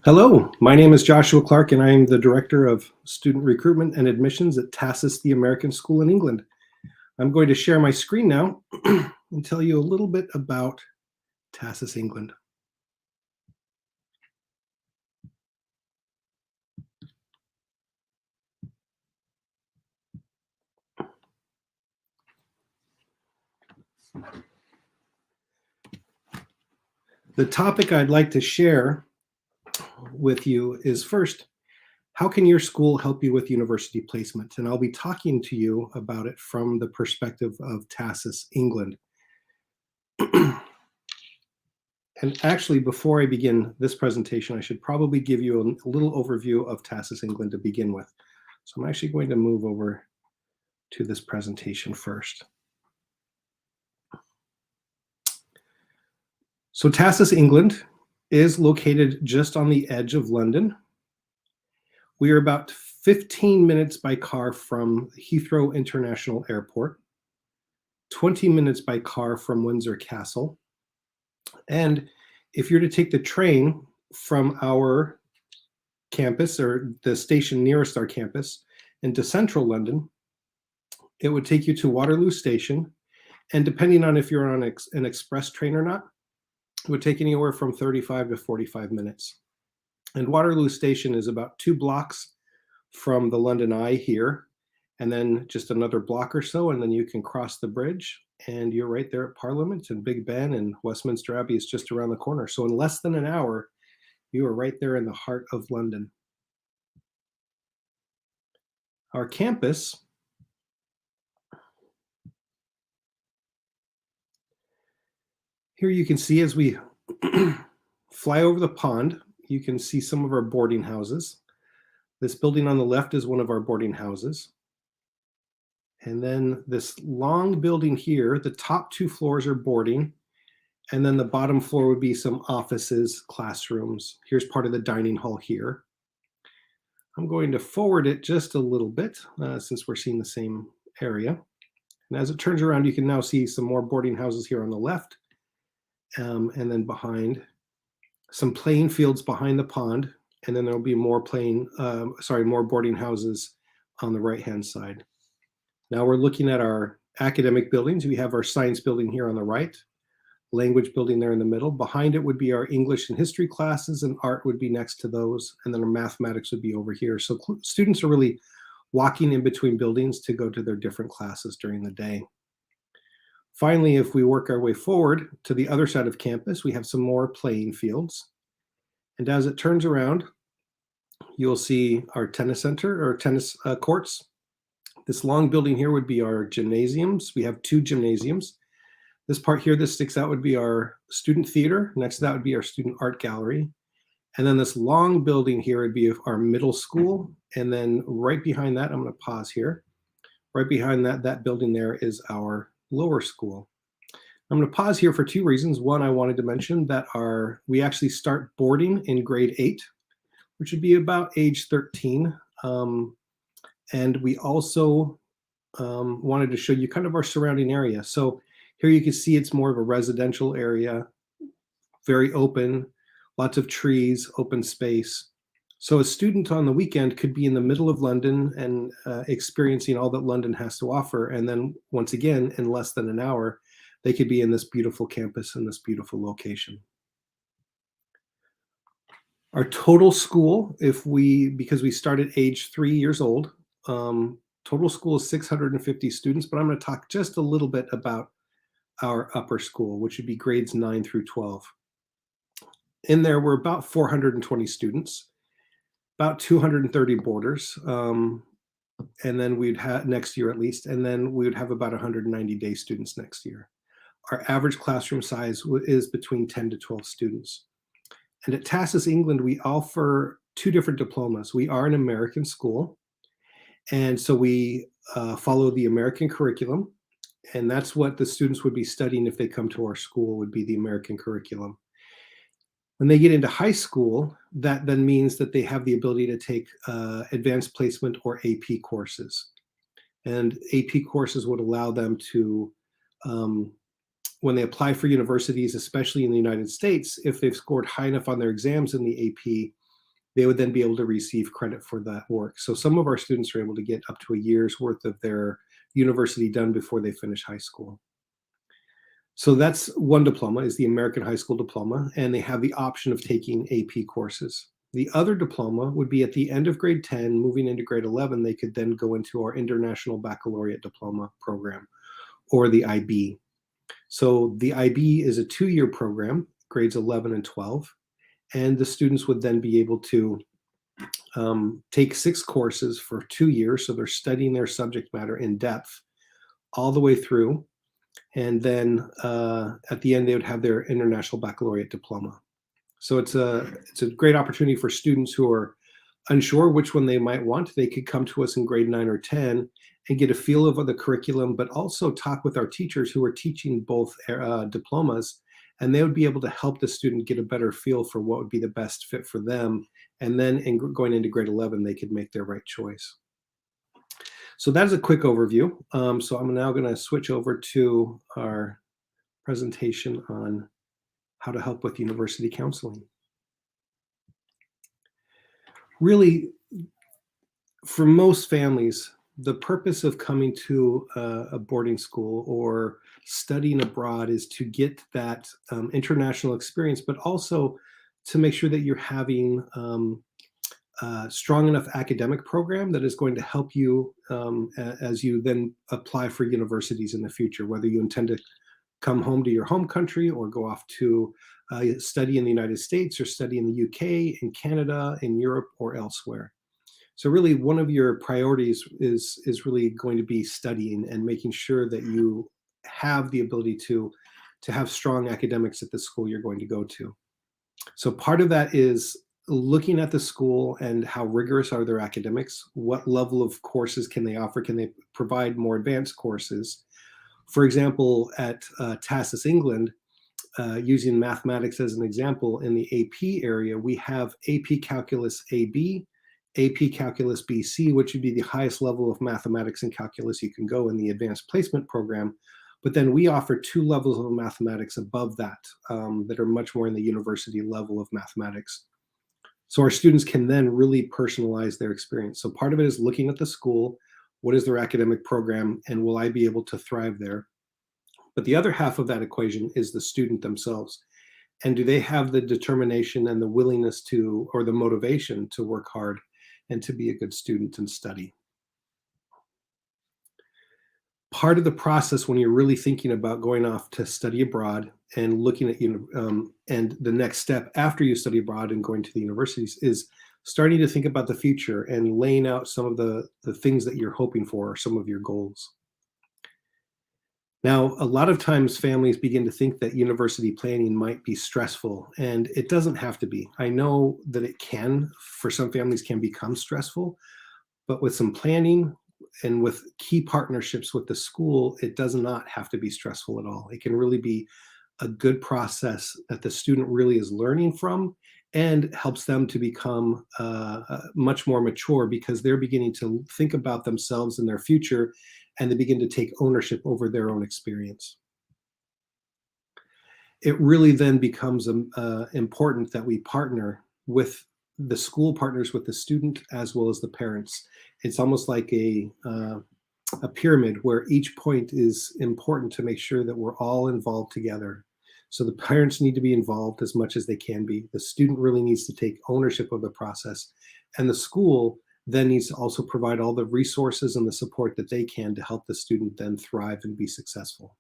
Hello, my name is Joshua Clark, and I am the Director of Student Recruitment and Admissions at TASIS, the American School in England. I'm going to share my screen now and tell you a little bit about TASIS England. The topic I'd like to share with you is first, how can your school help you with university placement? And I'll be talking to you about it from the perspective of TASIS England. And actually, before I begin this presentation, I should probably give you a little overview of TASIS England to begin with. So I'm actually going to move over to this presentation first. So TASIS England is located just on the edge of London. We are about 15 minutes by car from Heathrow International Airport, 20 minutes by car from Windsor Castle. And if you're to take the train from our campus or the station nearest our campus into central London, it would take you to Waterloo Station. And depending on if you're on an express train or not, it would take anywhere from 35 to 45 minutes. And Waterloo Station is about 2 blocks from the London Eye here, and then just another block or so, and then you can cross the bridge, and you're right there at Parliament, and Big Ben and Westminster Abbey is just around the corner. So in less than an hour, you are right there in the heart of London. Our campus here you can see as we fly over the pond, you can see some of our boarding houses. This building on the left is one of our boarding houses. And then this long building here, the top 2 floors are boarding. And then the bottom floor would be some offices, classrooms. Here's part of the dining hall here. I'm going to forward it just a little bit since we're seeing the same area. And as it turns around, you can now see some more boarding houses here on the left. And then behind, some playing fields behind the pond, and then there'll be more more boarding houses on the right-hand side. Now we're looking at our academic buildings. We have our science building here on the right, language building there in the middle. Behind it would be our English and history classes, and art would be next to those, and then our mathematics would be over here. So students are really walking in between buildings to go to their different classes during the day. Finally, if we work our way forward to the other side of campus, we have some more playing fields. And as it turns around, you'll see our tennis center or tennis courts. This long building here would be our gymnasiums. We have 2 gymnasiums. This part here, this sticks out, would be our student theater. Next to that would be our student art gallery. And then this long building here would be our middle school. And then right behind that, I'm going to pause here. Right behind that building there is our lower school. I'm going to pause here for 2 reasons. One, I wanted to mention that we actually start boarding in grade 8, which would be about age 13. And we also wanted to show you kind of our surrounding area. So here you can see it's more of a residential area, very open, lots of trees, open space. So a student on the weekend could be in the middle of London and experiencing all that London has to offer. And then once again, in less than an hour, they could be in this beautiful campus in this beautiful location. Our total school, because we start at age 3 years old, total school is 650 students, but I'm going to talk just a little bit about our upper school, which would be grades 9 through 12. In there, we're about 420 students, about 230 boarders, and then we'd have next year at least, and then we would have about 190 day students next year. Our average classroom size is between 10 to 12 students. And at TASIS England, we offer 2 different diplomas. We are an American school, and so we follow the American curriculum, and that's what the students would be studying if they come to our school, would be the American curriculum. When they get into high school, that then means that they have the ability to take advanced placement or AP courses. And AP courses would allow them to, when they apply for universities, especially in the United States, if they've scored high enough on their exams in the AP, they would then be able to receive credit for that work. So some of our students are able to get up to a year's worth of their university done before they finish high school. So that's one diploma, is the American High School Diploma, and they have the option of taking AP courses. The other diploma would be at the end of grade 10, moving into grade 11, they could then go into our International Baccalaureate Diploma program, or the IB. So the IB is a 2-year program, grades 11 and 12, and the students would then be able to take 6 courses for 2 years, so they're studying their subject matter in depth all the way through, and then at the end they would have their International Baccalaureate Diploma. So it's a great opportunity for students who are unsure which one they might want. They could come to us in grade 9 or 10 and get a feel of the curriculum, but also talk with our teachers who are teaching both diplomas, and they would be able to help the student get a better feel for what would be the best fit for them. And then going into grade 11, they could make their right choice. So that's a quick overview. So I'm now going to switch over to our presentation on how to help with university counseling. Really, for most families, the purpose of coming to a boarding school or studying abroad is to get that international experience, but also to make sure that you're having a strong enough academic program that is going to help you as you then apply for universities in the future, whether you intend to come home to your home country or go off to study in the United States or study in the UK, in Canada, in Europe, or elsewhere. So really one of your priorities is really going to be studying and making sure that you have the ability to have strong academics at the school you're going to go to. So part of that is looking at the school and how rigorous are their academics, what level of courses can they offer, can they provide more advanced courses. For example, at TASIS England, using mathematics as an example, in the AP area, we have AP Calculus AB, AP Calculus BC, which would be the highest level of mathematics and calculus you can go in the advanced placement program. But then we offer 2 levels of mathematics above that that are much more in the university level of mathematics. So our students can then really personalize their experience. So part of it is looking at the school, what is their academic program, and will I be able to thrive there? But the other half of that equation is the student themselves. And do they have the determination and the willingness to, or the motivation to work hard and to be a good student and study? Part of the process when you're really thinking about going off to study abroad and looking at, and the next step after you study abroad and going to the universities is starting to think about the future and laying out some of the things that you're hoping for, or some of your goals. Now, a lot of times families begin to think that university planning might be stressful, and it doesn't have to be. I know that it can, for some families, can become stressful, but with some planning and with key partnerships with the school, it does not have to be stressful at all. It can really be a good process that the student really is learning from and helps them to become much more mature, because they're beginning to think about themselves and their future, and they begin to take ownership over their own experience. It really then becomes important that we partner with the school, partners with the student as well as the parents. It's almost like a pyramid where each point is important to make sure that we're all involved together. So the parents need to be involved as much as they can be. The student really needs to take ownership of the process, and the school then needs to also provide all the resources and the support that they can to help the student then thrive and be successful.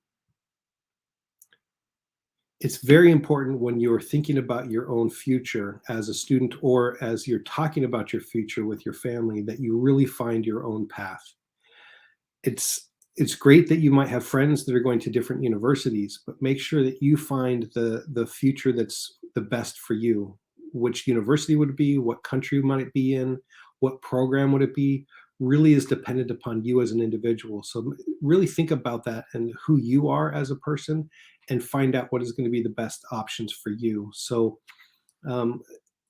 It's very important when you're thinking about your own future as a student, or as you're talking about your future with your family, that you really find your own path. It's great that you might have friends that are going to different universities, but make sure that you find the future that's the best for you. Which university would it be? What country might it be in? What program would it be? Really is dependent upon you as an individual. So really think about that and who you are as a person, and find out what is going to be the best options for you. So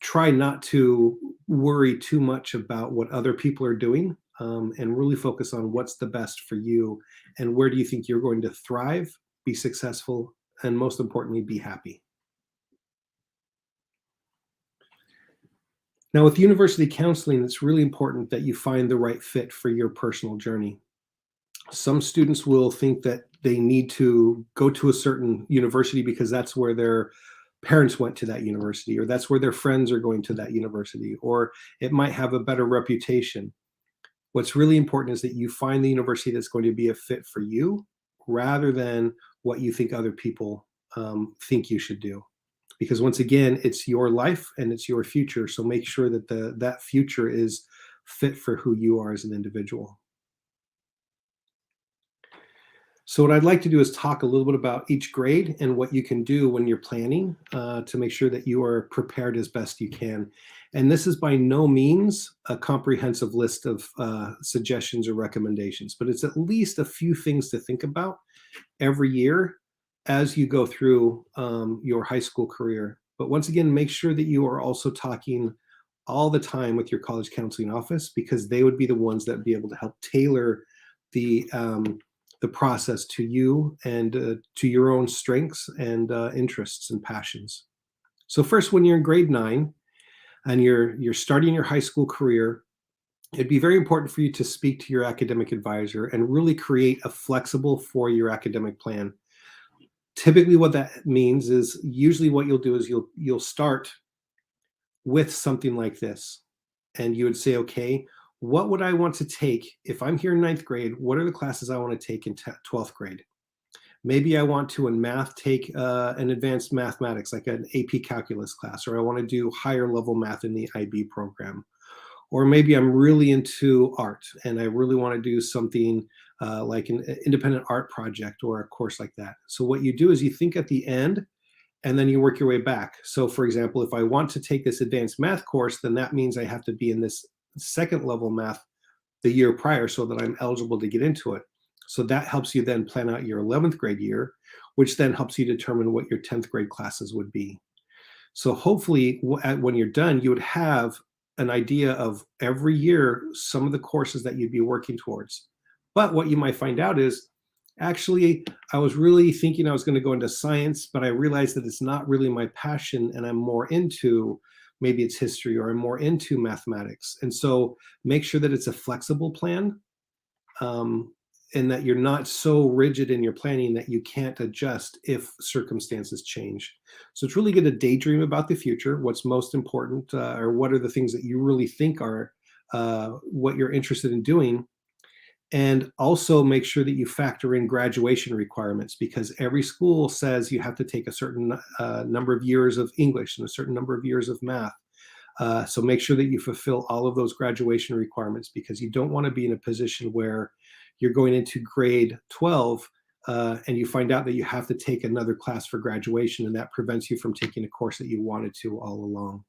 try not to worry too much about what other people are doing, and really focus on what's the best for you, and where do you think you're going to thrive, be successful, and most importantly, be happy. Now, with university counseling, it's really important that you find the right fit for your personal journey. Some students will think that they need to go to a certain university because that's where their parents went to that university, or that's where their friends are going to that university, or it might have a better reputation. What's really important is that you find the university that's going to be a fit for you rather than what you think other people think you should do. Because once again, it's your life and it's your future. So make sure that that future is fit for who you are as an individual. So what I'd like to do is talk a little bit about each grade and what you can do when you're planning to make sure that you are prepared as best you can. And this is by no means a comprehensive list of suggestions or recommendations, but it's at least a few things to think about every year as you go through your high school career. But once again, make sure that you are also talking all the time with your college counseling office, because they would be the ones that would be able to help tailor the process to you and to your own strengths and interests and passions. So first, when you're in grade 9 and you're starting your high school career, it'd be very important for you to speak to your academic advisor and really create a flexible 4-year academic plan. Typically, what that means is usually what you'll do is you'll start with something like this, and you would say, okay, what would I want to take if I'm here in 9th grade? What are the classes I want to take in 12th grade? Maybe I want to, in math, take an advanced mathematics, like an AP calculus class, or I want to do higher level math in the IB program. Or maybe I'm really into art and I really want to do something like an independent art project or a course like that. So what you do is you think at the end and then you work your way back. So for example, if I want to take this advanced math course, then that means I have to be in this second level math the year prior so that I'm eligible to get into it. So that helps you then plan out your 11th grade year, which then helps you determine what your 10th grade classes would be. So hopefully when you're done, you would have an idea of every year some of the courses that you'd be working towards. But what you might find out is, actually, I was really thinking I was going to go into science, but I realized that it's not really my passion and I'm more into, maybe it's history, or I'm more into mathematics. And so make sure that it's a flexible plan, and that you're not so rigid in your planning that you can't adjust if circumstances change. So it's really good to daydream about the future, what's most important, or what are the things that you really think are what you're interested in doing. And also make sure that you factor in graduation requirements, because every school says you have to take a certain number of years of English and a certain number of years of math. So make sure that you fulfill all of those graduation requirements, because you don't want to be in a position where you're going into grade 12 and you find out that you have to take another class for graduation, and that prevents you from taking a course that you wanted to all along.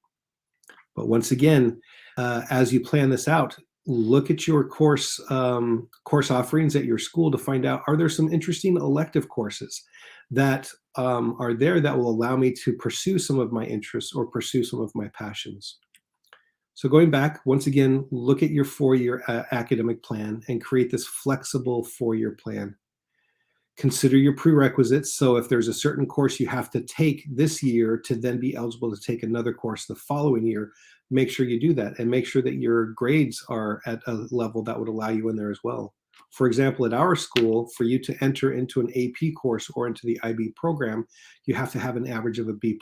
But once again, as you plan this out, look at your course offerings at your school to find out, are there some interesting elective courses that are there that will allow me to pursue some of my interests or pursue some of my passions. So going back, once again, look at your 4-year academic plan and create this flexible 4-year plan. Consider your prerequisites. So if there's a certain course you have to take this year to then be eligible to take another course the following year, make sure you do that, and make sure that your grades are at a level that would allow you in there as well. For example, at our school, for you to enter into an AP course or into the IB program, you have to have an average of a B+.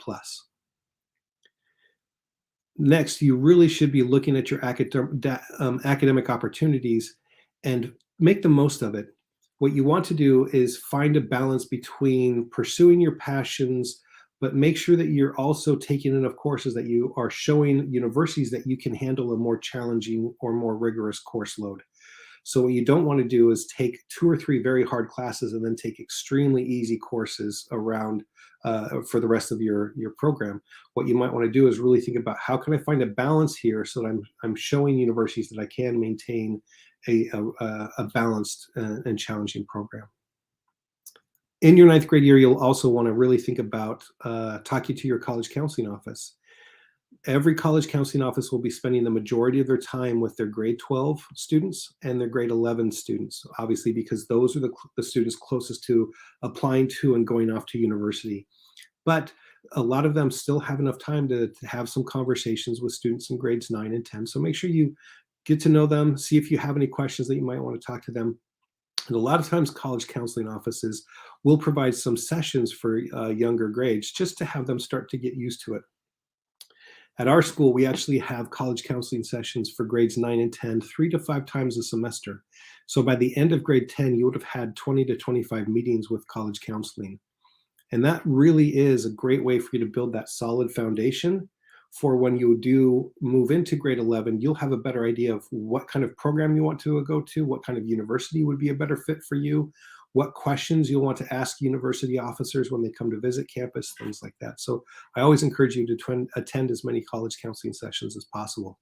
Next, you really should be looking at your academic opportunities and make the most of it. What you want to do is find a balance between pursuing your passions, but make sure that you're also taking enough courses that you are showing universities that you can handle a more challenging or more rigorous course load. So what you don't want to do is take 2 or 3 very hard classes and then take extremely easy courses around for the rest of your program. What you might want to do is really think about, how can I find a balance here so that I'm showing universities that I can maintain a balanced and challenging program. In your 9th grade year, you'll also want to really think about talking to your college counseling office. Every college counseling office will be spending the majority of their time with their grade 12 students and their grade 11 students, obviously, because those are the students closest to applying to and going off to university. But a lot of them still have enough time to have some conversations with students in grades 9 and 10. So make sure you get to know them, see if you have any questions that you might want to talk to them. And a lot of times college counseling offices will provide some sessions for younger grades just to have them start to get used to it. At our school, we actually have college counseling sessions for grades 9 and 10, 3 to 5 times a semester. So by the end of grade 10, you would have had 20 to 25 meetings with college counseling. And that really is a great way for you to build that solid foundation for when you do move into grade 11. You'll have a better idea of what kind of program you want to go to, what kind of university would be a better fit for you, what questions you'll want to ask university officers when they come to visit campus, things like that. So I always encourage you to attend as many college counseling sessions as possible.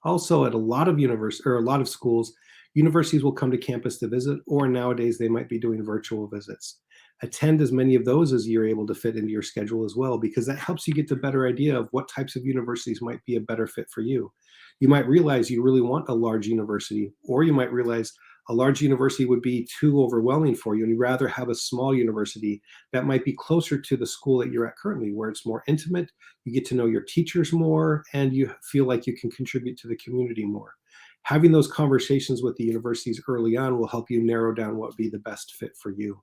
Also, at a lot of schools, universities will come to campus to visit, or nowadays they might be doing virtual visits. Attend as many of those as you're able to fit into your schedule as well, because that helps you get the better idea of what types of universities might be a better fit for you. You might realize you really want a large university, or you might realize a large university would be too overwhelming for you, and you'd rather have a small university that might be closer to the school that you're at currently, where it's more intimate, you get to know your teachers more, and you feel like you can contribute to the community more. Having those conversations with the universities early on will help you narrow down what would be the best fit for you.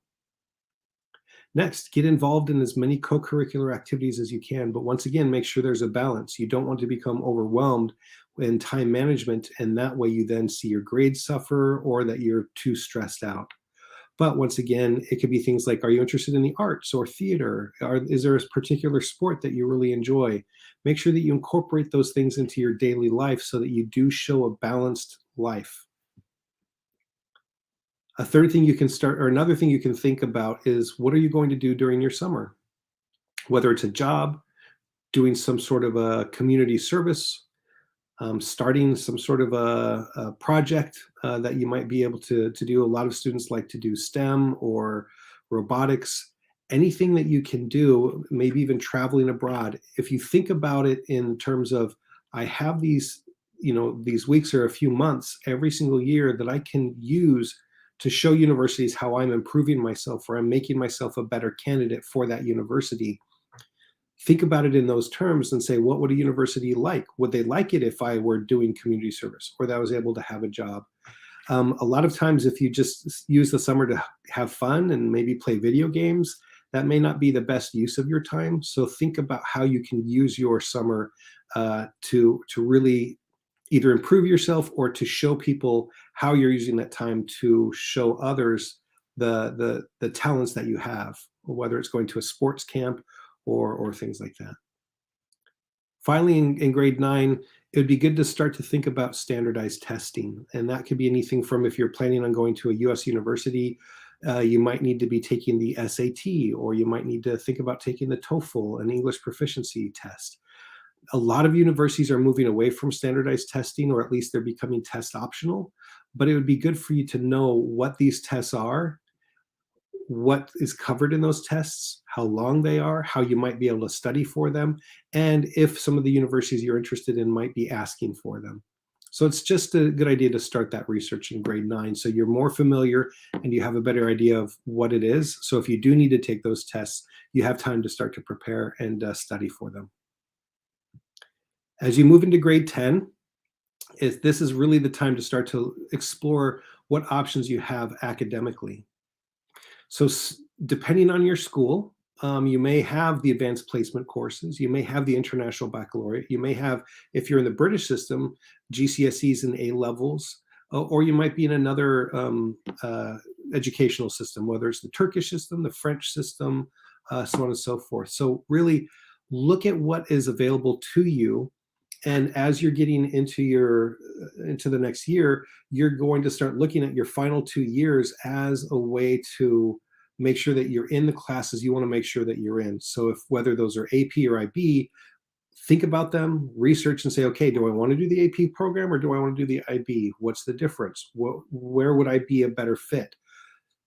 Next, get involved in as many co-curricular activities as you can, but once again, make sure there's a balance. You don't want to become overwhelmed in time management, and that way you then see your grades suffer or that you're too stressed out. But once again, it could be things like, are you interested in the arts or theater? Is there a particular sport that you really enjoy? Make sure that you incorporate those things into your daily life so that you do show a balanced life. Another thing you can think about is, what are you going to do during your summer? Whether it's a job, doing some sort of a community service, starting some sort of a project that you might be able to do. A lot of students like to do STEM or robotics, anything that you can do, maybe even traveling abroad. If you think about it in terms of, I have these weeks or a few months every single year that I can use to show universities how I'm improving myself or I'm making myself a better candidate for that university. Think about it in those terms and say, what would a university like? Would they like it if I were doing community service or that I was able to have a job? A lot of times, if you just use the summer to have fun and maybe play video games, that may not be the best use of your time. So think about how you can use your summer to really either improve yourself or to show people how you're using that time to show others the talents that you have, whether it's going to a sports camp or things like that. Finally, in grade 9, it would be good to start to think about standardized testing. And that could be anything from, if you're planning on going to a US university, you might need to be taking the SAT, or you might need to think about taking the TOEFL, an English proficiency test. A lot of universities are moving away from standardized testing, or at least they're becoming test optional. But it would be good for you to know what these tests are, what is covered in those tests, how long they are, how you might be able to study for them, and if some of the universities you're interested in might be asking for them. So it's just a good idea to start that research in grade 9 so you're more familiar and you have a better idea of what it is. So if you do need to take those tests, you have time to start to prepare and study for them. As you move into grade 10, this is really the time to start to explore what options you have academically. So depending on your school, you may have the advanced placement courses, you may have the international baccalaureate, you may have, if you're in the British system, GCSEs and A levels, or you might be in another educational system, whether it's the Turkish system, the French system, so on and so forth. So really look at what is available to you. And as you're getting into the next year, you're going to start looking at your final 2 years as a way to make sure that you're in the classes you want to make sure that you're in. So whether those are AP or IB, think about them, research and say, okay, do I want to do the AP program or do I want to do the IB? What's the difference? Where would I be a better fit?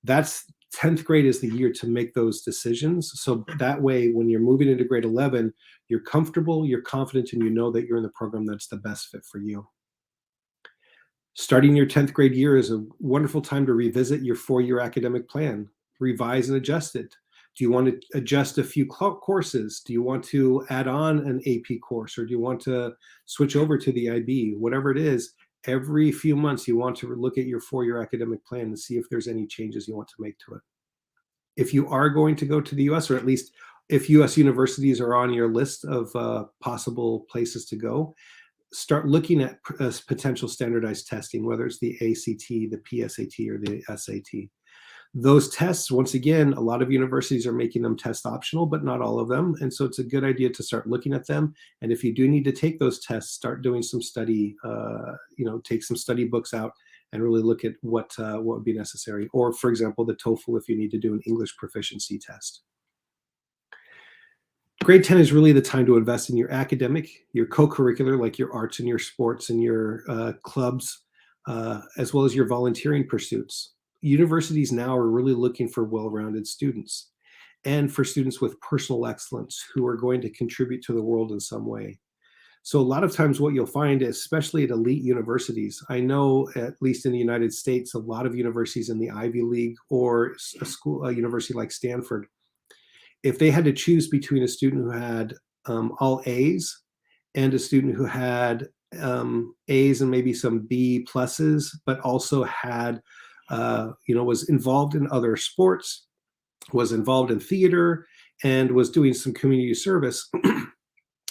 That's 10th grade is the year to make those decisions. So that way, when you're moving into grade 11, you're comfortable, you're confident, and you know that you're in the program that's the best fit for you. Starting your 10th grade year is a wonderful time to revisit your 4-year academic plan, revise and adjust it. Do you want to adjust a few courses? Do you want to add on an AP course, or do you want to switch over to the IB? Whatever it is, every few months you want to look at your 4-year academic plan and see if there's any changes you want to make to it. If you are going to go to the US, or at least if US universities are on your list of possible places to go, start looking at potential standardized testing, whether it's the ACT, the PSAT, or the SAT. Those tests, once again, a lot of universities are making them test optional, but not all of them. And so it's a good idea to start looking at them. And if you do need to take those tests, start doing some study, take some study books out and really look at what would be necessary. Or, for example, the TOEFL if you need to do an English proficiency test. Grade 10 is really the time to invest in your academic, your co-curricular, like your arts and your sports and your clubs, as well as your volunteering pursuits. Universities now are really looking for well-rounded students and for students with personal excellence who are going to contribute to the world in some way. So a lot of times what you'll find, especially at elite universities, I know at least in the United States, a lot of universities in the Ivy League or a university like Stanford, if they had to choose between a student who had all A's and a student who had A's and maybe some B pluses, but also had, was involved in other sports, was involved in theater, and was doing some community service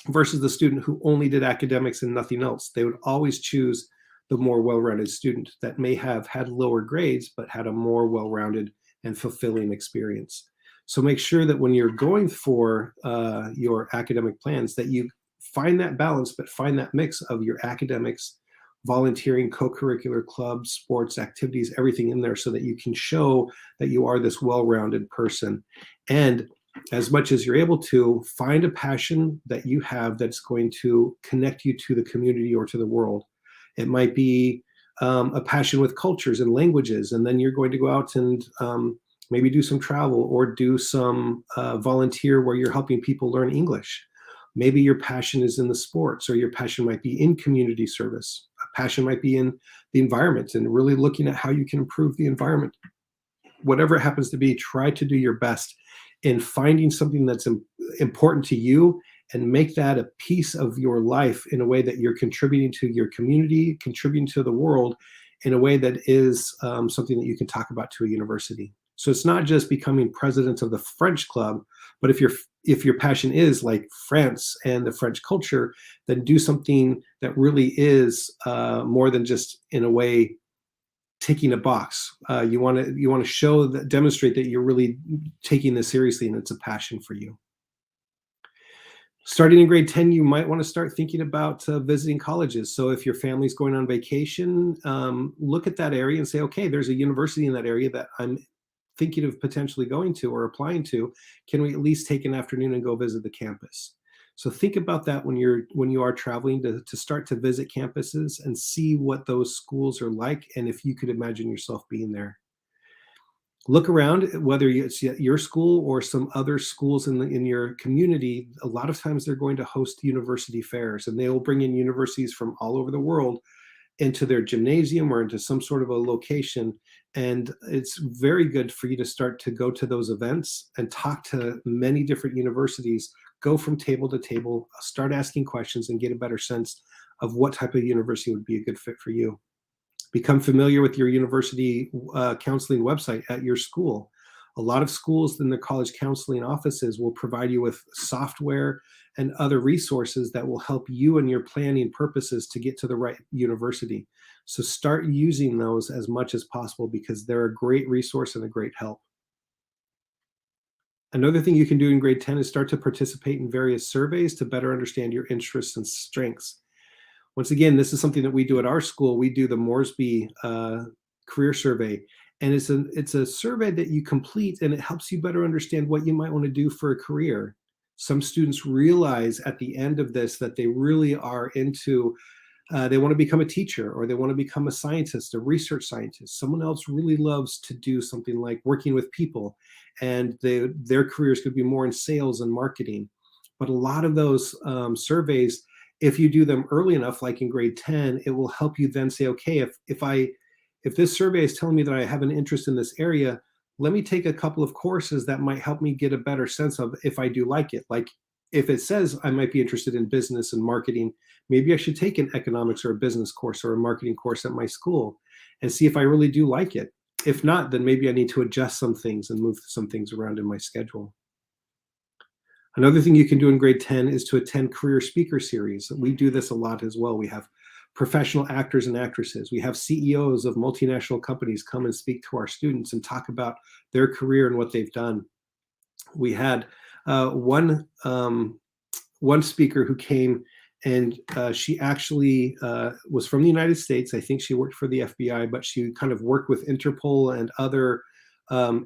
versus the student who only did academics and nothing else, they would always choose the more well-rounded student that may have had lower grades, but had a more well-rounded and fulfilling experience. So make sure that when you're going for your academic plans that you find that balance, but find that mix of your academics, volunteering, co-curricular clubs, sports, activities, everything in there so that you can show that you are this well-rounded person. And as much as you're able to, find a passion that you have that's going to connect you to the community or to the world. It might be a passion with cultures and languages, and then you're going to go out and maybe do some travel or do some volunteer where you're helping people learn English. Maybe your passion is in the sports, or your passion might be in community service. A passion might be in the environment and really looking at how you can improve the environment. Whatever it happens to be, try to do your best in finding something that's important to you and make that a piece of your life in a way that you're contributing to your community, contributing to the world in a way that is something that you can talk about to a university. So it's not just becoming president of the French club, but if your passion is like France and the French culture, then do something that really is more than just, in a way, ticking a box. You want to show that, demonstrate that you're really taking this seriously and it's a passion for you. Starting in grade 10, you might want to start thinking about visiting colleges. So if your family's going on vacation, look at that area and say, okay, there's a university in that area that I'm thinking of potentially going to or applying to. Can we at least take an afternoon and go visit the campus? So think about that when you are traveling to start to visit campuses and see what those schools are like, and if you could imagine yourself being there. Look around, whether it's your school or some other schools in your community. A lot of times they're going to host university fairs, and they will bring in universities from all over the world into their gymnasium or into some sort of a location. And it's very good for you to start to go to those events and talk to many different universities, go from table to table, start asking questions and get a better sense of what type of university would be a good fit for you. Become familiar with your university counseling website at your school. A lot of schools in their college counseling offices will provide you with software and other resources that will help you in your planning purposes to get to the right university. So start using those as much as possible because they're a great resource and a great help. Another thing you can do in grade 10 is start to participate in various surveys to better understand your interests and strengths. Once again, this is something that we do at our school. We do the Moresby career survey. And it's a survey that you complete, and it helps you better understand what you might want to do for a career. Some students realize at the end of this that they really are into, they want to become a teacher, or they want to become a scientist, a research scientist. Someone else really loves to do something like working with people, and their careers could be more in sales and marketing. But a lot of those surveys, if you do them early enough, like in grade 10, it will help you then say, okay, if this survey is telling me that I have an interest in this area, let me take a couple of courses that might help me get a better sense of if I do like it. Like if it says I might be interested in business and marketing, maybe I should take an economics or a business course or a marketing course at my school and see if I really do like it. If not, then maybe I need to adjust some things and move some things around in my schedule. Another thing you can do in grade 10 is to attend career speaker series. We do this a lot as well. We have professional actors and actresses. We have CEOs of multinational companies come and speak to our students and talk about their career and what they've done. We had one speaker who came, and she actually was from the United States. I think she worked for the FBI, but she kind of worked with Interpol and other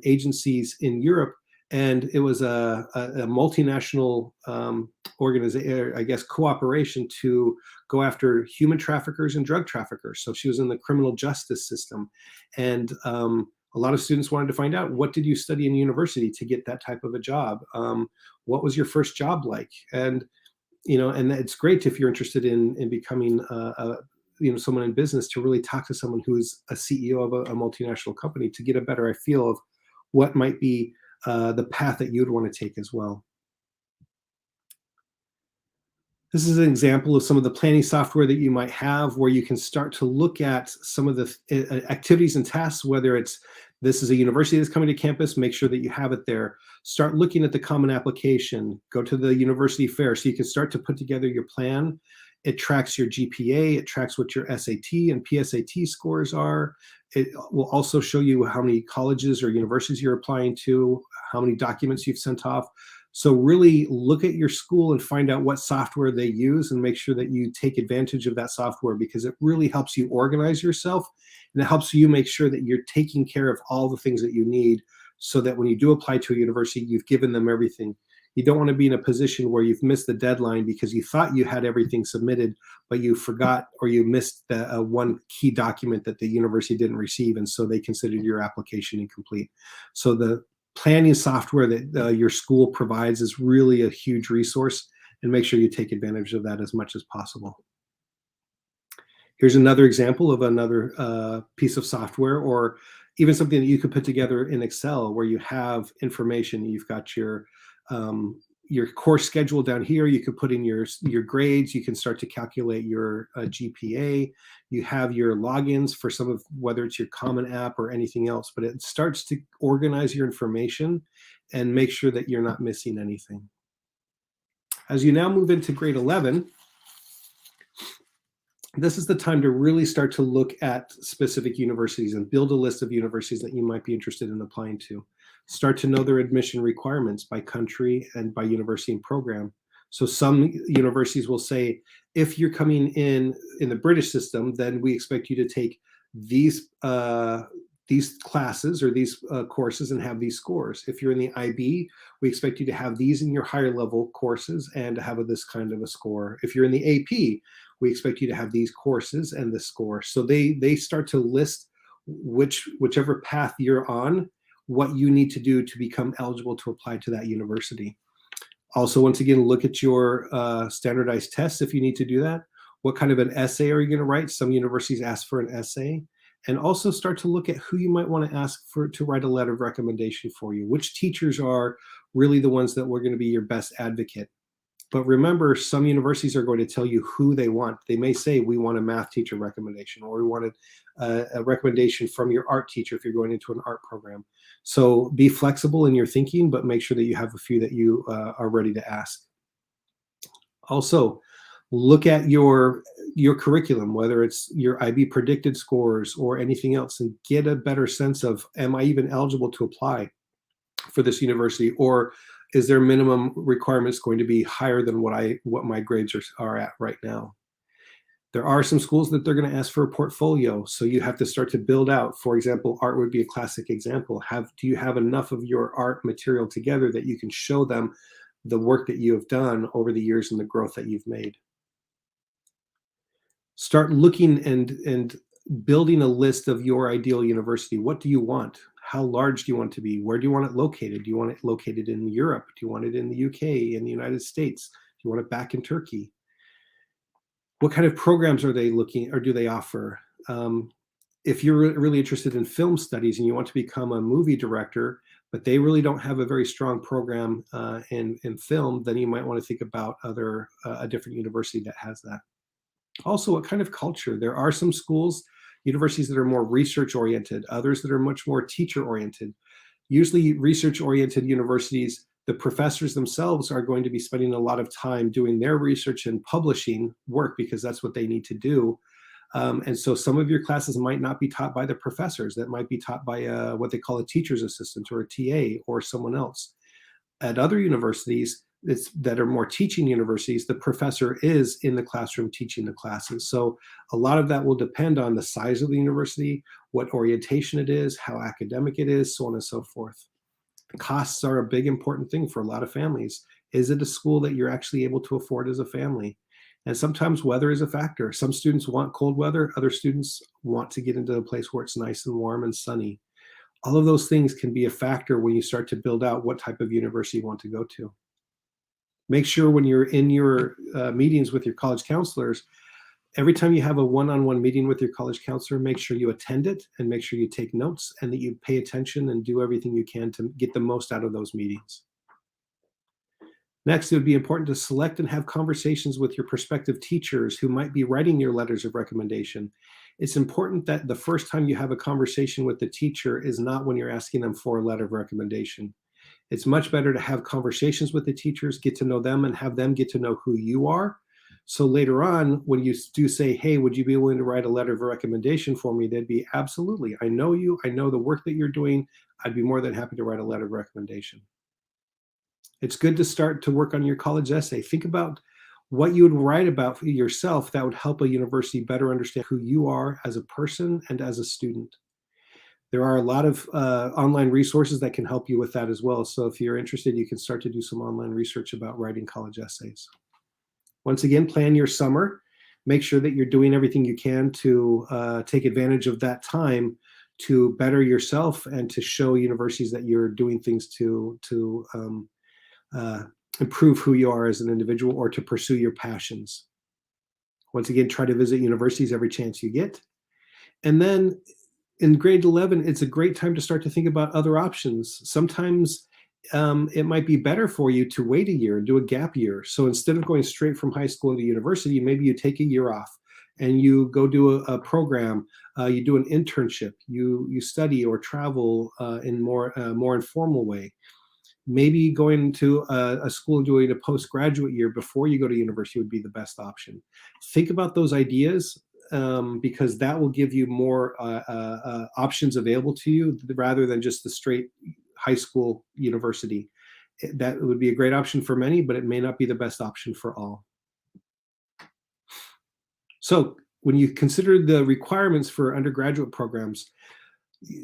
agencies in Europe. And it was a multinational organization, I guess, cooperation to go after human traffickers and drug traffickers. So she was in the criminal justice system. And a lot of students wanted to find out, what did you study in university to get that type of a job? What was your first job like? And and it's great if you're interested in becoming someone in business, to really talk to someone who's a CEO of a multinational company to get a better feel of what might be the path that you'd want to take as well. This is an example of some of the planning software that you might have, where you can start to look at some of the activities and tasks, whether it's this is a university that's coming to campus, make sure that you have it there. Start looking at the common application, go to the university fair so you can start to put together your plan. It tracks your GPA, it tracks what your SAT and PSAT scores are. It will also show you how many colleges or universities you're applying to, how many documents you've sent off. So really look at your school and find out what software they use and make sure that you take advantage of that software, because it really helps you organize yourself, and it helps you make sure that you're taking care of all the things that you need, so that when you do apply to a university, you've given them everything. You don't want to be in a position where you've missed the deadline because you thought you had everything submitted, but you forgot or you missed the one key document that the university didn't receive, and so they considered your application incomplete. So the planning software that your school provides is really a huge resource, and make sure you take advantage of that as much as possible. Here's another example of another piece of software, or even something that you could put together in Excel, where you have information. You've got your course schedule down here. You could put in your grades. You can start to calculate your GPA. You have your logins for some of, whether it's your Common App or anything else, but it starts to organize your information and make sure that you're not missing anything. As you now move into grade 11, this is the time to really start to look at specific universities and build a list of universities that you might be interested in applying to. Start to know their admission requirements by country and by university and program. So some universities will say, if you're coming in the British system, then we expect you to take these classes or these courses and have these scores. If you're in the IB, we expect you to have these in your higher level courses and to have this kind of a score. If you're in the AP, we expect you to have these courses and this score. So they start to list whichever path you're on, what you need to do to become eligible to apply to that university. Also, once again, look at your standardized tests if you need to do that. What kind of an essay are you going to write? Some universities ask for an essay. And also start to look at who you might want to ask to write a letter of recommendation for you. Which teachers are really the ones that were going to be your best advocate. But remember, some universities are going to tell you who they want. They may say, we want a math teacher recommendation, or we wanted a recommendation from your art teacher if you're going into an art program. So be flexible in your thinking, but make sure that you have a few that you are ready to ask. Also, look at your curriculum, whether it's your IB predicted scores or anything else, and get a better sense of, am I even eligible to apply for this university, or is their minimum requirements going to be higher than what my grades are at right now? There are some schools that they're going to ask for a portfolio, so you have to start to build out. For example, art would be a classic example. Do you have enough of your art material together that you can show them the work that you have done over the years and the growth that you've made? Start looking and building a list of your ideal university. What do you want? How large do you want it to be? Where do you want it located? Do you want it located in Europe? Do you want it in the UK, in the United States? Do you want it back in Turkey? What kind of programs are they looking, or do they offer? if you're really interested in film studies and you want to become a movie director, but they really don't have a very strong program in film, then you might want to think about a different university that has that. Also, what kind of culture? There are some schools, universities that are more research-oriented, others that are much more teacher-oriented. Usually research-oriented universities, the professors themselves are going to be spending a lot of time doing their research and publishing work because that's what they need to do. And so some of your classes might not be taught by the professors. That might be taught by what they call a teacher's assistant or a TA or someone else. At other universities that are more teaching universities, the professor is in the classroom teaching the classes. So a lot of that will depend on the size of the university, what orientation it is, how academic it is, so on and so forth. Costs are a big important thing for a lot of families. Is it a school that you're actually able to afford as a family? And sometimes weather is a factor. Some students want cold weather, other students want to get into a place where it's nice and warm and sunny. All of those things can be a factor when you start to build out what type of university you want to go to. Make sure when you're in your meetings with your college counselors, every time you have a one-on-one meeting with your college counselor, make sure you attend it and make sure you take notes and that you pay attention and do everything you can to get the most out of those meetings. Next, it would be important to select and have conversations with your prospective teachers who might be writing your letters of recommendation. It's important that the first time you have a conversation with the teacher is not when you're asking them for a letter of recommendation. It's much better to have conversations with the teachers, get to know them, and have them get to know who you are. So later on, when you do say, hey, would you be willing to write a letter of recommendation for me? They'd be, absolutely. I know you. I know the work that you're doing. I'd be more than happy to write a letter of recommendation. It's good to start to work on your college essay. Think about what you would write about for yourself that would help a university better understand who you are as a person and as a student. There are a lot of online resources that can help you with that as well. So if you're interested, you can start to do some online research about writing college essays. Once again, plan your summer. Make sure that you're doing everything you can to take advantage of that time to better yourself and to show universities that you're doing things to improve who you are as an individual or to pursue your passions. Once again, try to visit universities every chance you get. And then in grade 11, it's a great time to start to think about other options. Sometimes it might be better for you to wait a year and do a gap year. So instead of going straight from high school into university, maybe you take a year off and you go do a program, you do an internship, you study or travel in more informal way. Maybe going to a school and doing a postgraduate year before you go to university would be the best option. Think about those ideas because that will give you more options available to you rather than just the straight high school university. That would be a great option for many, but it may not be the best option for all. So when you consider the requirements for undergraduate programs,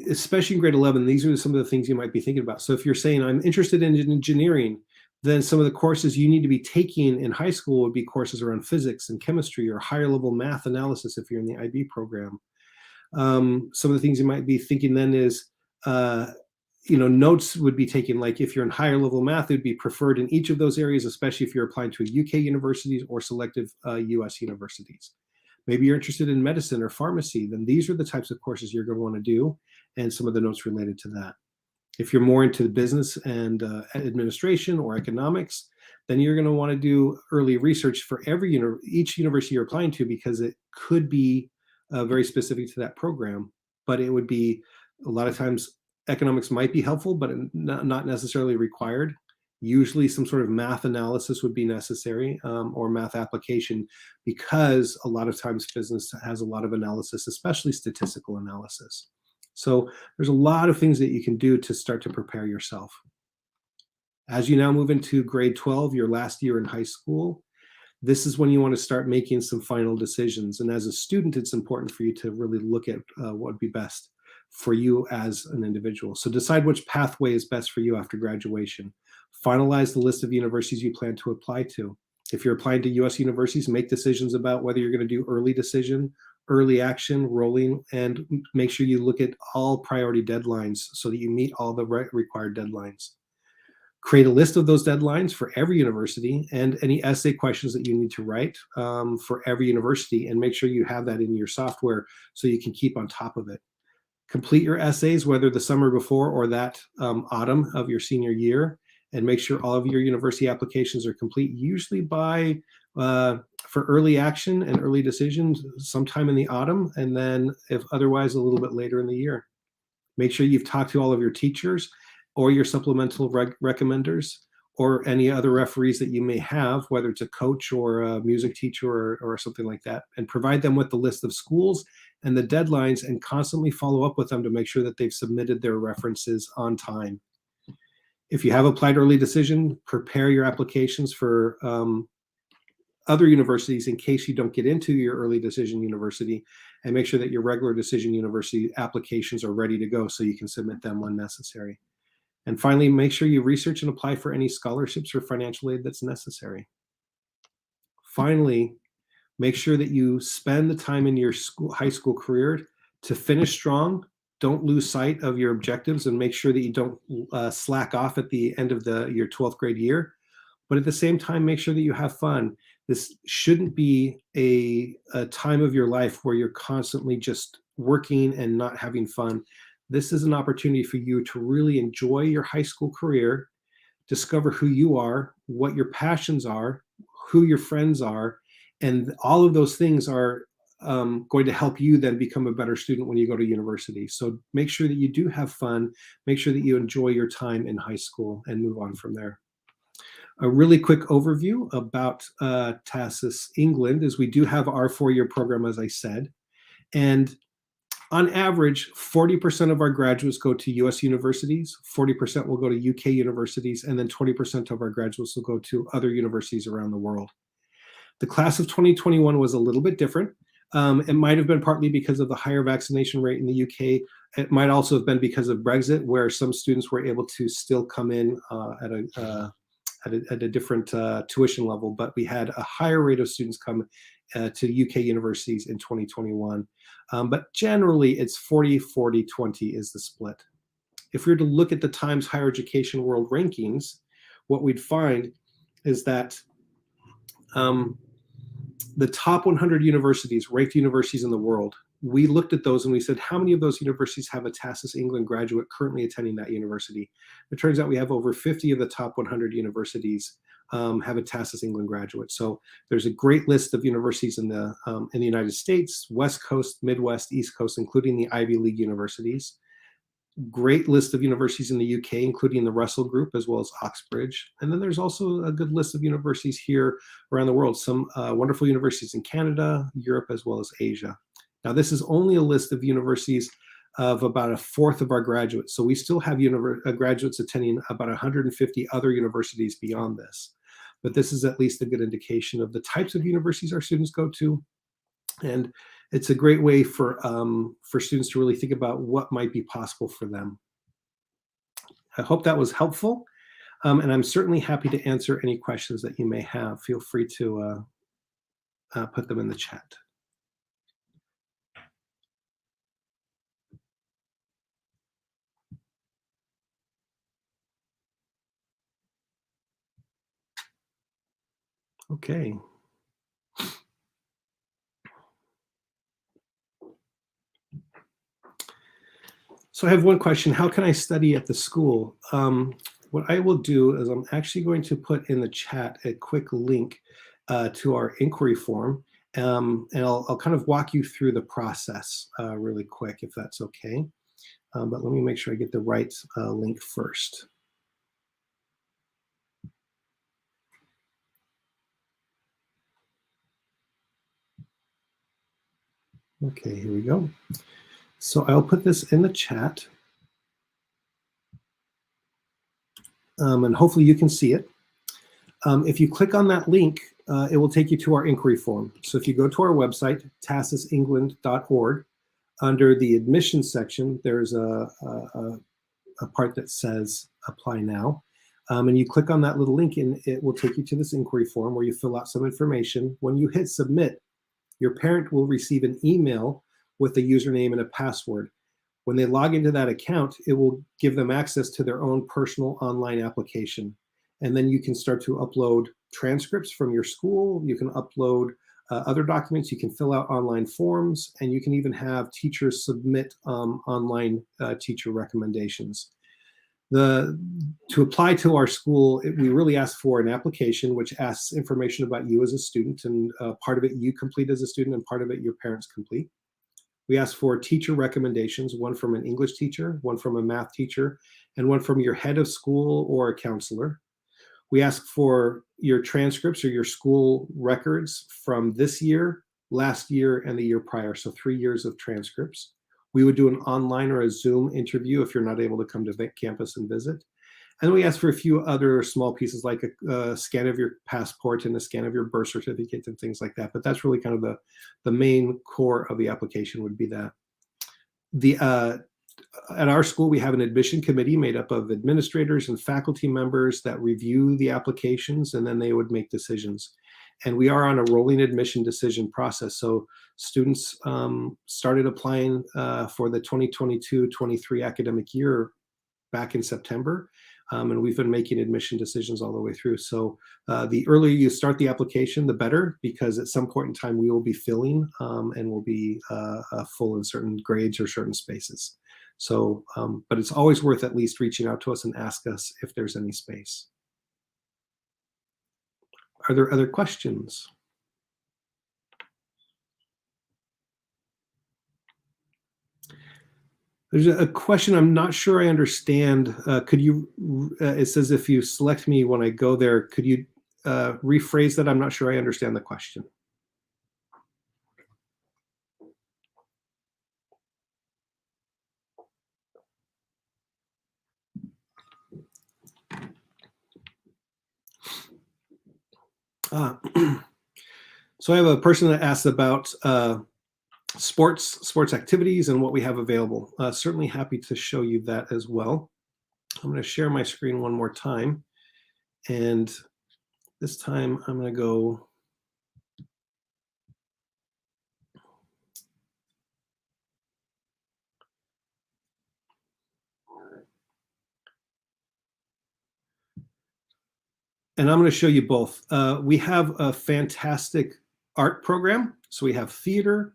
especially in grade 11, these are some of the things you might be thinking about. So if you're saying, I'm interested in engineering, then some of the courses you need to be taking in high school would be courses around physics and chemistry or higher level math analysis if you're in the IB program. Some of the things you might be thinking then is, notes would be taken, like if you're in higher level math, it would be preferred in each of those areas, especially if you're applying to UK universities or selective US universities. Maybe you're interested in medicine or pharmacy, then these are the types of courses you're going to want to do and some of the notes related to that. If you're more into business and administration or economics, then you're going to want to do early research for each university you're applying to because it could be very specific to that program. But it would be, a lot of times, economics might be helpful, but not necessarily required. Usually some sort of math analysis would be necessary or math application because a lot of times business has a lot of analysis, especially statistical analysis. So there's a lot of things that you can do to start to prepare yourself. As you now move into grade 12, your last year in high school, this is when you want to start making some final decisions. And as a student, it's important for you to really look at what would be best for you as an individual. So decide which pathway is best for you after graduation. Finalize the list of universities you plan to apply to. If you're applying to US universities, make decisions about whether you're going to do early decision, early action, rolling, and make sure you look at all priority deadlines so that you meet all the required deadlines. Create a list of those deadlines for every university and any essay questions that you need to write for every university, and make sure you have that in your software so you can keep on top of it. Complete your essays, whether the summer before or that autumn of your senior year, and make sure all of your university applications are complete, usually by for early action and early decisions sometime in the autumn, and then if otherwise a little bit later in the year. Make sure you've talked to all of your teachers or your supplemental recommenders or any other referees that you may have, whether it's a coach or a music teacher or something like that, and provide them with the list of schools and the deadlines, and constantly follow up with them to make sure that they've submitted their references on time. If you have applied early decision, prepare your applications for other universities in case you don't get into your early decision university, and make sure that your regular decision university applications are ready to go so you can submit them when necessary. And finally, make sure you research and apply for any scholarships or financial aid that's necessary. Finally, make sure that you spend the time in your high school career to finish strong. Don't lose sight of your objectives, and make sure that you don't slack off at the end of your 12th grade year. But at the same time, make sure that you have fun. This shouldn't be a time of your life where you're constantly just working and not having fun. This is an opportunity for you to really enjoy your high school career, discover who you are, what your passions are, who your friends are, and all of those things are going to help you then become a better student when you go to university. So make sure that you do have fun, make sure that you enjoy your time in high school, and move on from there. A really quick overview about TASIS England is we do have our 4-year program, as I said, and on average, 40% of our graduates go to US universities, 40% will go to UK universities, and then 20% of our graduates will go to other universities around the world. The class of 2021 was a little bit different. It might have been partly because of the higher vaccination rate in the UK. It might also have been because of Brexit, where some students were able to still come in at a different tuition level, but we had a higher rate of students come to UK universities in 2021. But generally, it's 40-40-20 is the split. If we were to look at the Times Higher Education World Rankings, what we'd find is that the top 100 universities, ranked universities in the world, we looked at those and we said, how many of those universities have a TASIS England graduate currently attending that university? It turns out we have over 50 of the top 100 universities have a TASIS England graduate. So there's a great list of universities in the United States, West Coast, Midwest, East Coast, including the Ivy League universities. Great list of universities in the UK, including the Russell Group, as well as Oxbridge. And then there's also a good list of universities here around the world, some wonderful universities in Canada, Europe, as well as Asia. Now, this is only a list of universities of about a fourth of our graduates. So we still have graduates attending about 150 other universities beyond this. But this is at least a good indication of the types of universities our students go to. And it's a great way for students to really think about what might be possible for them. I hope that was helpful. And I'm certainly happy to answer any questions that you may have. Feel free to put them in the chat. Okay. So I have one question. How can I study at the school? What I will do is I'm actually going to put in the chat a quick link to our inquiry form. And I'll kind of walk you through the process really quick, if that's okay. But let me make sure I get the right link first. Okay, here we go. So I'll put this in the chat. And hopefully you can see it. If you click on that link, it will take you to our inquiry form. So if you go to our website, tasisengland.org, under the admissions section, there's a part that says apply now. And you click on that little link and it will take you to this inquiry form where you fill out some information. When you hit submit, your parent will receive an email with a username and a password. When they log into that account, it will give them access to their own personal online application. And then you can start to upload transcripts from your school. You can upload other documents. You can fill out online forms, and you can even have teachers submit online teacher recommendations. To apply to our school, we really ask for an application which asks information about you as a student, and part of it you complete as a student and part of it your parents complete. We ask for teacher recommendations, one from an English teacher, one from a math teacher, and one from your head of school or a counselor. We ask for your transcripts or your school records from this year, last year, and the year prior, so 3 years of transcripts. We would do an online or a Zoom interview if you're not able to come to campus and visit. And then we ask for a few other small pieces like a scan of your passport and a scan of your birth certificate and things like that. But that's really kind of the main core of the application would be that. At our school, we have an admission committee made up of administrators and faculty members that review the applications, and then they would make decisions. And we are on a rolling admission decision process. So students started applying for the 2022-23 academic year back in September. And we've been making admission decisions all the way through. So the earlier you start the application, the better, because at some point in time we will be filling and will be full in certain grades or certain spaces. So, but it's always worth at least reaching out to us and ask us if there's any space. Are there other questions? There's a question I'm not sure I understand. Could you, it says if you select me when I go there, could you rephrase that? I'm not sure I understand the question. So I have a person that asks about sports activities and what we have available. Certainly happy to show you that as well. I'm going to share my screen one more time, and this time I'm going to go and I'm going to show you both. We have a fantastic art program. So we have theater,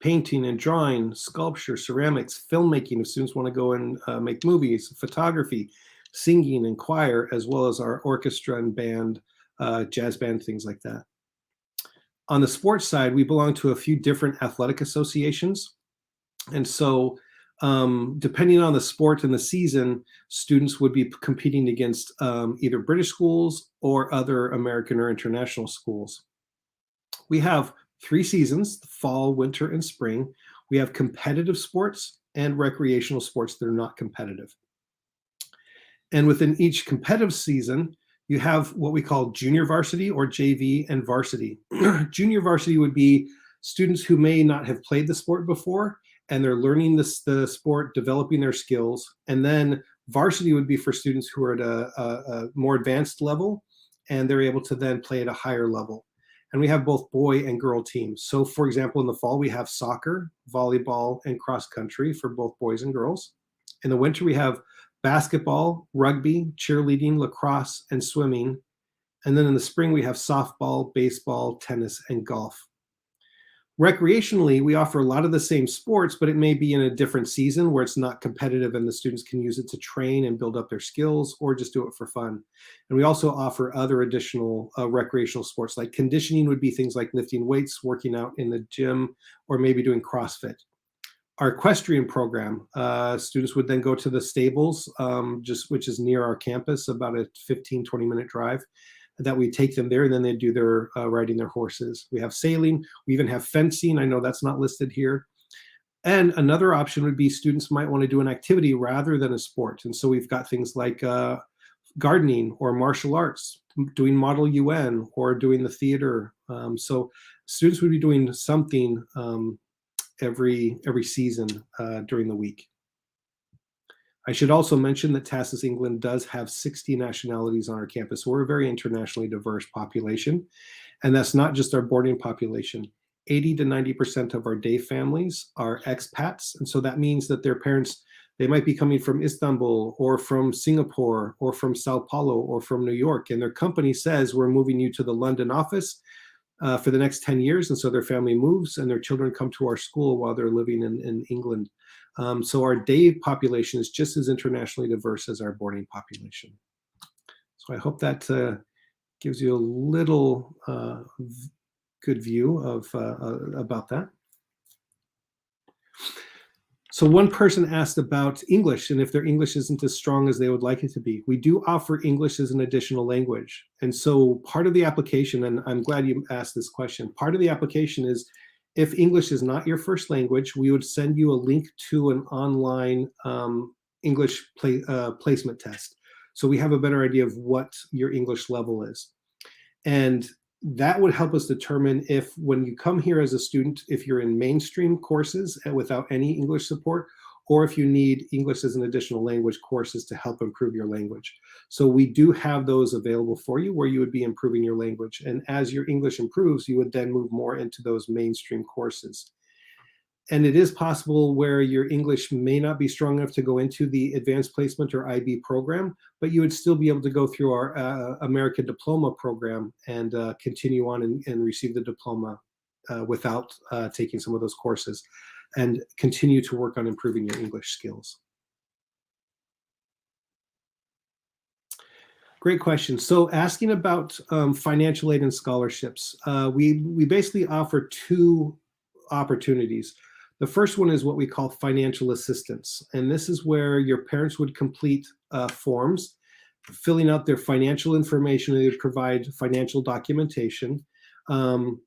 painting and drawing, sculpture, ceramics, filmmaking if students want to go and make movies, photography, singing and choir, as well as our orchestra and band, jazz band, things like that. On the sports side, we belong to a few different athletic associations. And so depending on the sport and the season, students would be competing against either British schools or other American or international schools. We have 3 seasons: the fall, winter, and spring. We have competitive sports and recreational sports that are not competitive. And within each competitive season, you have what we call junior varsity or JV and varsity. Junior varsity would be students who may not have played the sport before, and they're learning the sport, developing their skills. And then varsity would be for students who are at a more advanced level, and they're able to then play at a higher level. And we have both boy and girl teams. So for example, in the fall, we have soccer, volleyball, and cross country for both boys and girls. In the winter, we have basketball, rugby, cheerleading, lacrosse, and swimming. And then in the spring, we have softball, baseball, tennis, and golf. Recreationally, we offer a lot of the same sports, but it may be in a different season where it's not competitive and the students can use it to train and build up their skills or just do it for fun. And we also offer other additional recreational sports, like conditioning would be things like lifting weights, working out in the gym, or maybe doing CrossFit. Our equestrian program, students would then go to the stables, which is near our campus, about a 15, 20-minute drive, that we take them there, and then they do their riding their horses. We have sailing. We even have fencing. I know that's not listed here. And another option would be students might want to do an activity rather than a sport. And so we've got things like gardening or martial arts, doing Model UN, or doing the theater. So students would be doing something every season during the week. I should also mention that TASIS England does have 60 nationalities on our campus. So we're a very internationally diverse population. And that's not just our boarding population. 80 to 90% of our day families are expats. And so that means that their parents, they might be coming from Istanbul or from Singapore or from Sao Paulo or from New York. And their company says, we're moving you to the London office for the next 10 years. And so their family moves and their children come to our school while they're living in England. So our day population is just as internationally diverse as our boarding population. So I hope that gives you a little good view of about that. So one person asked about English and if their English isn't as strong as they would like it to be. We do offer English as an additional language. And so part of the application, and I'm glad you asked this question, part of the application is if English is not your first language, we would send you a link to an online English placement test. So we have a better idea of what your English level is. And that would help us determine if, when you come here as a student, if you're in mainstream courses without any English support, or if you need English as an additional language courses to help improve your language. So we do have those available for you where you would be improving your language. And as your English improves, you would then move more into those mainstream courses. And it is possible where your English may not be strong enough to go into the advanced placement or IB program, but you would still be able to go through our American diploma program and continue on and receive the diploma without taking some of those courses and continue to work on improving your English skills. Great question. So asking about financial aid and scholarships, we basically offer two opportunities. The first one is what we call financial assistance. And this is where your parents would complete forms, filling out their financial information. They would provide financial documentation. And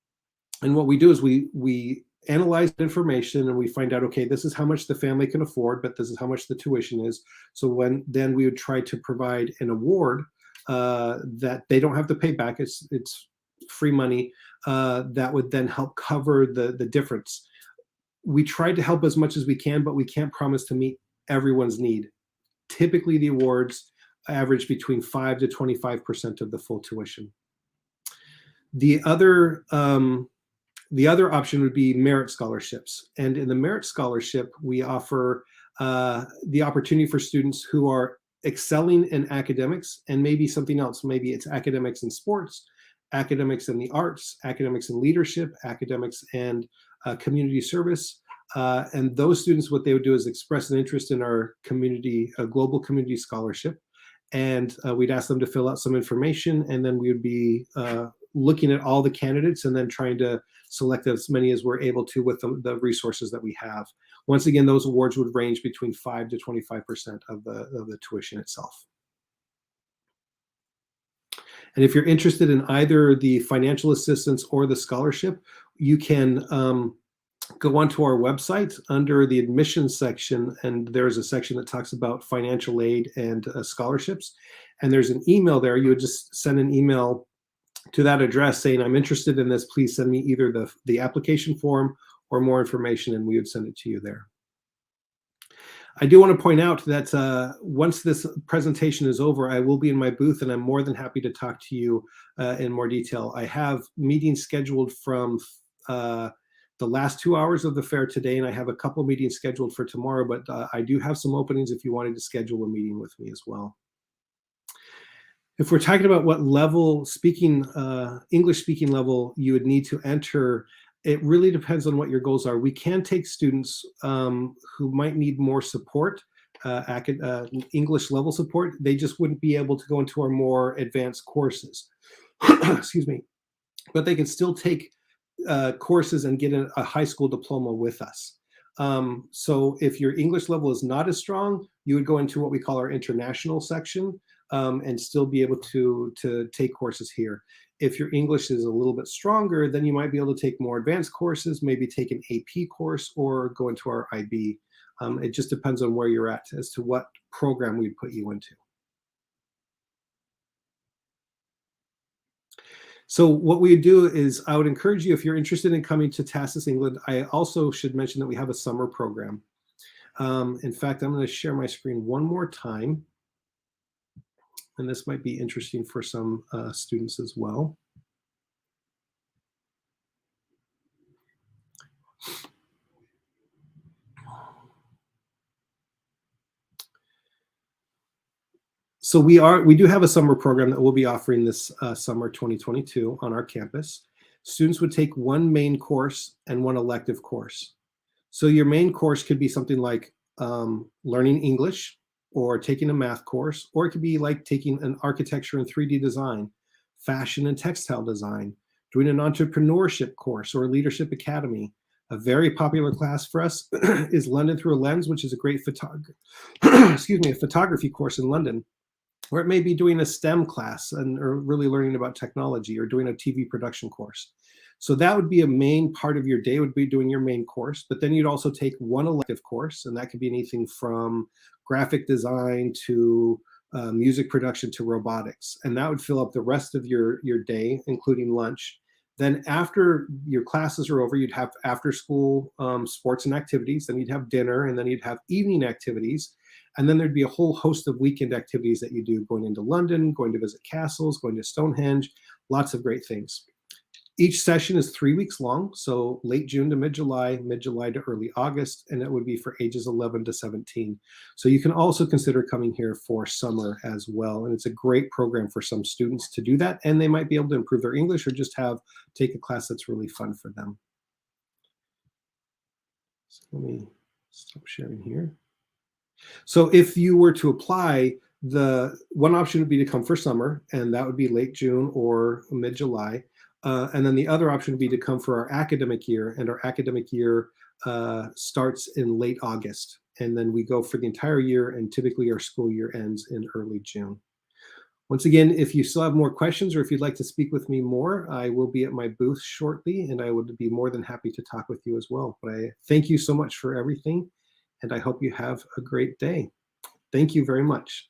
what we do is we analyze the information and we find out, okay, this is how much the family can afford, but this is how much the tuition is. So then we would try to provide an award that they don't have to pay back. It's free money that would then help cover the difference. We try to help as much as we can, but we can't promise to meet everyone's need. Typically, the awards average between 5 to 25% of the full tuition. The other option would be merit scholarships. And in the merit scholarship, we offer the opportunity for students who are excelling in academics and maybe something else. Maybe it's academics in sports, academics in the arts, academics in leadership, academics and community service. And those students, what they would do is express an interest in our community, a global community scholarship. And we'd ask them to fill out some information, and then we would be looking at all the candidates and then trying to select as many as we're able to with the resources that we have. Once again, those awards would range between 5 to 25% of the tuition itself. And if you're interested in either the financial assistance or the scholarship, you can go onto our website under the admissions section, and there's a section that talks about financial aid and scholarships. And there's an email there. You would just send an email to that address saying, I'm interested in this. Please send me either the application form or more information, and we would send it to you there. I do want to point out that once this presentation is over, I will be in my booth and I'm more than happy to talk to you in more detail. I have meetings scheduled from the last 2 hours of the fair today, and I have a couple meetings scheduled for tomorrow, but I do have some openings if you wanted to schedule a meeting with me as well. If we're talking about what level English speaking level you would need to enter, it really depends on what your goals are. We can take students who might need more support, English level support. They just wouldn't be able to go into our more advanced courses. Excuse me. But they can still take courses and get a high school diploma with us. So if your English level is not as strong, you would go into what we call our international section and still be able to take courses here. If your English is a little bit stronger, then you might be able to take more advanced courses, maybe take an AP course or go into our IB. It just depends on where you're at as to what program we'd put you into. So what we do is I would encourage you, if you're interested in coming to TASIS England, I also should mention that we have a summer program. In fact, I'm going to share my screen one more time. And this might be interesting for some students as well. So we do have a summer program that we'll be offering this summer 2022 on our campus. Students would take one main course and one elective course. So your main course could be something like learning English or taking a math course, or it could be like taking an architecture and 3D design, fashion and textile design, doing an entrepreneurship course or a leadership academy. A very popular class for us is London Through a Lens, which is a great photography course in London. Or it may be doing a STEM class or really learning about technology, or doing a TV production course. So that would be a main part of your day, would be doing your main course. But then you'd also take one elective course, and that could be anything from graphic design to music production to robotics. And that would fill up the rest of your day, including lunch. Then after your classes are over, you'd have after school sports and activities, then you'd have dinner, and then you'd have evening activities. And then there'd be a whole host of weekend activities that you do, going into London, going to visit castles, going to Stonehenge, lots of great things. Each session is 3 weeks long, so late June to mid-July to early August, and it would be for ages 11 to 17. So you can also consider coming here for summer as well, and it's a great program for some students to do that, and they might be able to improve their English or just take a class that's really fun for them. So let me stop sharing here. So if you were to apply, the one option would be to come for summer, and that would be late June or mid-July. And then the other option would be to come for our academic year, and our academic year starts in late August. And then we go for the entire year, and typically our school year ends in early June. Once again, if you still have more questions or if you'd like to speak with me more, I will be at my booth shortly, and I would be more than happy to talk with you as well. But I thank you so much for everything, and I hope you have a great day. Thank you very much.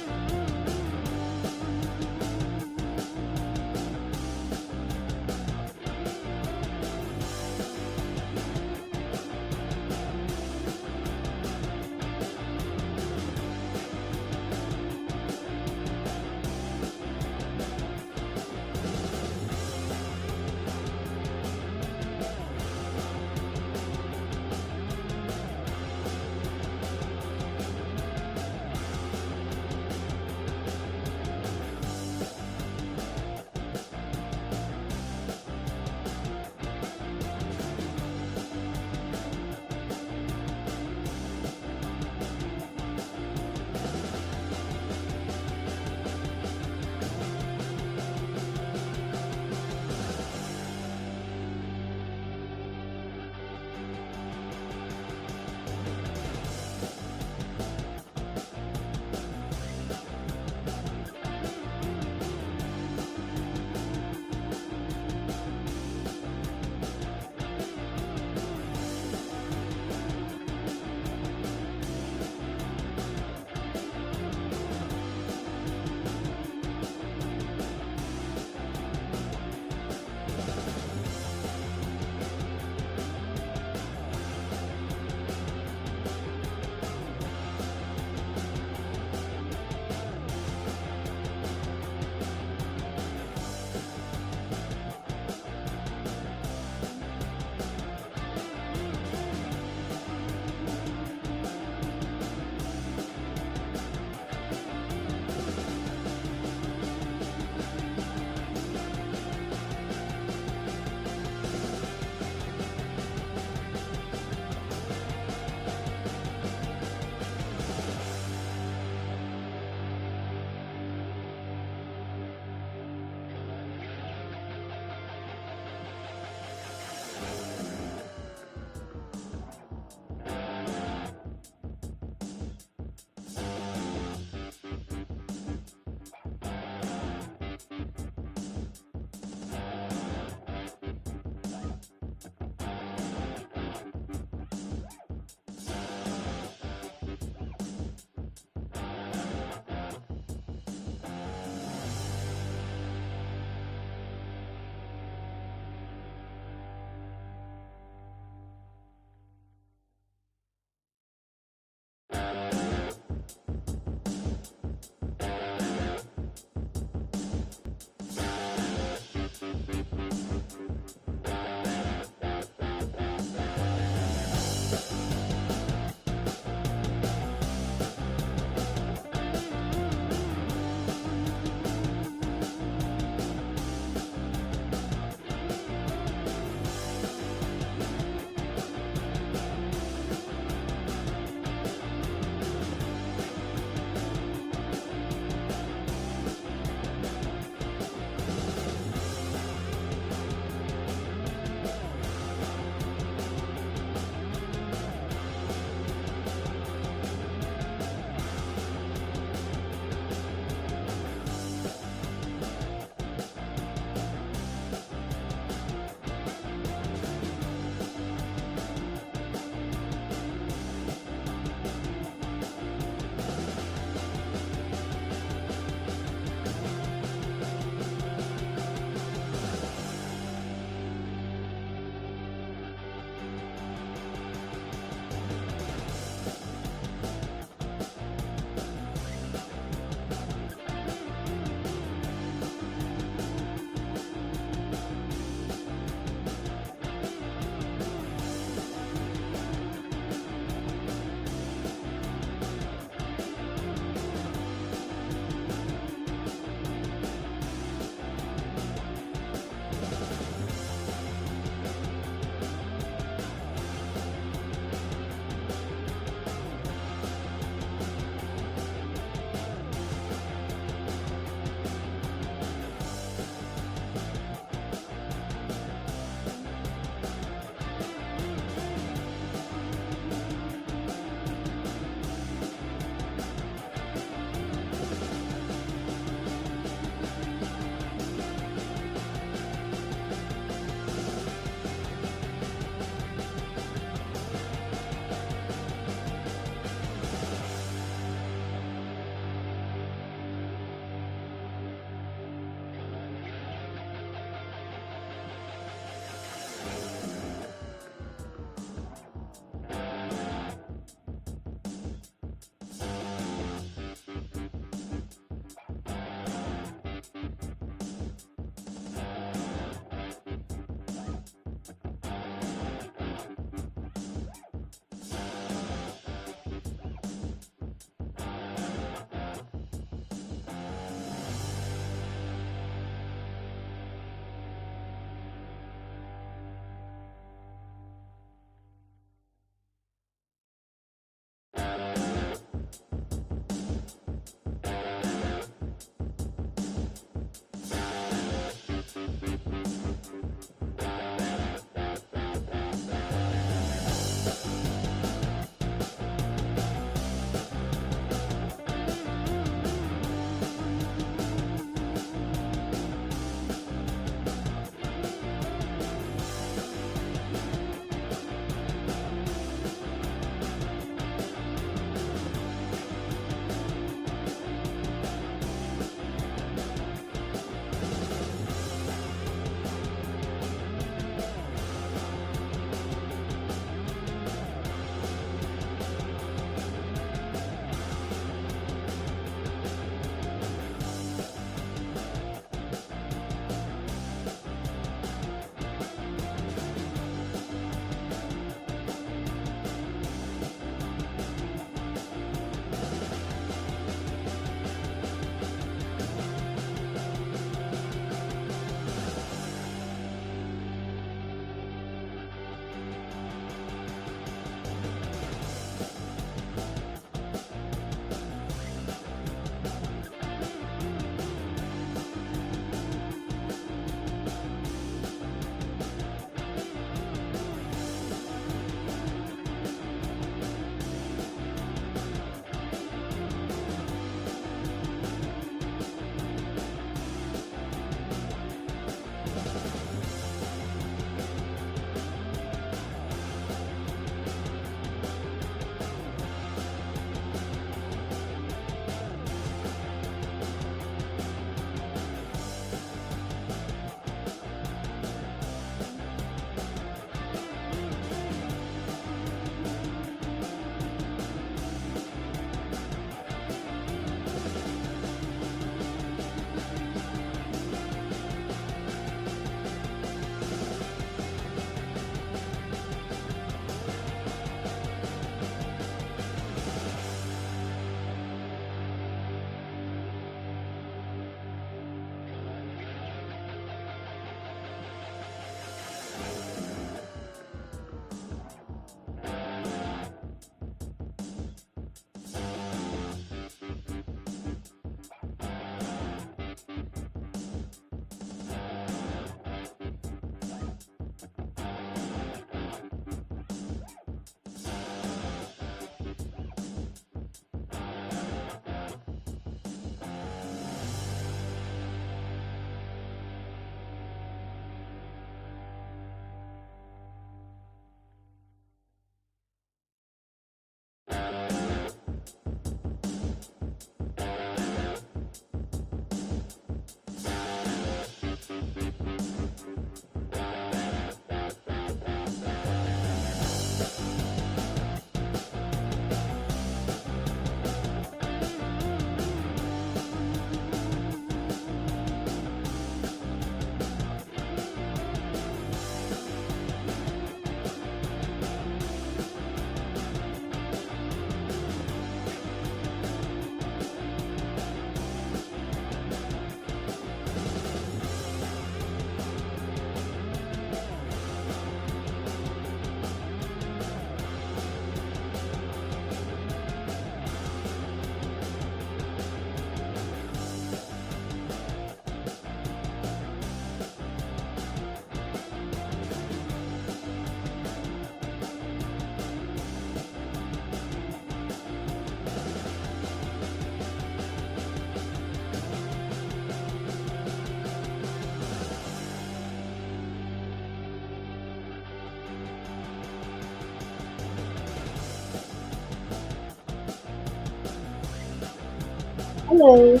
Hello.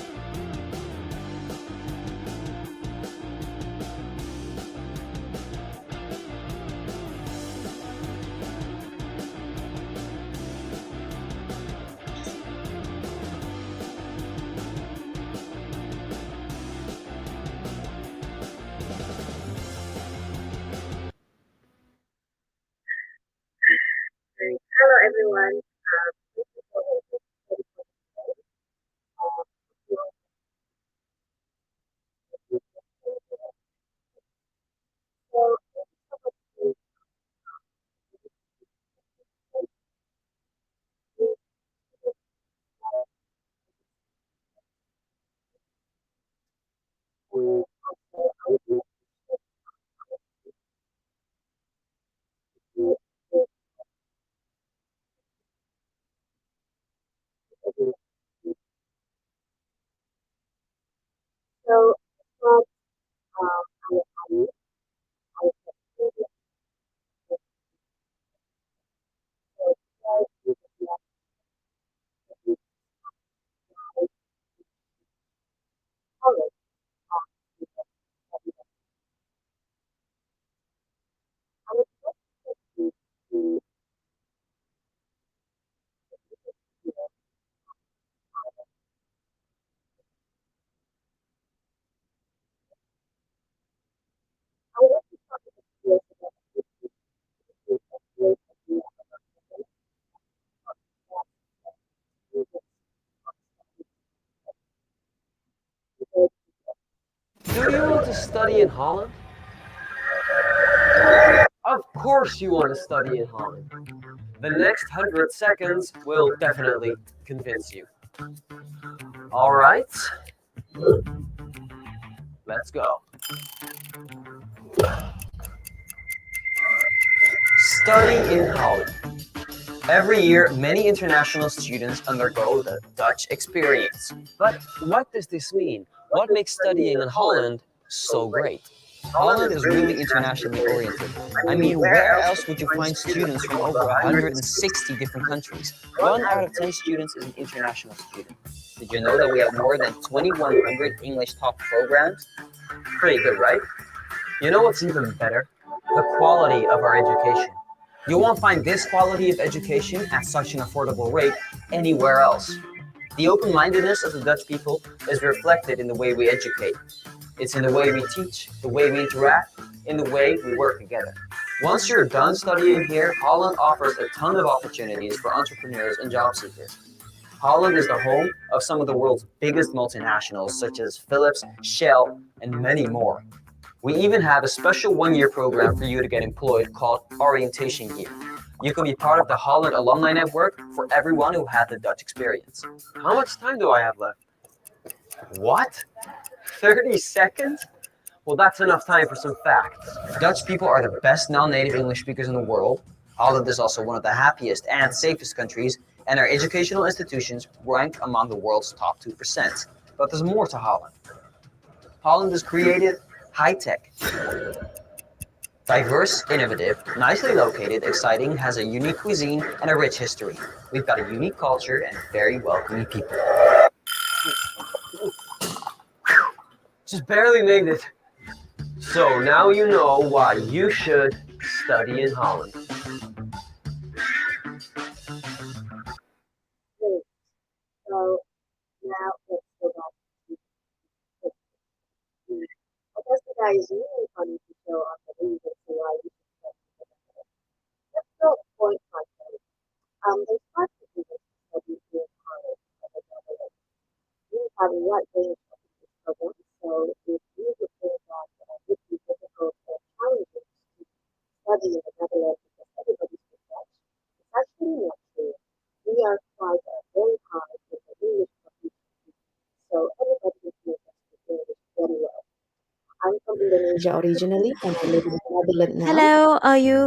Hello, everyone. So, so, um, Do you want to study in Holland? Of course you want to study in Holland. The next 100 seconds will definitely convince you. Alright, let's go. Study in Holland. Every year, many international students undergo the Dutch experience. But what does this mean? What makes studying in Holland so great? Holland is really internationally oriented. I mean, where else would you find students from over 160 different countries? 1 out of 10 students is an international student. Did you know that we have more than 2,100 English top programs? Pretty good, right? You know what's even better? The quality of our education. You won't find this quality of education at such an affordable rate anywhere else. The open-mindedness of the Dutch people is reflected in the way we educate. It's in the way we teach, the way we interact, in the way we work together. Once you're done studying here, Holland offers a ton of opportunities for entrepreneurs and job seekers. Holland is the home of some of the world's biggest multinationals, such as Philips, Shell, and many more. We even have a special one-year program for you to get employed called Orientation Year. You can be part of the Holland Alumni Network for everyone who had the Dutch experience. How much time do I have left? What? 30 seconds? Well, that's enough time for some facts. Dutch people are the best non-native English speakers in the world. Holland is also one of the happiest and safest countries, and our educational institutions rank among the world's top 2%. But there's more to Holland. Holland is creative, high-tech, diverse, innovative, nicely located, exciting, has a unique cuisine and a rich history. We've got a unique culture and very welcoming people. Just barely made it. So now you know why you should study in Holland. so now let's go back to I guess the guy is really funny to show on the reasons why you should study. Let's go point by point. There's lots of reasons to study in college at the level. We have a wide range of these programs, so if you would think that it would be difficult or challenging to study in the Netherlands because everybody's speaks Dutch, it's actually not true. We are quite very high in the English proficiency, so everybody is able to speak English very well. I'm from Indonesia originally, and I live in the Netherlands now. Hello, are you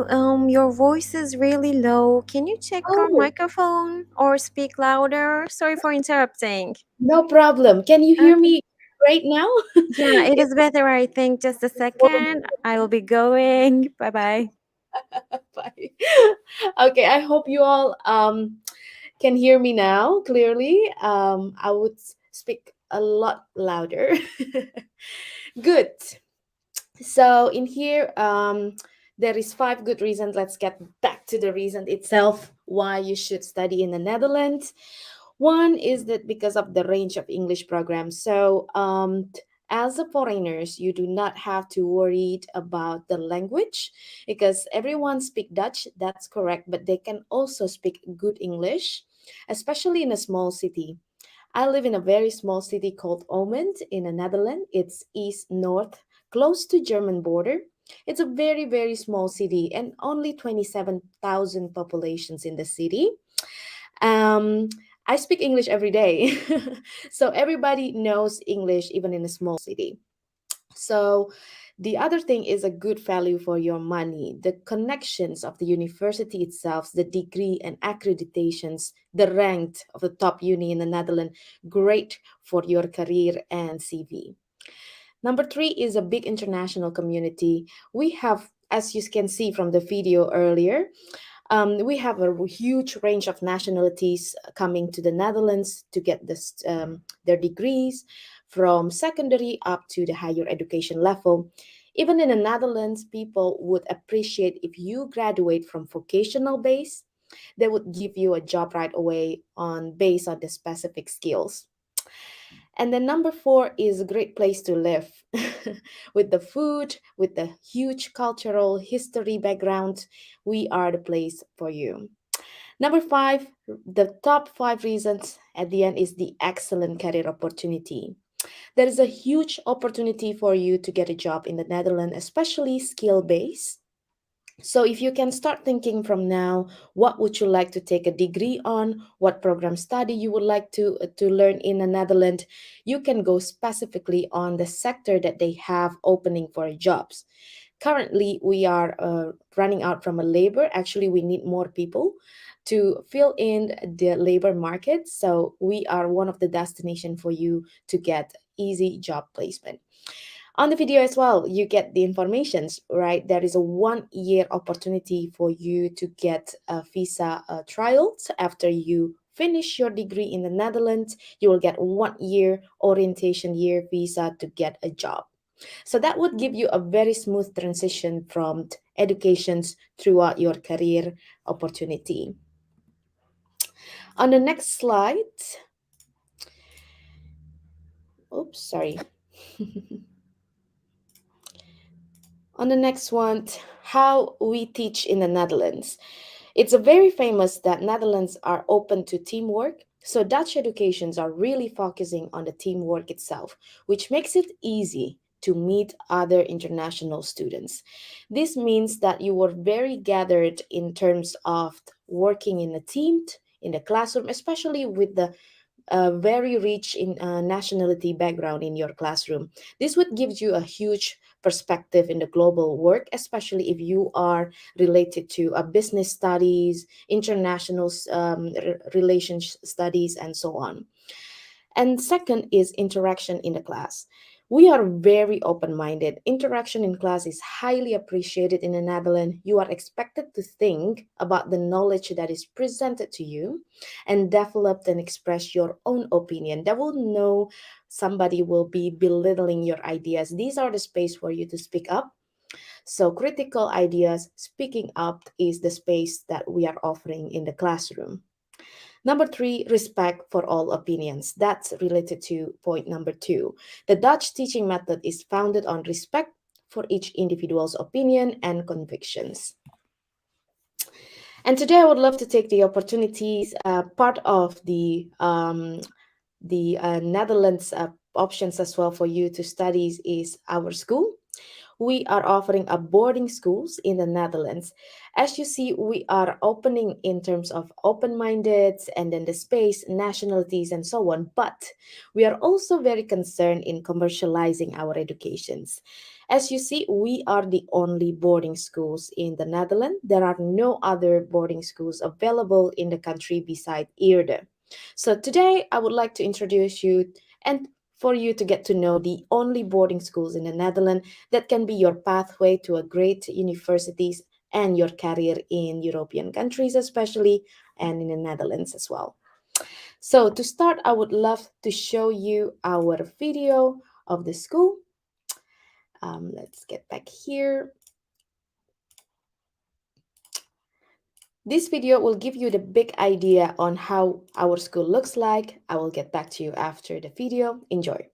your voice is really low. Can you check your Oh, microphone or speak louder? Sorry for interrupting. no problem. Can you hear Okay. me right now? Yeah, it It's is better, I think. Just a second. I will be going. Bye-bye. Bye. Okay, I hope you all can hear me now clearly, I would speak a lot louder. Good. So in here, there is 5 good reasons. Let's get back to the reason itself why you should study in the Netherlands. One is that because of the range of English programs. So as a foreigners, you do not have to worry about the language because everyone speak Dutch. That's correct, but they can also speak good English, especially in a small city. I live in a very small city called Omend in the Netherlands. It's east north, close to German border. It's a very very small city and only 27,000 populations in the city. Um, I speak English every day, so everybody knows English even in a small city. So the other thing is a good value for your money. The connections of the university itself, the degree and accreditations, the rank of the top uni in the Netherlands, great for your career and CV. Number 3 is a big international community. We have, as you can see from the video earlier, we have a huge range of nationalities coming to the Netherlands to get their degrees from secondary up to the higher education level. Even in the Netherlands, people would appreciate if you graduate from vocational base. They would give you a job right away on based on the specific skills. And then number 4 is a great place to live with the food, with the huge cultural history background. We are the place for you. Number 5, the top 5 reasons at the end is the excellent career opportunity. There is a huge opportunity for you to get a job in the Netherlands, especially skill based. So if you can start thinking from now, what would you like to take a degree on? What program study you would like to learn in the Netherlands? You can go specifically on the sector that they have opening for jobs. Currently, we are running out from a labor. Actually, we need more people to fill in the labor market. So we are one of the destination for you to get easy job placement. On the video as well, you get the informations, right? There is a 1 year opportunity for you to get a visa trial. So after you finish your degree in the Netherlands, you will get 1 year orientation year visa to get a job. So that would give you a very smooth transition from educations throughout your career opportunity. On the next slide, oops, sorry. On the next one, how we teach in the Netherlands. It's a very famous that Netherlands are open to teamwork. So Dutch educations are really focusing on the teamwork itself, which makes it easy to meet other international students. This means that you were very gathered in terms of working in a team, in the classroom, especially with the very rich in nationality background in your classroom. This would give you a huge perspective in the global work, especially if you are related to business studies, international relations studies, and so on. And second is interaction in the class. We are very open minded. Interaction in class is highly appreciated in the Netherlands. You are expected to think about the knowledge that is presented to you and develop and express your own opinion. There will no somebody will be belittling your ideas. These are the space for you to speak up. So critical ideas, speaking up is the space that we are offering in the classroom. Number 3, respect for all opinions. That's related to point number 2. The Dutch teaching method is founded on respect for each individual's opinion and convictions. And today I would love to take the opportunities, part of the Netherlands options as well for you to study is our school. We are offering a boarding schools in the Netherlands. As you see, we are opening in terms of open-minded and then the space, nationalities, and so on. But we are also very concerned in commercializing our educations. As you see, we are the only boarding schools in the Netherlands. There are no other boarding schools available in the country beside Eerde. So today I would like to introduce you and for you to get to know the only boarding schools in the Netherlands that can be your pathway to a great universities and your career in European countries, especially and in the Netherlands as well. So to start, I would love to show you our video of the school. Let's get back here. This video will give you the big idea on how our school looks like. I will get back to you after the video. Enjoy.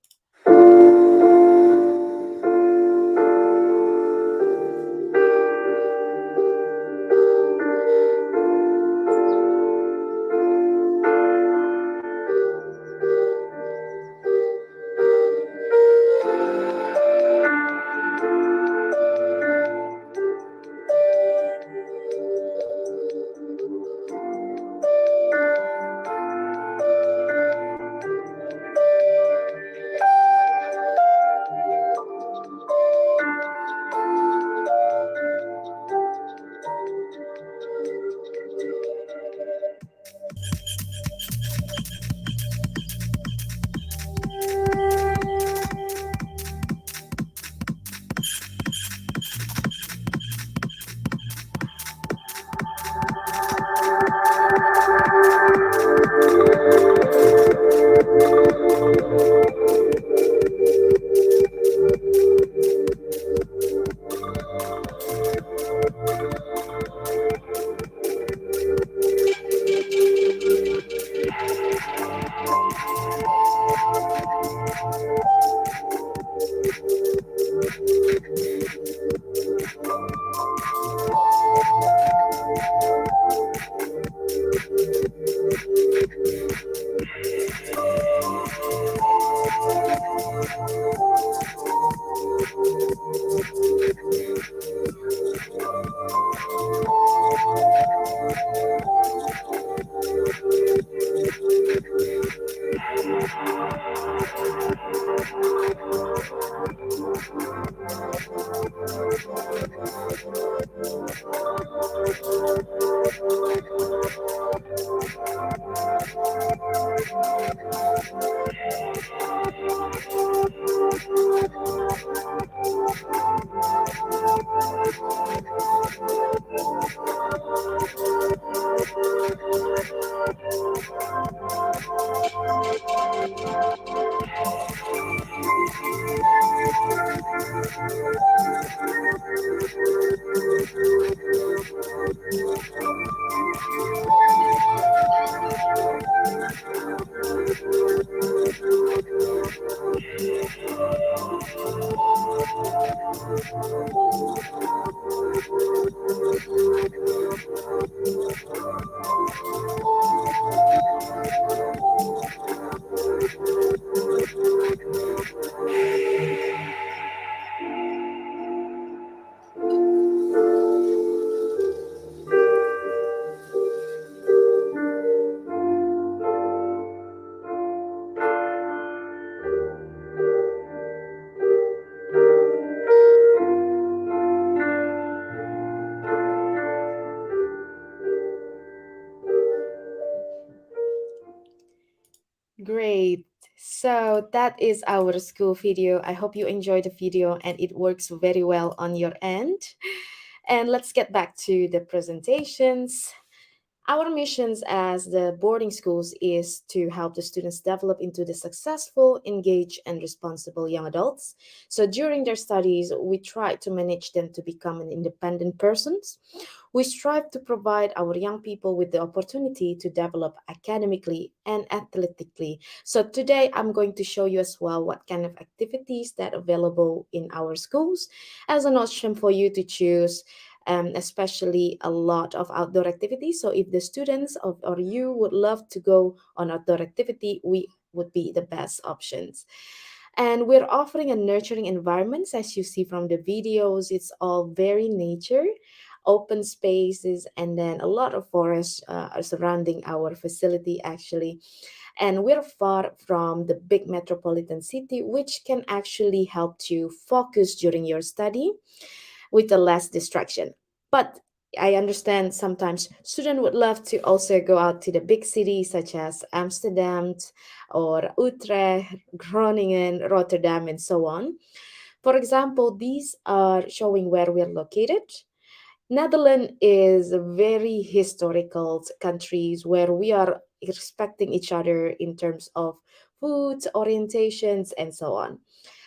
Great. So that is our school video. I hope you enjoyed the video and it works very well on your end. And let's get back to the presentations. Our missions as the boarding schools is to help the students develop into the successful, engaged, and responsible young adults. So during their studies, we try to manage them to become an independent persons. We strive to provide our young people with the opportunity to develop academically and athletically. So today I'm going to show you as well what kind of activities that are available in our schools as an option for you to choose, especially a lot of outdoor activities. So if the students or you would love to go on outdoor activity, we would be the best options. And we're offering a nurturing environments. As you see from the videos, it's all very nature, open spaces, and then a lot of forests are surrounding our facility actually. And we're far from the big metropolitan city, which can actually help you focus during your study with a less distraction. But I understand sometimes students would love to also go out to the big cities such as Amsterdam or Utrecht, Groningen, Rotterdam, and so on. For example, these are showing where we're located. Netherlands is a very historical countries where we are respecting each other in terms of food, orientations, and so on.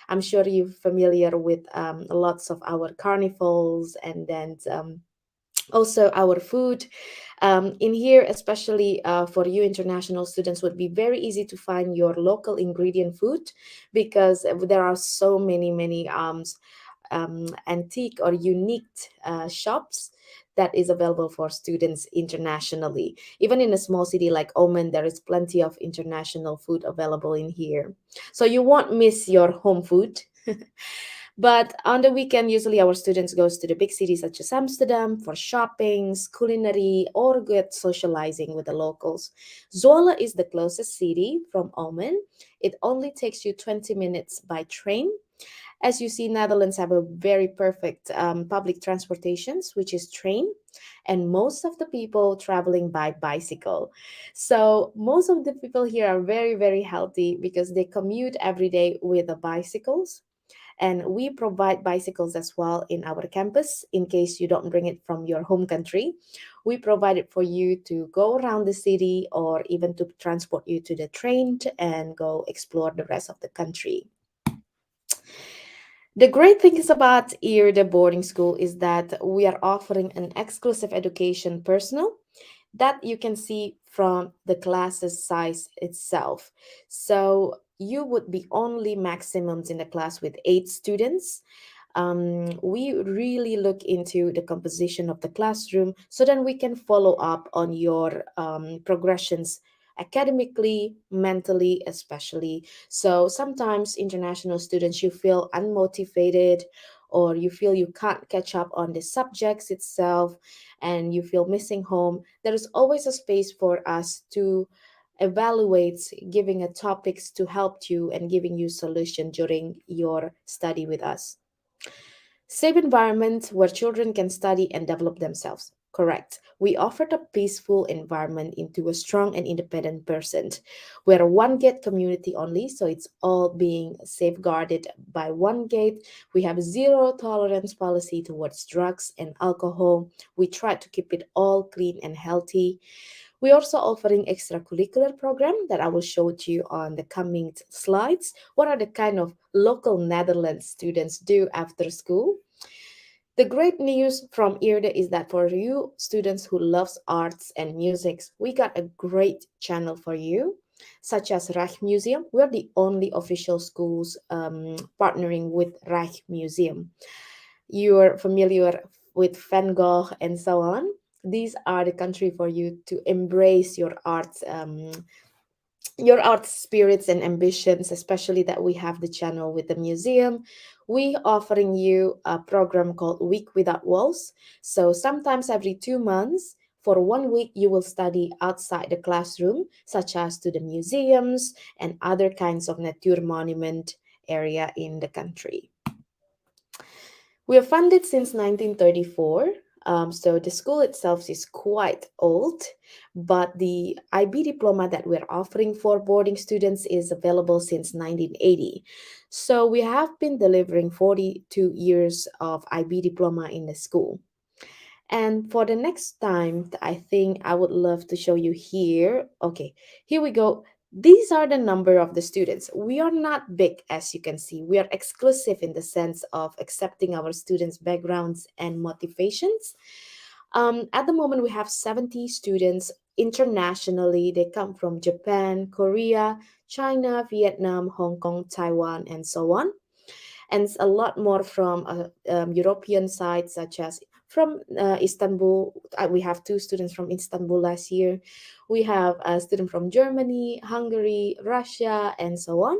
I'm sure you're familiar with lots of our carnivals and then also our food. In here, especially for you international students, would be very easy to find your local ingredient food because there are so many antique or unique shops that is available for students internationally. Even in a small city like Oman, there is plenty of international food available in here. So you won't miss your home food. But on the weekend, usually our students goes to the big cities such as Amsterdam for shoppings, culinary, or good socializing with the locals. Zwolle is the closest city from Oman. It only takes you 20 minutes by train. As you see, Netherlands have a very perfect public transportations, which is train, and most of the people traveling by bicycle. So most of the people here are very healthy because they commute every day with the bicycles, and we provide bicycles as well in our campus in case you don't bring it from your home country. We provide it for you to go around the city or even to transport you to the train and go explore the rest of the country. The great thing is about here, the boarding school, is that we are offering an exclusive education personal that you can see from the classes size itself. So you would be only maximums in the class with 8 students. We really look into the composition of the classroom so then we can follow up on your progressions academically, mentally, especially. So sometimes international students, you feel unmotivated or you feel you can't catch up on the subjects itself and you feel missing home. There is always a space for us to evaluate giving a topics to help you and giving you solution during your study with us. Safe environment where children can study and develop themselves. Correct. We offered a peaceful environment into a strong and independent person. We're a one gate community only, so it's all being safeguarded by one gate. We have zero tolerance policy towards drugs and alcohol. We try to keep it all clean and healthy. We're also offering extracurricular program that I will show to you on the coming slides. What are the kind of local Netherlands students do after school? The great news from IRDE is that for you students who loves arts and music, we got a great channel for you, such as Reich Museum. We're the only official schools partnering with Reich Museum. You're familiar with Van Gogh and so on. These are the country for you to embrace your art spirits and ambitions, especially that we have the channel with the museum. We offering you a program called Week Without Walls. So sometimes every 2 months, for 1 week, you will study outside the classroom, such as to the museums and other kinds of nature monument area in the country. We are funded since 1934. So the school itself is quite old, but the IB diploma that we're offering for boarding students is available since 1980. So we have been delivering 42 years of IB diploma in the school. And for the next time, I think I would love to show you here. Okay, here we go. These are the number of the students. We are not big, as you can see. We are exclusive in the sense of accepting our students' backgrounds and motivations. At the moment, we have 70 students internationally. They come from Japan, Korea, China, Vietnam, Hong Kong, Taiwan, and so on. And a lot more from European sides, such as from Istanbul. We have 2 students from Istanbul last year. We have a student from Germany, Hungary, Russia, and so on.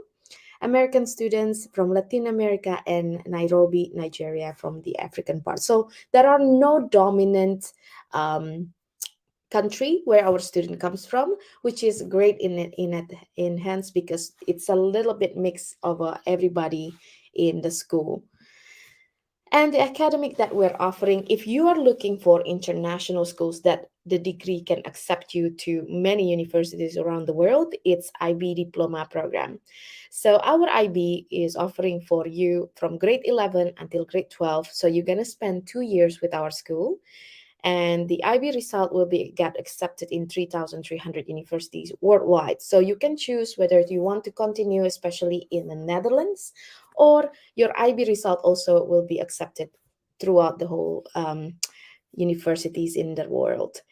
American students from Latin America and Nairobi, Nigeria, from the African part. So there are no dominant country where our student comes from, which is great in hands because it's a little bit mix of everybody in the school. And the academic that we're offering, if you are looking for international schools that the degree can accept you to many universities around the world, it's IB diploma program. So our IB is offering for you from grade 11 until grade 12. So you're going to spend 2 years with our school, and the IB result will be get accepted in 3,300 universities worldwide. So you can choose whether you want to continue, especially in the Netherlands, or your IB result also will be accepted throughout the whole universities in the world.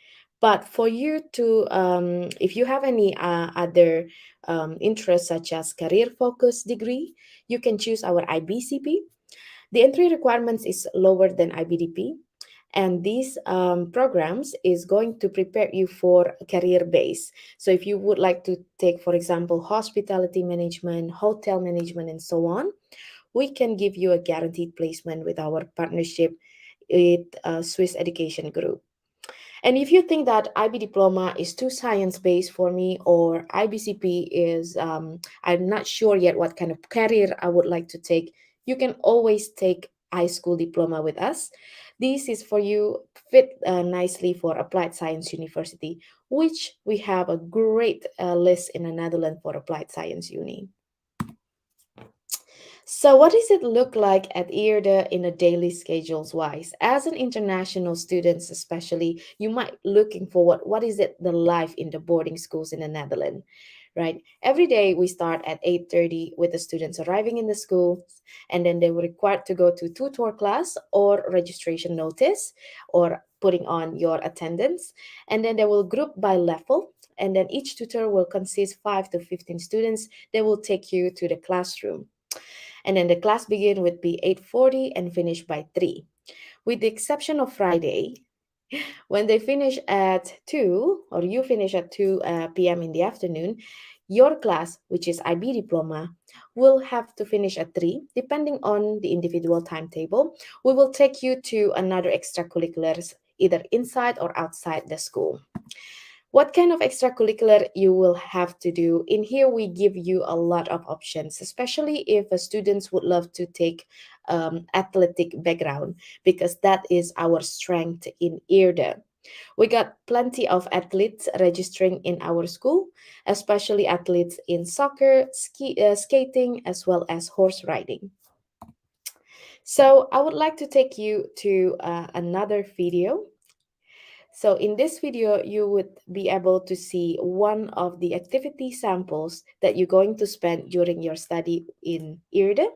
But for you to, if you have any other interests such as career focused degree, you can choose our IBCP. The entry requirements is lower than IBDP, and these programs is going to prepare you for a career base. So if you would like to take, for example, hospitality management, hotel management, and so on, we can give you a guaranteed placement with our partnership with Swiss Education Group. And if you think that IB diploma is too science based for me, or IBCP is, I'm not sure yet what kind of career I would like to take, you can always take high school diploma with us. This is for you, fit nicely for applied science university, which we have a great list in the Netherlands for applied science uni. So, what does it look like at IRDE in a daily schedules wise? As an international students, especially, you might looking for what is it the life in the boarding schools in the Netherlands, right? Every day we start at 8:30 with the students arriving in the school, and then they were required to go to tutor class or registration notice or putting on your attendance, and then they will group by level. And then each tutor will consist 5 to 15 students. They will take you to the classroom, and then the class begin would be 8:40 and finish by 3, with the exception of Friday. When they finish at 2, or you finish at 2 p.m. in the afternoon, your class, which is IB diploma, will have to finish at 3, depending on the individual timetable. We will take you to another extracurriculars, either inside or outside the school. What kind of extracurricular you will have to do? In here, we give you a lot of options, especially if students would love to take athletic background, because that is our strength in IRDE. We got plenty of athletes registering in our school, especially athletes in soccer, skating, as well as horse riding. So I would like to take you to another video. So in this video, you would be able to see one of the activity samples that you're going to spend during your study in IRDE.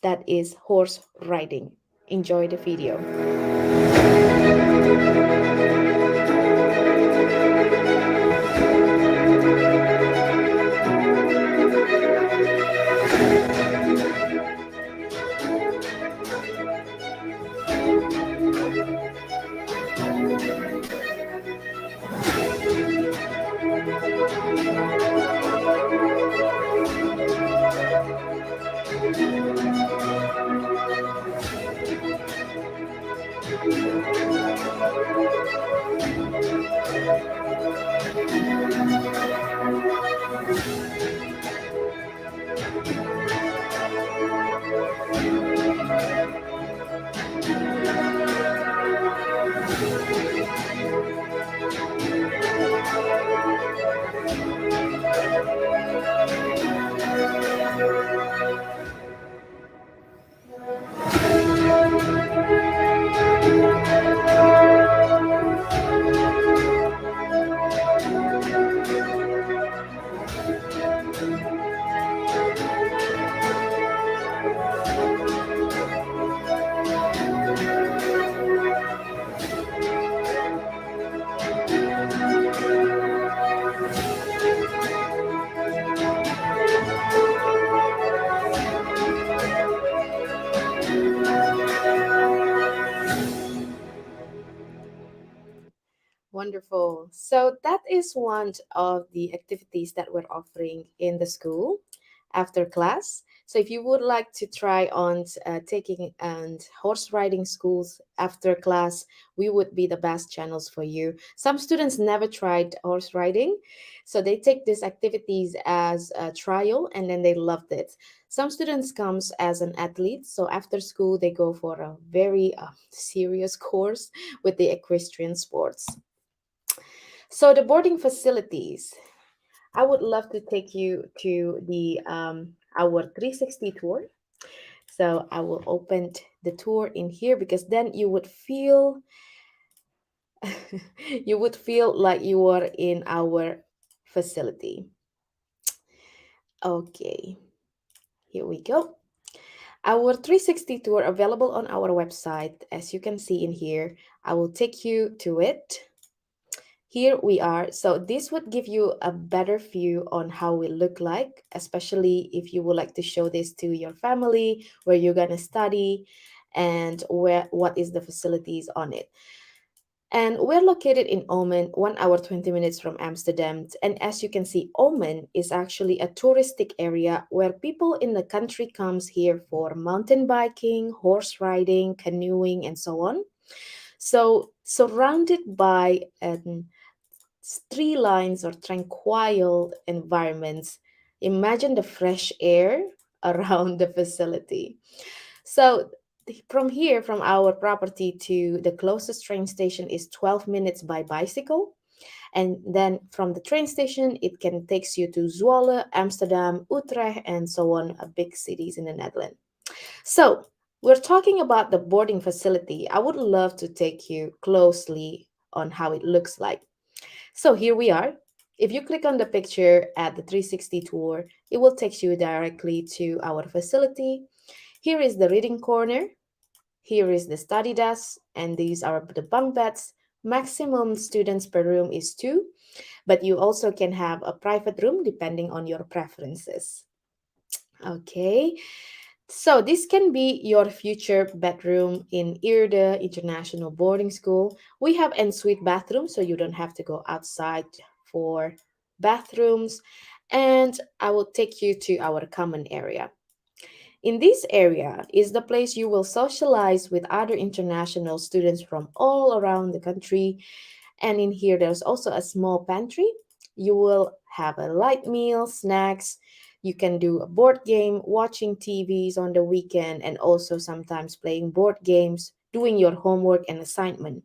That is horse riding. Enjoy the video. Wonderful. So that is one of the activities that we're offering in the school. after class. So if you would like to try on taking and horse riding schools after class, we would be the best channels for you. Some students never tried horse riding, so they take these activities as a trial and then they loved it. Some students comes as an athlete, so after school they go for a very serious course with the equestrian sports. So the boarding facilities, I would love to take you to the our 360 tour. So I will open the tour in here because then you would feel you would feel like you are in our facility. Okay, here we go. Our 360 tour available on our website. As you can see in here, I will take you to it. Here we are. So this would give you a better view on how we look like, especially if you would like to show this to your family, where you're going to study and what is the facilities on it. And we're located in Oman, 1 hour 20 minutes from Amsterdam. And as you can see, Oman is actually a touristic area where people in the country comes here for mountain biking, horse riding, canoeing, and so on. So surrounded by tree lines or tranquil environments, imagine the fresh air around the facility. So from here, from our property to the closest train station is 12 minutes by bicycle. And then from the train station, it can takes you to Zwolle, Amsterdam, Utrecht, and so on, big cities in the Netherlands. So we're talking about the boarding facility. I would love to take you closely on how it looks like. So here we are. If you click on the picture at the 360 tour, it will take you directly to our facility. Here is the reading corner. Here is the study desk, and these are the bunk beds. Maximum students per room is 2, but you also can have a private room depending on your preferences. Okay, so this can be your future bedroom in IHSO International Boarding School. We have ensuite bathrooms, so you don't have to go outside for bathrooms. And I will take you to our common area. In this area is the place you will socialize with other international students from all around the country. And in here, there's also a small pantry. You will have a light meal, snacks. You can do a board game, watching TVs on the weekend, and also sometimes playing board games, doing your homework and assignment.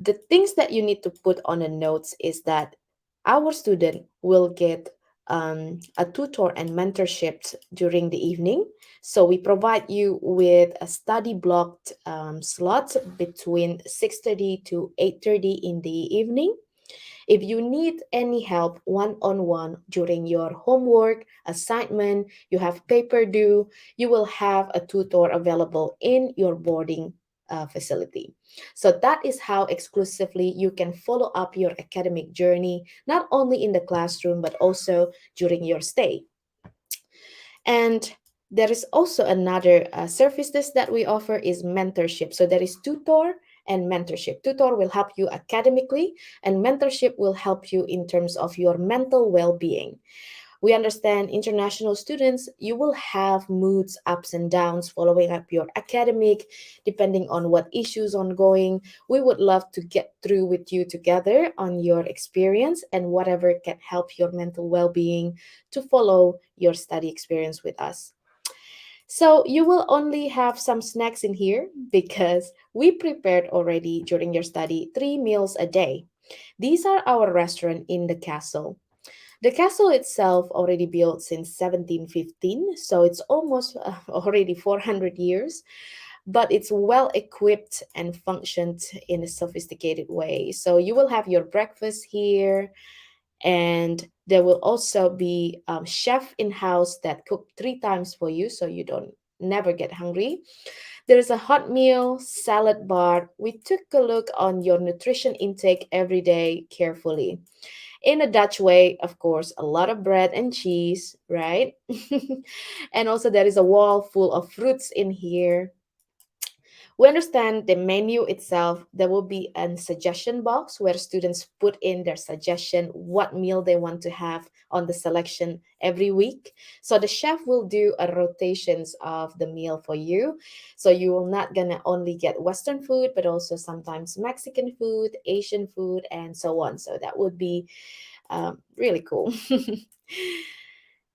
The things that you need to put on the notes is that our student will get a tutor and mentorship during the evening. So we provide you with a study blocked slot between 6:30 to 8:30 in the evening. If you need any help one-on-one during your homework, assignment, you have paper due, you will have a tutor available in your boarding facility. So that is how exclusively you can follow up your academic journey, not only in the classroom, but also during your stay. And there is also another services that we offer is mentorship. So there is tutor and mentorship. Tutor will help you academically, and mentorship will help you in terms of your mental well-being. We understand international students, you will have moods, ups and downs following up your academic, depending on what issues ongoing. We would love to get through with you together on your experience and whatever can help your mental well-being to follow your study experience with us. So you will only have some snacks in here because we prepared already during your study 3 meals a day. These are our restaurant in the castle. The castle itself already built since 1715, so it's almost already 400 years, but it's well equipped and functioned in a sophisticated way. So you will have your breakfast here, and there will also be a chef in house that cook 3 times for you, so you don't never get hungry. There is a hot meal, salad bar. We took a look on your nutrition intake every day carefully. In a Dutch way, of course, a lot of bread and cheese, right? And also there is a wall full of fruits in here. We understand the menu itself, there will be a suggestion box where students put in their suggestion, what meal they want to have on the selection every week. So the chef will do a rotations of the meal for you. So you will not gonna only get Western food, but also sometimes Mexican food, Asian food, and so on. So that would be really cool.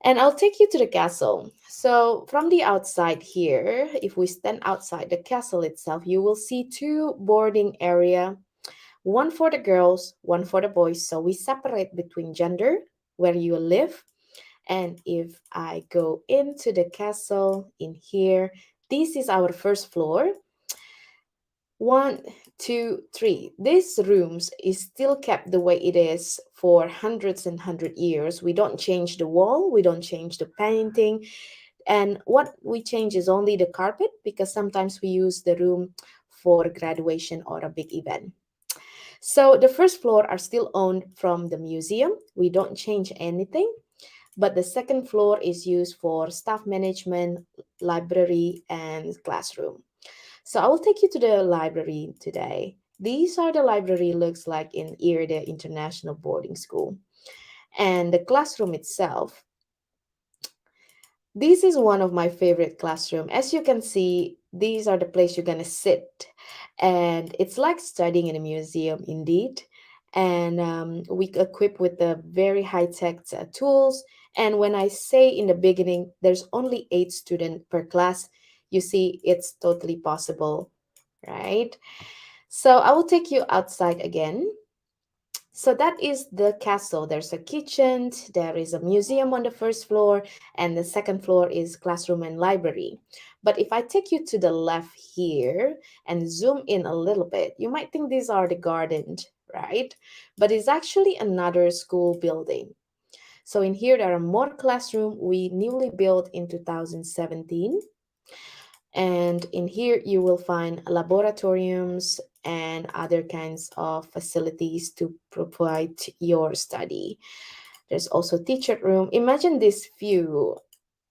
And I'll take you to the castle. So from the outside here, if we stand outside the castle itself, you will see two boarding area, one for the girls, one for the boys. So we separate between gender where you live. And if I go into the castle in here, this is our first floor. 1, 2, 3. These rooms is still kept the way it is for hundreds and hundred years. We don't change the wall, we don't change the painting, and what we change is only the carpet because sometimes we use the room for graduation or a big event. So the first floor are still owned from the museum. We don't change anything. But the second floor is used for staff management, library, and classroom. So I will take you to the library today. These are the library looks like in IRDE International Boarding School. And the classroom itself, this is one of my favorite classroom. As you can see, these are the place you're gonna sit. And it's like studying in a museum indeed. And we equip with the very high-tech tools. And when I say in the beginning, there's only 8 students per class, you see it's totally possible, right? So I will take you outside again. So that is the castle. There's a kitchen, there is a museum on the first floor, and the second floor is classroom and library. But if I take you to the left here and zoom in a little bit, you might think these are the gardens, right? But it's actually another school building. So in here, there are more classroom we newly built in 2017. And in here, you will find laboratoriums and other kinds of facilities to provide your study. There's also teacher room. Imagine this view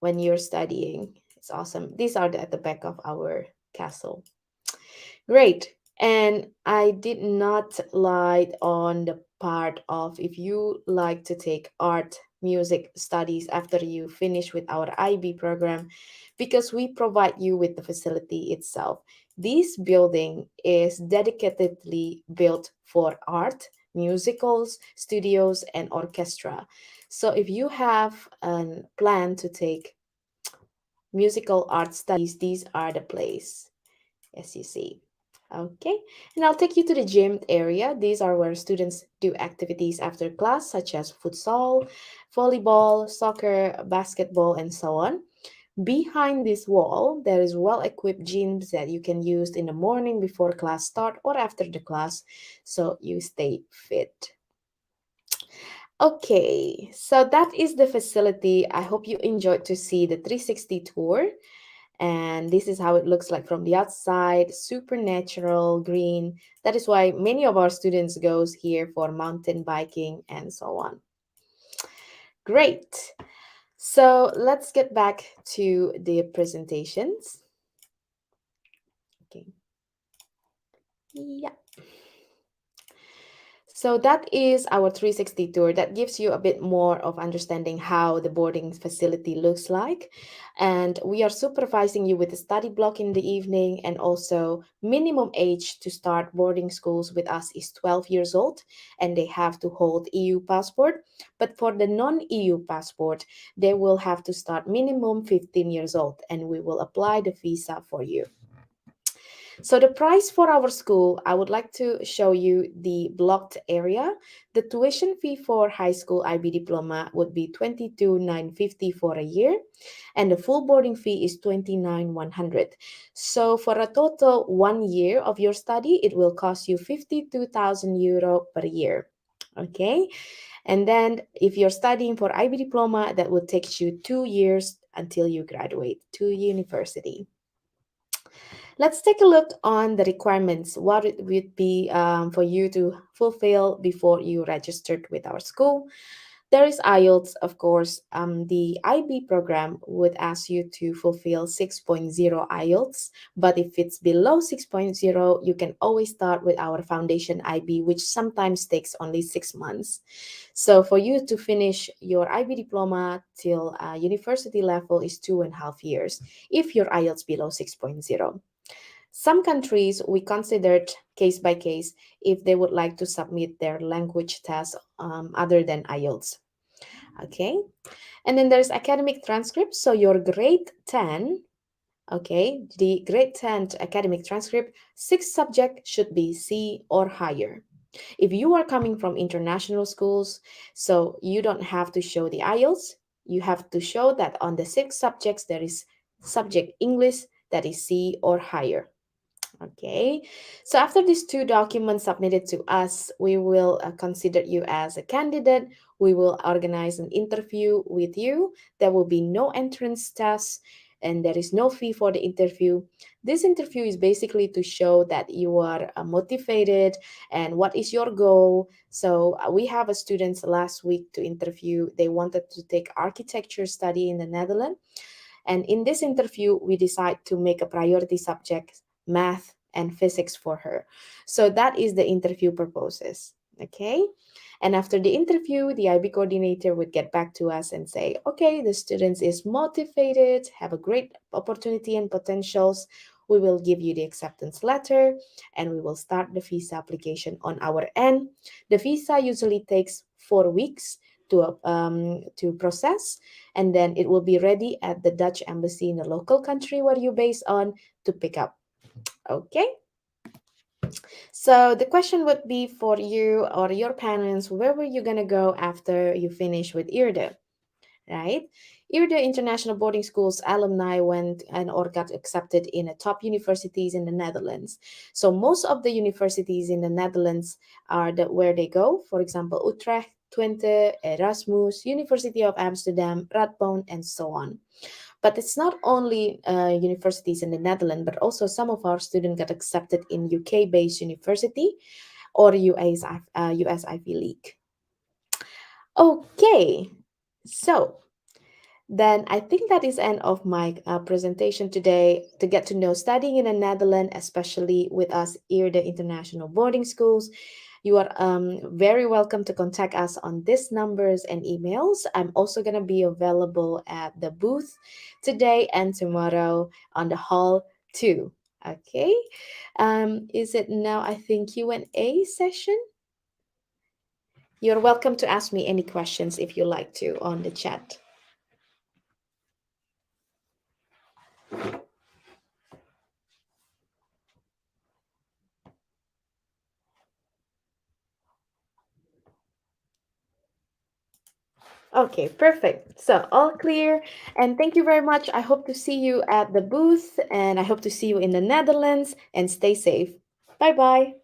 when you're studying. It's awesome. These are at the back of our castle. Great. And I did not light on the part of if you like to take art, music studies after you finish with our IB program, because we provide you with the facility itself. This building is dedicatedly built for art, musicals, studios, and orchestra. So if you have a plan to take musical art studies, these are the place, as you see. Okay, and I'll take you to the gym area. These are where students do activities after class, such as futsal, volleyball, soccer, basketball, and so on. Behind this wall, there is well-equipped gyms that you can use in the morning before class start or after the class, so you stay fit. Okay, so that is the facility. I hope you enjoyed to see the 360 tour. And this is how it looks like from the outside, super natural, green. That is why many of our students goes here for mountain biking and so on. Great. So let's get back to the presentations. Okay. Yeah. So that is our 360 tour. That gives you a bit more of understanding how the boarding facility looks like. And we are supervising you with a study block in the evening, and also minimum age to start boarding schools with us is 12 years old, and they have to hold EU passport. But for the non-EU passport, they will have to start minimum 15 years old, and we will apply the visa for you. So the price for our school, I would like to show you the blocked area. The tuition fee for high school IB diploma would be 22,950 for a year, and the full boarding fee is 29,100. So for a total 1 year of your study, it will cost you 52,000 euro per year. Okay, and then if you're studying for IB diploma, that will take you 2 years until you graduate to university. Let's take a look on the requirements, what it would be for you to fulfill before you registered with our school. There is IELTS, of course. The IB program would ask you to fulfill 6.0 IELTS, but if it's below 6.0, you can always start with our foundation IB, which sometimes takes only 6 months. So for you to finish your IB diploma till university level is 2.5 years if your IELTS below 6.0. Some countries we considered case by case if they would like to submit their language test other than IELTS. Okay, and then there's academic transcript. So your grade 10, okay, the grade 10 academic transcript, 6 subject should be C or higher. If you are coming from international schools, so you don't have to show the IELTS, you have to show that on the 6 subjects there is subject English that is C or higher. Okay, so after these 2 documents submitted to us, we will consider you as a candidate. We will organize an interview with you. There will be no entrance test and there is no fee for the interview. This interview is basically to show that you are motivated and what is your goal. So we have a students last week to interview. They wanted to take architecture study in the Netherlands. And in this interview, we decide to make a priority subject math and physics for her. So that is the interview purposes. Okay. And after the interview, the IB coordinator would get back to us and say, okay, the students is motivated, have a great opportunity and potentials. We will give you the acceptance letter and we will start the visa application on our end. The visa usually takes 4 weeks to process, and then it will be ready at the Dutch embassy in the local country where you're based on to pick up. Okay. So the question would be for you or your parents, where were you gonna go after you finish with IRDE, right? IRDE International Boarding School's alumni went and or got accepted in the top universities in the Netherlands. So most of the universities in the Netherlands are where they go. For example, Utrecht, Twente, Erasmus, University of Amsterdam, Radboud, and so on. But it's not only universities in the Netherlands, but also some of our students got accepted in UK-based university or US Ivy League. Okay, so then I think that is end of my presentation today to get to know studying in the Netherlands, especially with us here, the International Boarding Schools. You are very welcome to contact us on these numbers and emails. I'm also going to be available at the booth today and tomorrow on the hall too. Okay. Is it now, I think, Q&A session? You're welcome to ask me any questions if you like to on the chat. Okay, perfect. So all clear. And thank you very much. I hope to see you at the booth and I hope to see you in the Netherlands and stay safe. Bye-bye.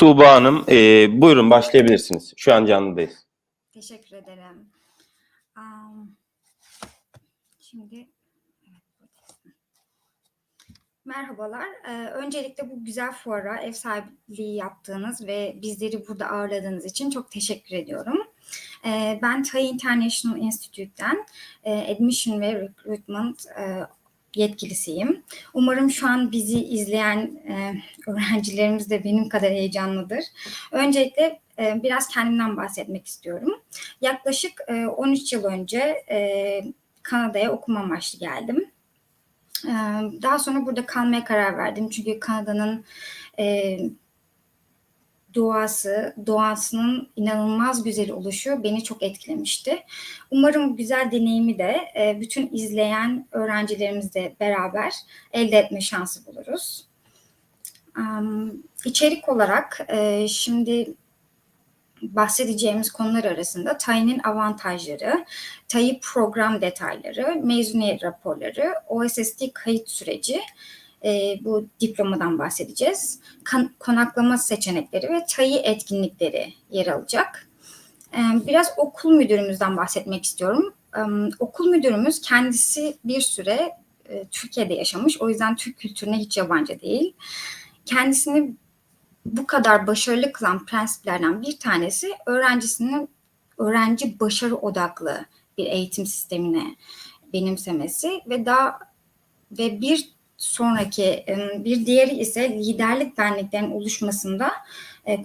Tuğba Hanım, buyurun başlayabilirsiniz. Şu an canlıdayız. Teşekkür ederim. Şimdi merhabalar. Öncelikle bu güzel fuara ev sahipliği yaptığınız ve bizleri burada ağırladığınız için çok teşekkür ediyorum. Ben TAI International Institute'den Admission ve Recruitment yetkilisiyim. Umarım şu an bizi izleyen öğrencilerimiz de benim kadar heyecanlıdır. Öncelikle biraz kendimden bahsetmek istiyorum. Yaklaşık 13 yıl önce Kanada'ya okuma amaçlı geldim. Daha sonra burada kalmaya karar verdim. Çünkü Kanada'nın doğasının inanılmaz güzel oluşu beni çok etkilemişti. Umarım güzel deneyimi de bütün izleyen öğrencilerimizle beraber elde etme şansı buluruz. İçerik olarak şimdi bahsedeceğimiz konular arasında TAI'nin avantajları, TAI program detayları, mezuniyet raporları, OSSD kayıt süreci, bu diplomadan bahsedeceğiz. Konaklama seçenekleri ve TAI etkinlikleri yer alacak. Biraz okul müdürümüzden bahsetmek istiyorum. Okul müdürümüz kendisi bir süre Türkiye'de yaşamış. O yüzden Türk kültürüne hiç yabancı değil. Kendisini bu kadar başarılı kılan prensiplerden bir tanesi öğrenci başarı odaklı bir eğitim sistemine benimsemesi ve bir diğeri ise liderlik benliklerinin oluşmasında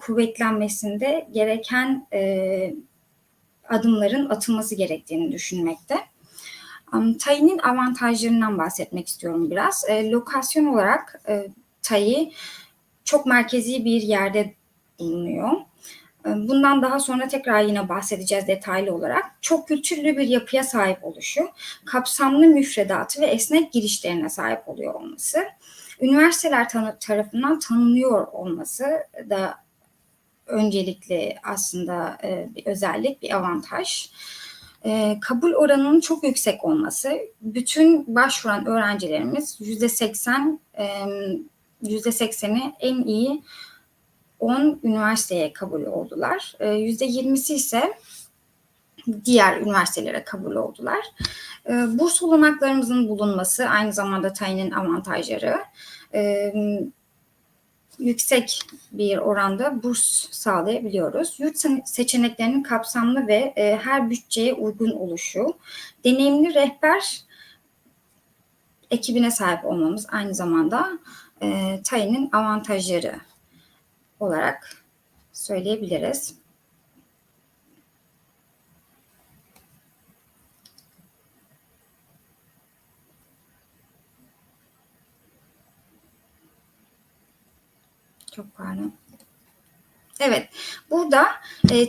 kuvvetlenmesinde gereken adımların atılması gerektiğini düşünmekte. TAI'nin avantajlarından bahsetmek istiyorum biraz. Lokasyon olarak TAI çok merkezi bir yerde bulunuyor. Bundan daha sonra tekrar yine bahsedeceğiz detaylı olarak. Çok kültürlü bir yapıya sahip oluşu, kapsamlı müfredatı ve esnek girişlerine sahip oluyor olması, üniversiteler tarafından tanınıyor olması da öncelikli aslında bir özellik, bir avantaj. Kabul oranının çok yüksek olması, bütün başvuran öğrencilerimiz %80'i en iyi 10 üniversiteye kabul oldular. %20'si ise diğer üniversitelere kabul oldular. Burs olanaklarımızın bulunması aynı zamanda TAI'nin avantajları. Yüksek bir oranda burs sağlayabiliyoruz. Yurt seçeneklerinin kapsamlı ve her bütçeye uygun oluşu, deneyimli rehber ekibine sahip olmamız aynı zamanda TAI'nin avantajları olarak söyleyebiliriz. Çok pardon. Evet, burada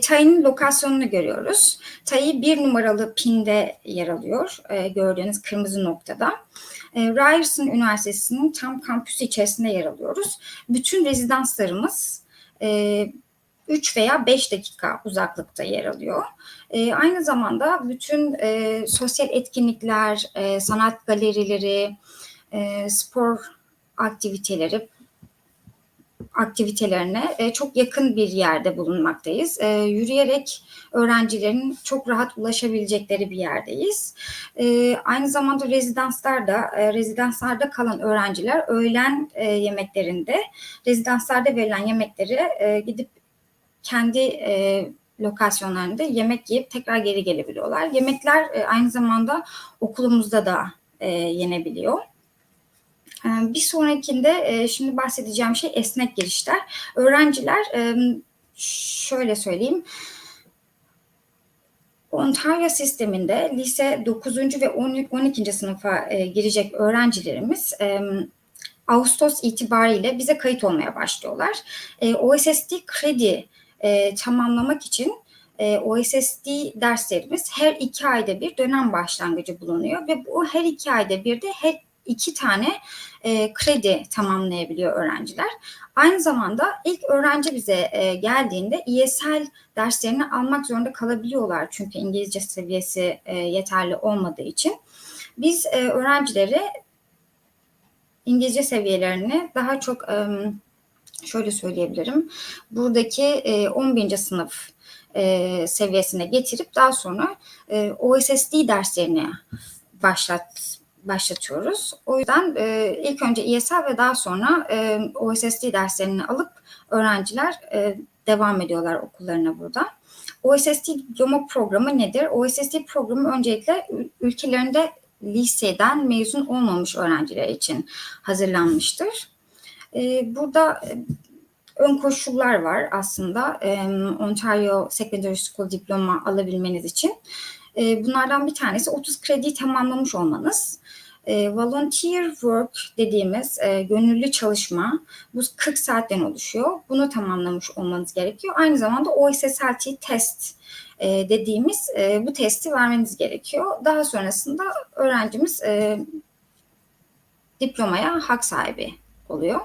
TAI'nin lokasyonunu görüyoruz. TAI 1 numaralı pinde yer alıyor, gördüğünüz kırmızı noktada. Ryerson Üniversitesi'nin tam kampüsü içerisinde yer alıyoruz. Bütün rezidanslarımız 3 veya 5 dakika uzaklıkta yer alıyor. Aynı zamanda bütün sosyal etkinlikler, sanat galerileri, spor aktivitelerine çok yakın bir yerde bulunmaktayız. Yürüyerek öğrencilerin çok rahat ulaşabilecekleri bir yerdeyiz. Aynı zamanda rezidanslarda kalan öğrenciler öğlen yemeklerinde rezidanslarda verilen yemekleri gidip kendi lokasyonlarında yemek yiyip tekrar geri gelebiliyorlar. Yemekler aynı zamanda okulumuzda da yenebiliyor. Bir sonrakinde şimdi bahsedeceğim şey esnek girişler. Öğrenciler şöyle söyleyeyim. Ontario sisteminde lise 9. ve 12. sınıfa girecek öğrencilerimiz Ağustos itibariyle bize kayıt olmaya başlıyorlar. OSSD kredi tamamlamak için OSSD derslerimiz her 2 ayda bir dönem başlangıcı bulunuyor ve bu her 2 ayda bir de her 2 tane kredi tamamlayabiliyor öğrenciler. Aynı zamanda ilk öğrenci bize geldiğinde ESL derslerini almak zorunda kalabiliyorlar. Çünkü İngilizce seviyesi yeterli olmadığı için. Biz öğrencileri İngilizce seviyelerini daha çok şöyle söyleyebilirim. Buradaki 11. sınıf seviyesine getirip daha sonra OSSD derslerini başlatıyoruz. O yüzden ilk önce ISL ve daha sonra OSSD derslerini alıp öğrenciler devam ediyorlar okullarına burada. OSSD diploma programı nedir? OSSD programı öncelikle ülkelerinde liseden mezun olmamış öğrenciler için hazırlanmıştır. Burada ön koşullar var aslında Ontario Secondary School diploma alabilmeniz için. Bunlardan bir tanesi 30 krediyi tamamlamış olmanız. Volunteer work dediğimiz gönüllü çalışma, bu 40 saatten oluşuyor. Bunu tamamlamış olmanız gerekiyor. Aynı zamanda OSSLT test dediğimiz bu testi vermeniz gerekiyor. Daha sonrasında öğrencimiz diplomaya hak sahibi oluyor.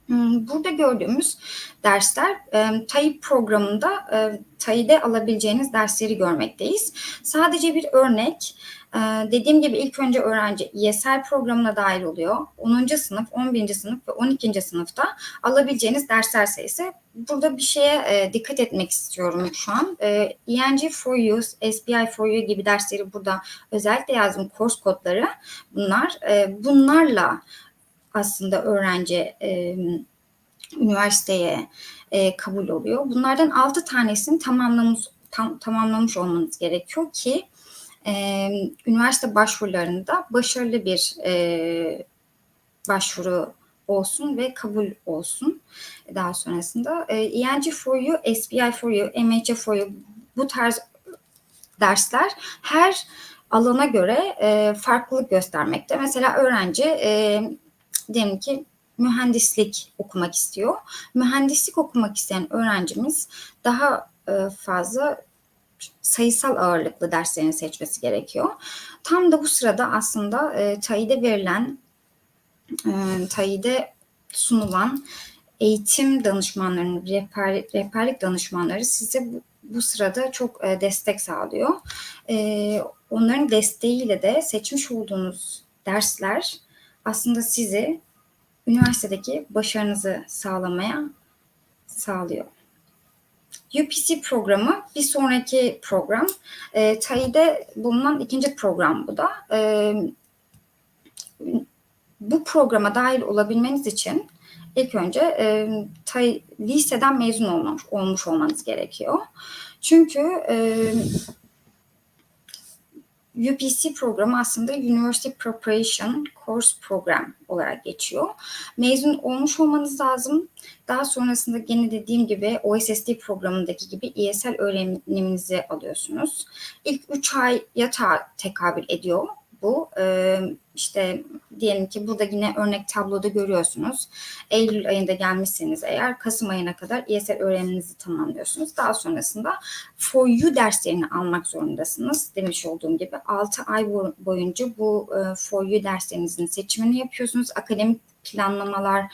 Burada gördüğümüz dersler TAI programında TAI'de alabileceğiniz dersleri görmekteyiz. Sadece bir örnek, dediğim gibi ilk önce öğrenci ESL programına dahil oluyor. 10. sınıf, 11. sınıf ve 12. sınıfta alabileceğiniz dersler sayısı. Burada bir şeye dikkat etmek istiyorum şu an. ENG for You, SBI for You gibi dersleri burada özellikle yazdım, kurs kodları bunlar. Bunlarla aslında öğrenci üniversiteye kabul oluyor. Bunlardan 6 tanesini tamamlamış olmanız gerekiyor ki üniversite başvurularında başarılı bir başvuru olsun ve kabul olsun. Daha sonrasında ENG for You, SBI for You, MHA for You, bu tarz dersler her alana göre farklılık göstermekte. Mesela öğrenci diyelim ki mühendislik okumak istiyor. Mühendislik okumak isteyen öğrencimiz daha fazla sayısal ağırlıklı derslerini seçmesi gerekiyor. Tam da bu sırada aslında TAI'de sunulan eğitim danışmanlarının, rehberlik danışmanları size bu sırada çok destek sağlıyor. Onların desteğiyle de seçmiş olduğunuz dersler aslında sizi üniversitedeki başarınızı sağlıyor. UPC programı bir sonraki program. TAI'de bulunan ikinci program bu da. Bu programa dahil olabilmeniz için ilk önce liseden mezun olmuş olmanız gerekiyor. Çünkü UPC programı aslında University Preparation Course Program olarak geçiyor. Mezun olmuş olmanız lazım. Daha sonrasında gene dediğim gibi OSSD programındaki gibi ESL öğreniminizi alıyorsunuz. İlk 3 aya tekabül ediyor bu. İşte diyelim ki burada yine örnek tabloda görüyorsunuz. Eylül ayında gelmişseniz eğer Kasım ayına kadar ESL öğreniminizi tamamlıyorsunuz. Daha sonrasında For You derslerini almak zorundasınız. Demiş olduğum gibi 6 ay boyunca bu For You derslerinizin seçimini yapıyorsunuz. Akademik planlamalar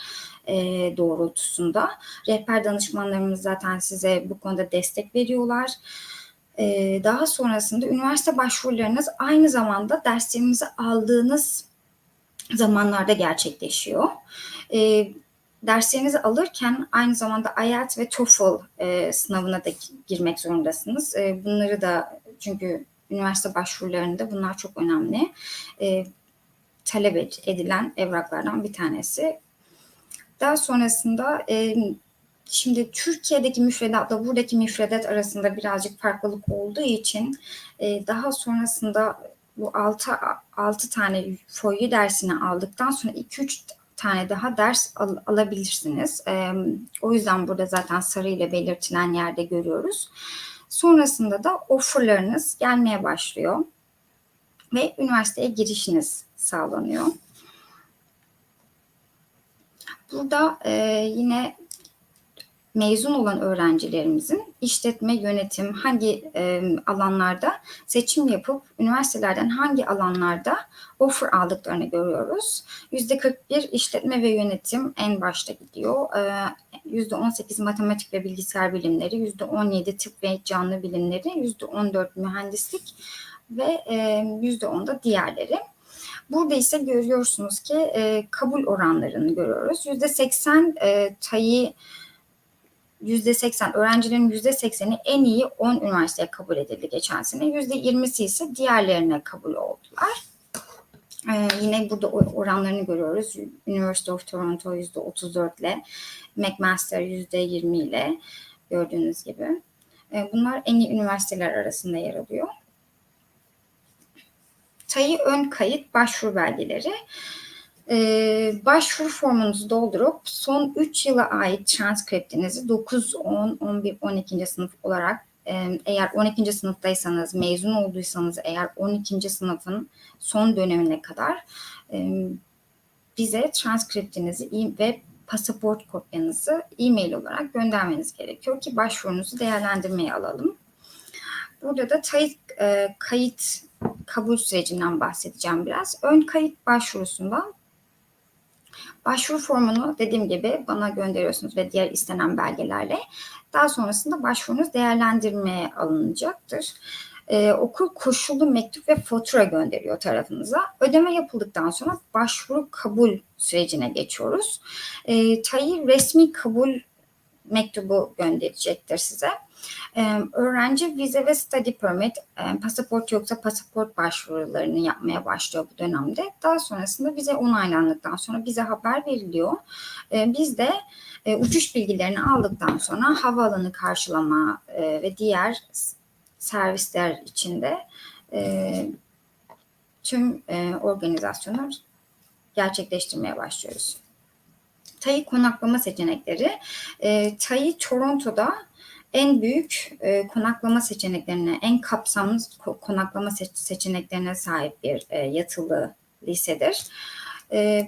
doğrultusunda. Rehber danışmanlarımız zaten size bu konuda destek veriyorlar. Daha sonrasında üniversite başvurularınız aynı zamanda derslerinizi aldığınız zamanlarda gerçekleşiyor. Derslerinizi alırken aynı zamanda IELTS ve TOEFL sınavına da girmek zorundasınız. Bunları da çünkü üniversite başvurularında bunlar çok önemli. Talep edilen evraklardan bir tanesi. Daha sonrasında şimdi Türkiye'deki müfredatla buradaki müfredat arasında birazcık farklılık olduğu için daha sonrasında bu 6 tane FOYU dersini aldıktan sonra 2-3 tane daha ders alabilirsiniz. O yüzden burada zaten sarı ile belirtilen yerde görüyoruz. Sonrasında da offerlarınız gelmeye başlıyor ve üniversiteye girişiniz sağlanıyor. Burada yine mezun olan öğrencilerimizin işletme, yönetim hangi alanlarda seçim yapıp üniversitelerden hangi alanlarda offer aldıklarını görüyoruz. %41 işletme ve yönetim en başta gidiyor. %18 matematik ve bilgisayar bilimleri, %17 tıp ve canlı bilimleri, %14 mühendislik ve %10 da diğerleri. Burada ise görüyorsunuz ki kabul oranlarını görüyoruz. %80 TAİ %80 öğrencilerin %80'i en iyi 10 üniversiteye kabul edildi geçen sene. %20'si ise diğerlerine kabul oldular. Yine burada oranlarını görüyoruz. University of Toronto %34 ile, McMaster %20 ile gördüğünüz gibi. Bunlar en iyi üniversiteler arasında yer alıyor. TAİ ön kayıt başvuru belgeleri. Başvuru formunuzu doldurup son 3 yıla ait transkriptinizi 9, 10, 11, 12. sınıf olarak eğer 12. sınıftaysanız, mezun olduysanız eğer 12. sınıfın son dönemine kadar bize transkriptinizi ve pasaport kopyanızı e-mail olarak göndermeniz gerekiyor ki başvurunuzu değerlendirmeye alalım. Burada da TAİ kayıt kabul sürecinden bahsedeceğim biraz. Ön kayıt başvurusundan başvuru formunu dediğim gibi bana gönderiyorsunuz ve diğer istenen belgelerle. Daha sonrasında başvurunuz değerlendirmeye alınacaktır. Okul koşullu mektup ve fatura gönderiyor tarafınıza. Ödeme yapıldıktan sonra başvuru kabul sürecine geçiyoruz. TAİ resmi kabul mektubu gönderecektir size. Öğrenci vize ve study permit, pasaport yoksa pasaport başvurularını yapmaya başlıyor bu dönemde. Daha sonrasında vize onaylandıktan sonra bize haber veriliyor. Biz de uçuş bilgilerini aldıktan sonra havaalanı karşılama ve diğer servisler içinde tüm organizasyonları gerçekleştirmeye başlıyoruz. TAİ konaklama seçenekleri. TAİ Toronto'da en büyük konaklama seçeneklerine, en kapsamlı konaklama seçeneklerine sahip bir yatılı lisedir.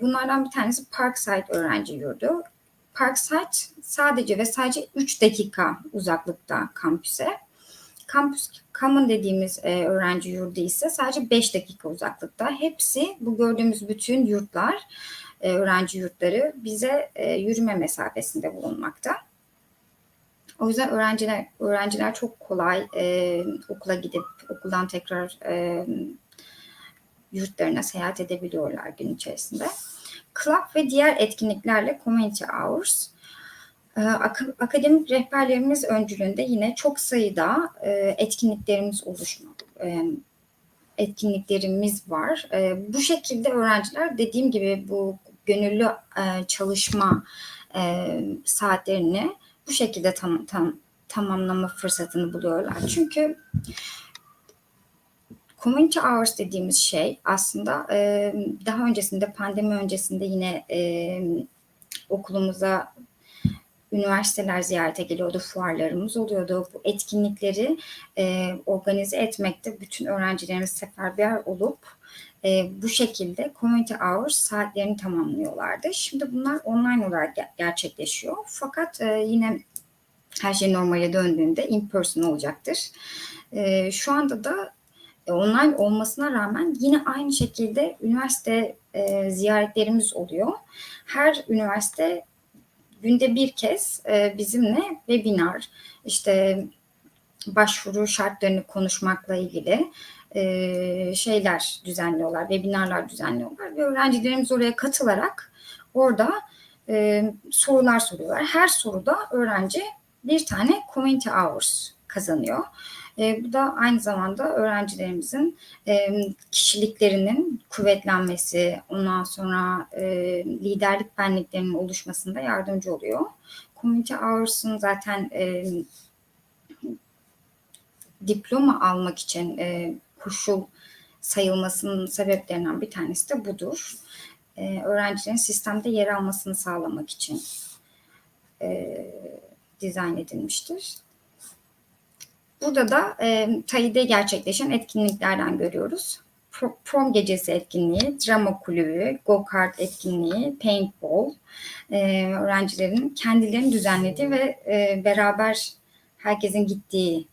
Bunlardan bir tanesi Parkside öğrenci yurdu. Parkside sadece ve sadece 3 dakika uzaklıkta kampüse. Campus Common dediğimiz öğrenci yurdu ise sadece 5 dakika uzaklıkta. Hepsi bu gördüğümüz bütün yurtlar, öğrenci yurtları bize yürüme mesafesinde bulunmakta. O yüzden öğrenciler çok kolay okula gidip okuldan tekrar yurtlarına seyahat edebiliyorlar gün içerisinde. Club ve diğer etkinliklerle Community Hours. Akademik rehberlerimiz öncülüğünde yine çok sayıda etkinliklerimiz var. Bu şekilde öğrenciler dediğim gibi bu gönüllü çalışma saatlerini bu şekilde tamamlama fırsatını buluyorlar. Çünkü Community Hours dediğimiz şey aslında daha öncesinde, pandemi öncesinde yine okulumuza üniversiteler ziyarete geliyordu, fuarlarımız oluyordu. Bu etkinlikleri organize etmekte bütün öğrencilerimiz seferber olup bu şekilde Community Hours saatlerini tamamlıyorlardı. Şimdi bunlar online olarak gerçekleşiyor. Fakat yine her şey normale döndüğünde in person olacaktır. Şu anda da online olmasına rağmen yine aynı şekilde üniversite ziyaretlerimiz oluyor. Her üniversite günde bir kez bizimle webinar, işte başvuru şartlarını konuşmakla ilgili şeyler düzenliyorlar, webinarlar düzenliyorlar ve öğrencilerimiz oraya katılarak orada sorular soruyorlar. Her soruda öğrenci bir tane Community Hours kazanıyor. Bu da aynı zamanda öğrencilerimizin kişiliklerinin kuvvetlenmesi, ondan sonra liderlik benliklerinin oluşmasında yardımcı oluyor. Community Hours'un zaten diploma almak için koşul sayılmasının sebeplerinden bir tanesi de budur. Öğrencilerin sistemde yer almasını sağlamak için dizayn edilmiştir. Burada da TAİ'de gerçekleşen etkinliklerden görüyoruz. Prom gecesi etkinliği, drama kulübü, go-kart etkinliği, paintball, öğrencilerin kendilerini düzenlediği ve beraber herkesin gittiği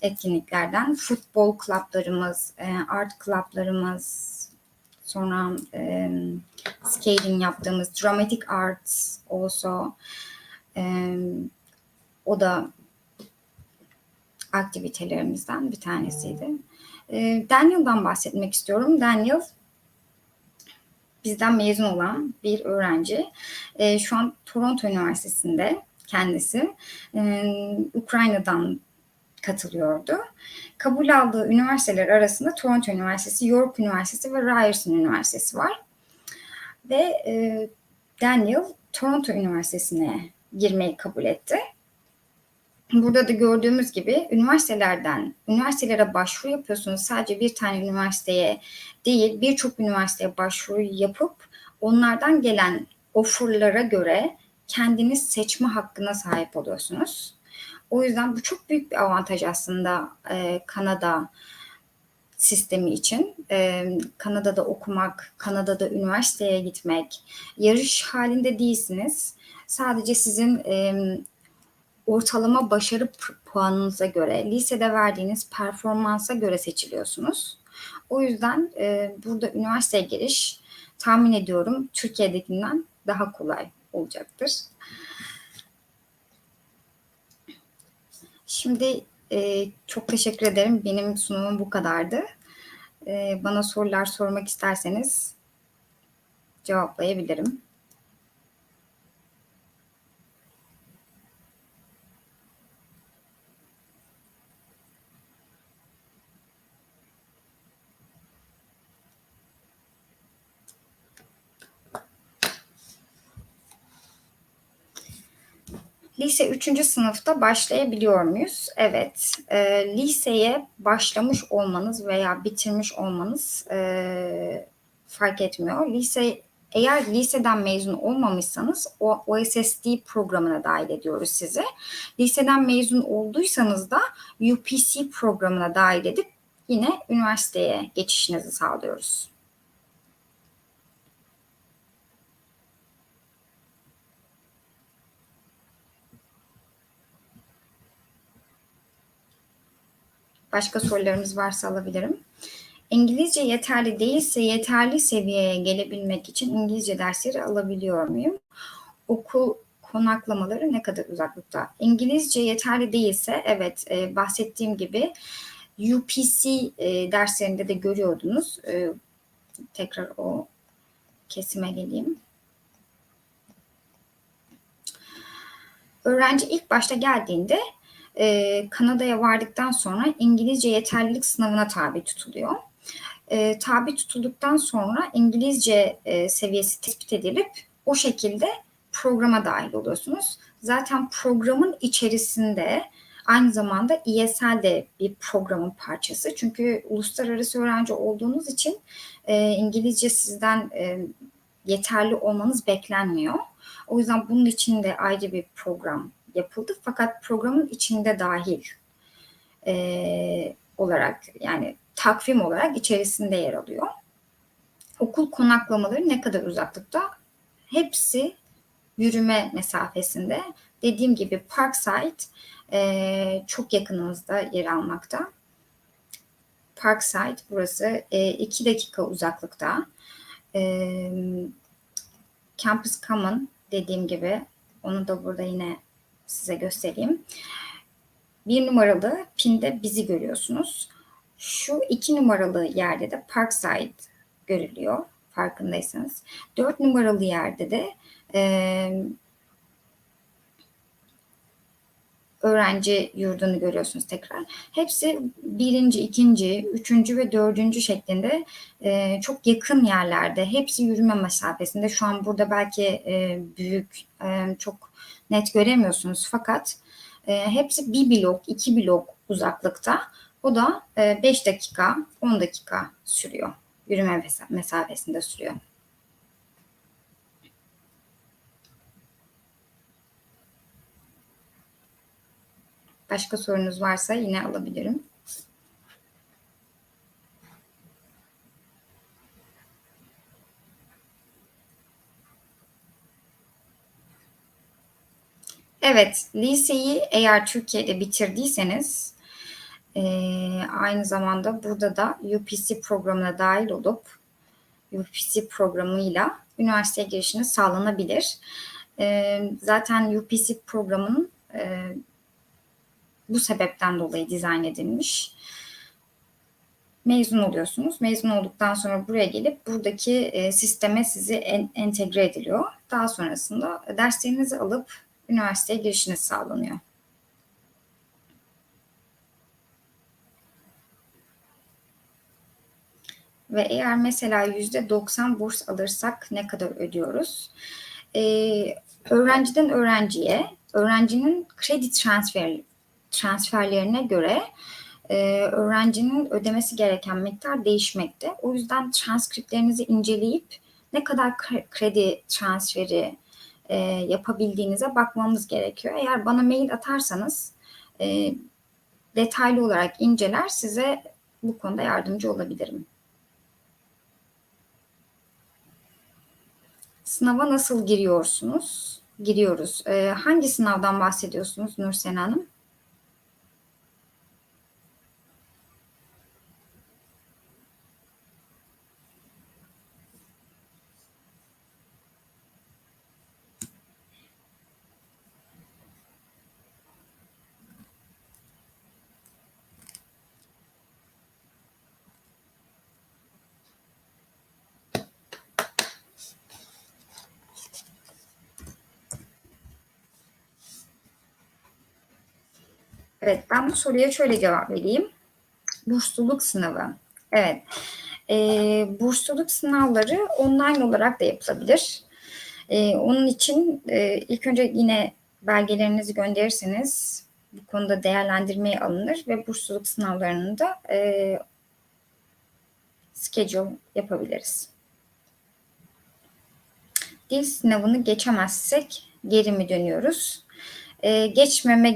etkinliklerden futbol klaplarımız, art klaplarımız, sonra skating yaptığımız dramatic arts also, o da aktivitelerimizden bir tanesiydi. Daniel'dan bahsetmek istiyorum. Daniel bizden mezun olan bir öğrenci. Şu an Toronto Üniversitesi'nde kendisi. Ukrayna'dan katılıyordu. Kabul aldığı üniversiteler arasında Toronto Üniversitesi, York Üniversitesi ve Ryerson Üniversitesi var. Ve Daniel Toronto Üniversitesi'ne girmeyi kabul etti. Burada da gördüğümüz gibi üniversitelere başvuru yapıyorsunuz. Sadece bir tane üniversiteye değil, birçok üniversiteye başvuru yapıp onlardan gelen offerlara göre kendiniz seçme hakkına sahip oluyorsunuz. O yüzden bu çok büyük bir avantaj aslında Kanada sistemi için. Kanada'da okumak, Kanada'da üniversiteye gitmek, yarış halinde değilsiniz. Sadece sizin ortalama başarı puanınıza göre, lisede verdiğiniz performansa göre seçiliyorsunuz. O yüzden burada üniversiteye giriş tahmin ediyorum Türkiye'dekinden daha kolay olacaktır. Şimdi çok teşekkür ederim. Benim sunumum bu kadardı. Bana sorular sormak isterseniz cevaplayabilirim. Lise 3. sınıfta başlayabiliyor muyuz? Evet. Liseye başlamış olmanız veya bitirmiş olmanız fark etmiyor. Eğer liseden mezun olmamışsanız o OSSD programına dahil ediyoruz sizi. Liseden mezun olduysanız da UPC programına dahil edip yine üniversiteye geçişinizi sağlıyoruz. Başka sorularınız varsa alabilirim. İngilizce yeterli değilse yeterli seviyeye gelebilmek için İngilizce dersleri alabiliyor muyum? Okul konaklamaları ne kadar uzaklıkta? İngilizce yeterli değilse evet bahsettiğim gibi UPC derslerinde de görüyordunuz. Tekrar o kesime geleyim. Öğrenci ilk başta geldiğinde Kanada'ya vardıktan sonra İngilizce yeterlilik sınavına tabi tutuluyor. Tabi tutulduktan sonra İngilizce seviyesi tespit edilip o şekilde programa dahil oluyorsunuz. Zaten programın içerisinde aynı zamanda ISL de bir programın parçası. Çünkü uluslararası öğrenci olduğunuz için İngilizce sizden yeterli olmanız beklenmiyor. O yüzden bunun için de ayrı bir program yapıldı. Fakat programın içinde dahil olarak yani takvim olarak içerisinde yer alıyor. Okul konaklamaları ne kadar uzaklıkta? Hepsi yürüme mesafesinde. Dediğim gibi Parkside çok yakınımızda yer almakta. Parkside burası 2 dakika uzaklıkta. Campus Common dediğim gibi onu da burada yine size göstereyim. 1 numaralı pinde bizi görüyorsunuz. Şu 2 numaralı yerde de Parkside görülüyor farkındaysanız. 4 numaralı yerde de öğrenci yurdunu görüyorsunuz tekrar. Hepsi 1. 2. 3. ve 4. şeklinde çok yakın yerlerde. Hepsi yürüme mesafesinde. Şu an burada belki büyük, çok net göremiyorsunuz. Fakat hepsi 1 blok, 2 blok uzaklıkta. O da 5 dakika, 10 dakika sürüyor. Yürüme mesafesinde sürüyor. Başka sorunuz varsa yine alabilirim. Evet, liseyi eğer Türkiye'de bitirdiyseniz aynı zamanda burada da UPC programına dahil olup UPC programıyla üniversiteye girişiniz sağlanabilir. Zaten UPC programının bu sebepten dolayı dizayn edilmiş. mezun oluyorsunuz. Mezun olduktan sonra buraya gelip buradaki sisteme sizi entegre ediliyor. Daha sonrasında derslerinizi alıp üniversiteye girişiniz sağlanıyor. Ve eğer mesela %90 burs alırsak ne kadar ödüyoruz? Öğrenciden öğrenciye, öğrencinin kredi transferlerine göre öğrencinin ödemesi gereken miktar değişmekte. O yüzden transkriptlerinizi inceleyip ne kadar kredi transferi yapabildiğinize bakmamız gerekiyor. Eğer bana mail atarsanız detaylı olarak inceler, size bu konuda yardımcı olabilirim. Sınava nasıl giriyorsunuz? Giriyoruz. Hangi sınavdan bahsediyorsunuz Nursena Hanım? Evet, ben bu soruya şöyle cevap vereyim. Bursluluk sınavı. Evet. Bursluluk sınavları online olarak da yapılabilir. Onun için ilk önce yine belgelerinizi gönderirseniz bu konuda değerlendirmeye alınır ve bursluluk sınavlarını da schedule yapabiliriz. Dil sınavını geçemezsek geri mi dönüyoruz? Geçememe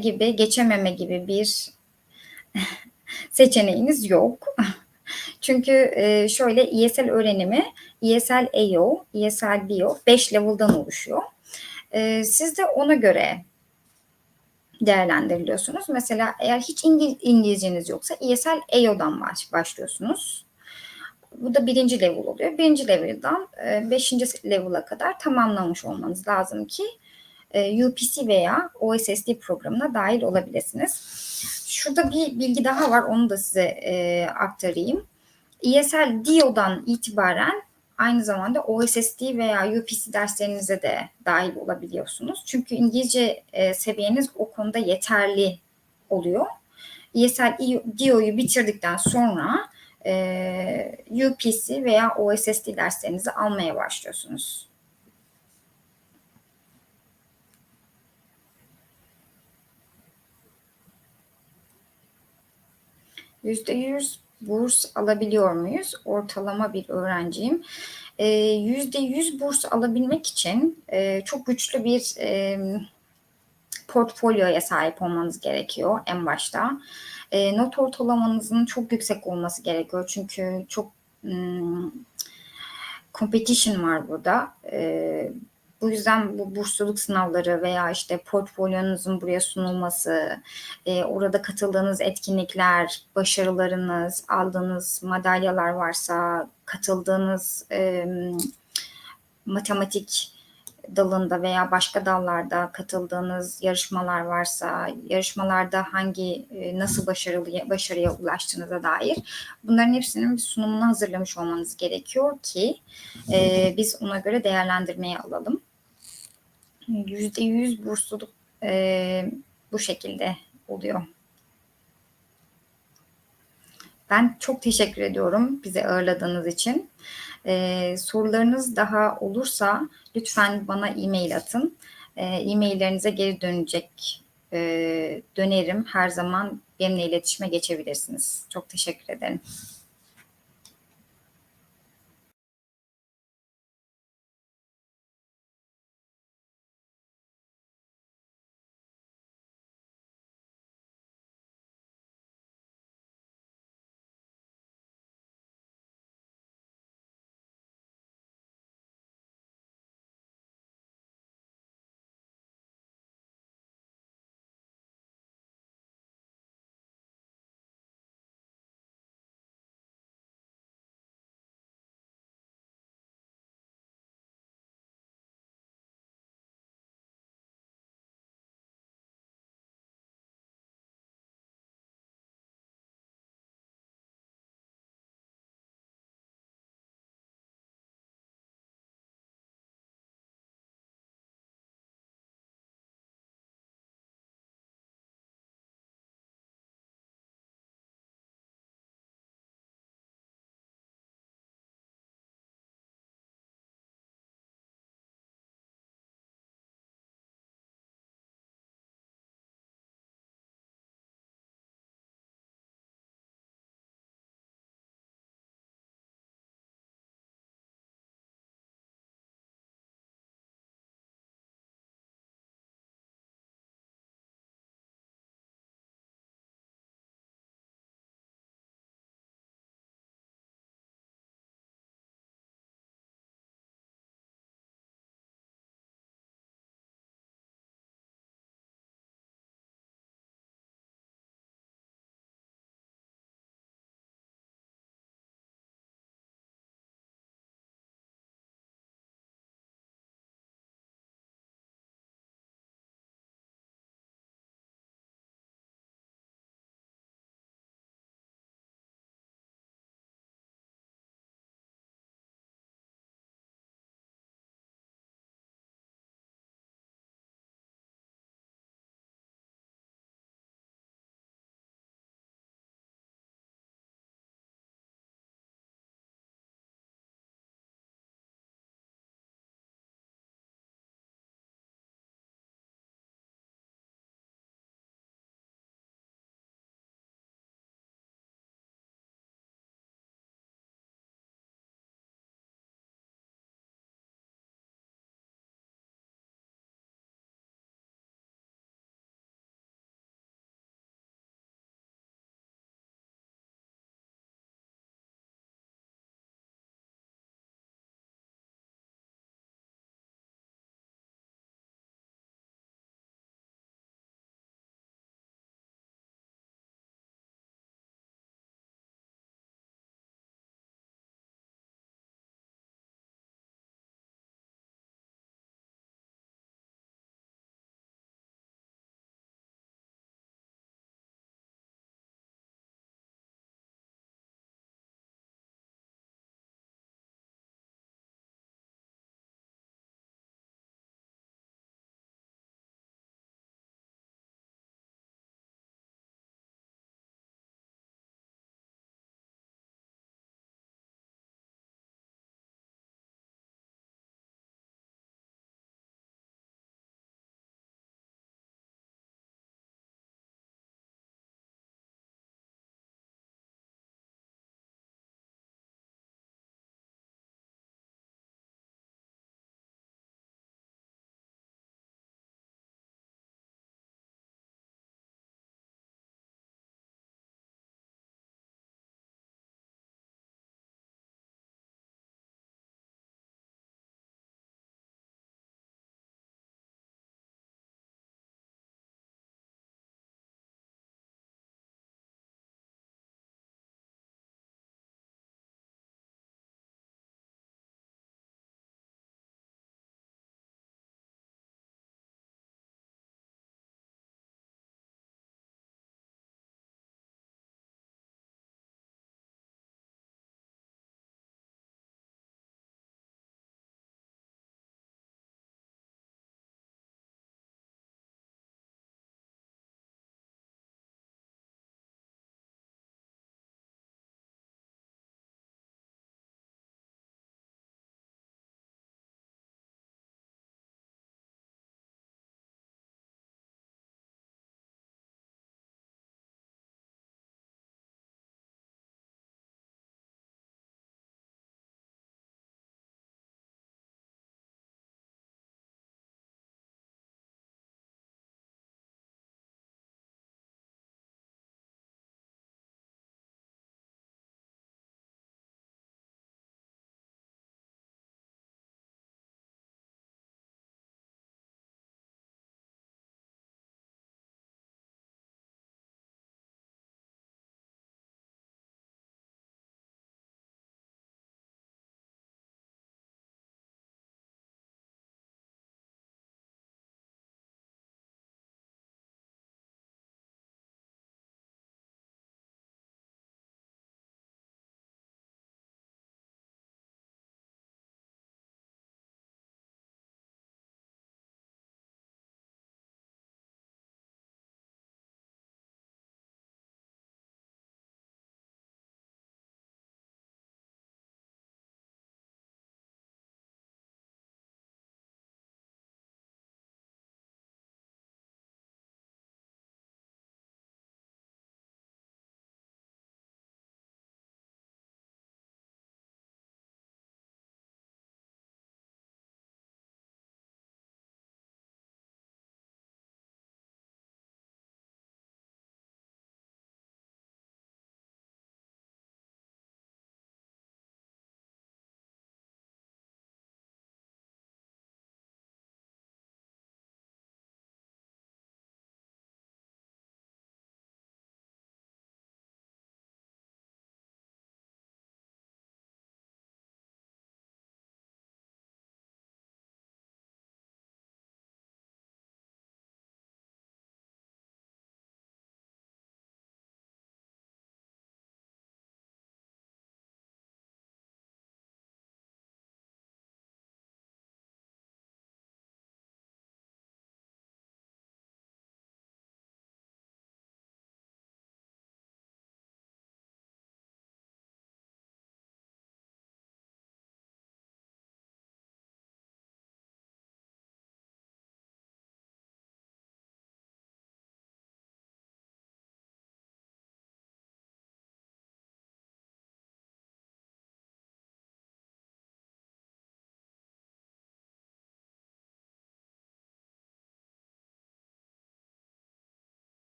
gibi bir seçeneğiniz yok. Çünkü şöyle ESL öğrenimi, ESL AO, ESL BO 5 level'dan oluşuyor. Siz de ona göre değerlendiriliyorsunuz. Mesela eğer hiç İngilizceniz yoksa ESL AO'dan başlıyorsunuz. Bu da 1. level oluyor. 1. level'dan 5. level'a kadar tamamlamış olmanız lazım ki UPC veya OSSD programına dahil olabilirsiniz. Şurada bir bilgi daha var, onu da size aktarayım. ESL DIO'dan itibaren aynı zamanda OSSD veya UPC derslerinize de dahil olabiliyorsunuz. Çünkü İngilizce seviyeniz o konuda yeterli oluyor. ESL DIO'yu bitirdikten sonra UPC veya OSSD derslerinizi almaya başlıyorsunuz. %100 burs alabiliyor muyuz? Ortalama bir öğrenciyim. %100 burs alabilmek için çok güçlü bir portfolyoya sahip olmanız gerekiyor en başta. Not ortalamanızın çok yüksek olması gerekiyor. Çünkü çok competition var burada. Bu yüzden bu bursluluk sınavları veya işte portfolyonuzun buraya sunulması, orada katıldığınız etkinlikler, başarılarınız, aldığınız madalyalar varsa, katıldığınız matematik dalında veya başka dallarda katıldığınız yarışmalar varsa, yarışmalarda nasıl başarıya ulaştığınıza dair bunların hepsinin bir sunumunu hazırlamış olmanız gerekiyor ki biz ona göre değerlendirmeye alalım. %100 bursluluk bu şekilde oluyor. Ben çok teşekkür ediyorum bizi ağırladığınız için. Sorularınız daha olursa lütfen bana e-mail atın. E-maillerinize geri dönerim. Her zaman benimle iletişime geçebilirsiniz. Çok teşekkür ederim.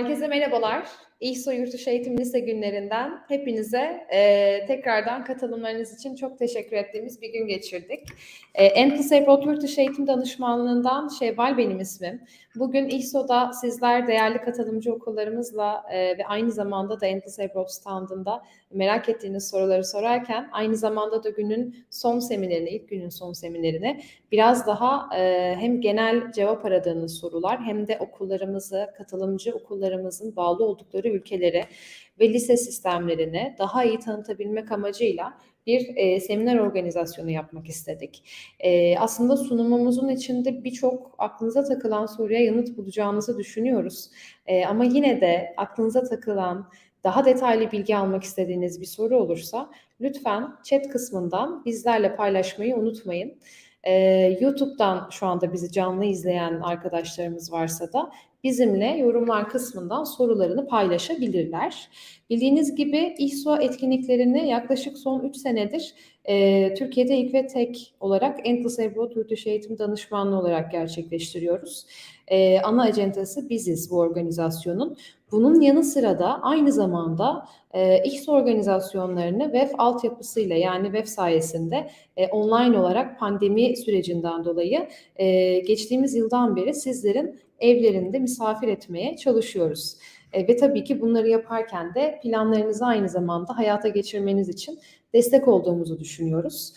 Herkese merhabalar. İHSO Yurtdışı Eğitim Lise günlerinden hepinize tekrardan katılımlarınız için çok teşekkür ettiğimiz bir gün geçirdik. N+Abroad Yurtdışı Eğitim Danışmanlığından Şevval benim ismim. Bugün İHSO'da sizler değerli katılımcı okullarımızla ve aynı zamanda da N+Abroad standında merak ettiğiniz soruları sorarken aynı zamanda da günün son seminerine, ilk günün son seminerine biraz daha hem genel cevap aradığınız sorular hem de okullarımızı, katılımcı okullarımızın bağlı oldukları ülkelere ve lise sistemlerine daha iyi tanıtabilmek amacıyla bir seminer organizasyonu yapmak istedik. Aslında sunumumuzun içinde birçok aklınıza takılan soruya yanıt bulacağınızı düşünüyoruz. Ama yine de aklınıza takılan, daha detaylı bilgi almak istediğiniz bir soru olursa lütfen chat kısmından bizlerle paylaşmayı unutmayın. YouTube'dan şu anda bizi canlı izleyen arkadaşlarımız varsa da bizimle yorumlar kısmından sorularını paylaşabilirler. Bildiğiniz gibi İHSO etkinliklerini yaklaşık son 3 senedir Türkiye'de ilk ve tek olarak N+Abroad Yurtdışı Eğitim Danışmanlığı olarak gerçekleştiriyoruz. Ana ajandası biziz bu organizasyonun. Bunun yanı sıra da aynı zamanda İHSO organizasyonlarını VEF altyapısıyla yani VEF sayesinde online olarak pandemi sürecinden dolayı geçtiğimiz yıldan beri sizlerin evlerinde misafir etmeye çalışıyoruz. Ve tabii ki bunları yaparken de planlarınızı aynı zamanda hayata geçirmeniz için destek olduğumuzu düşünüyoruz.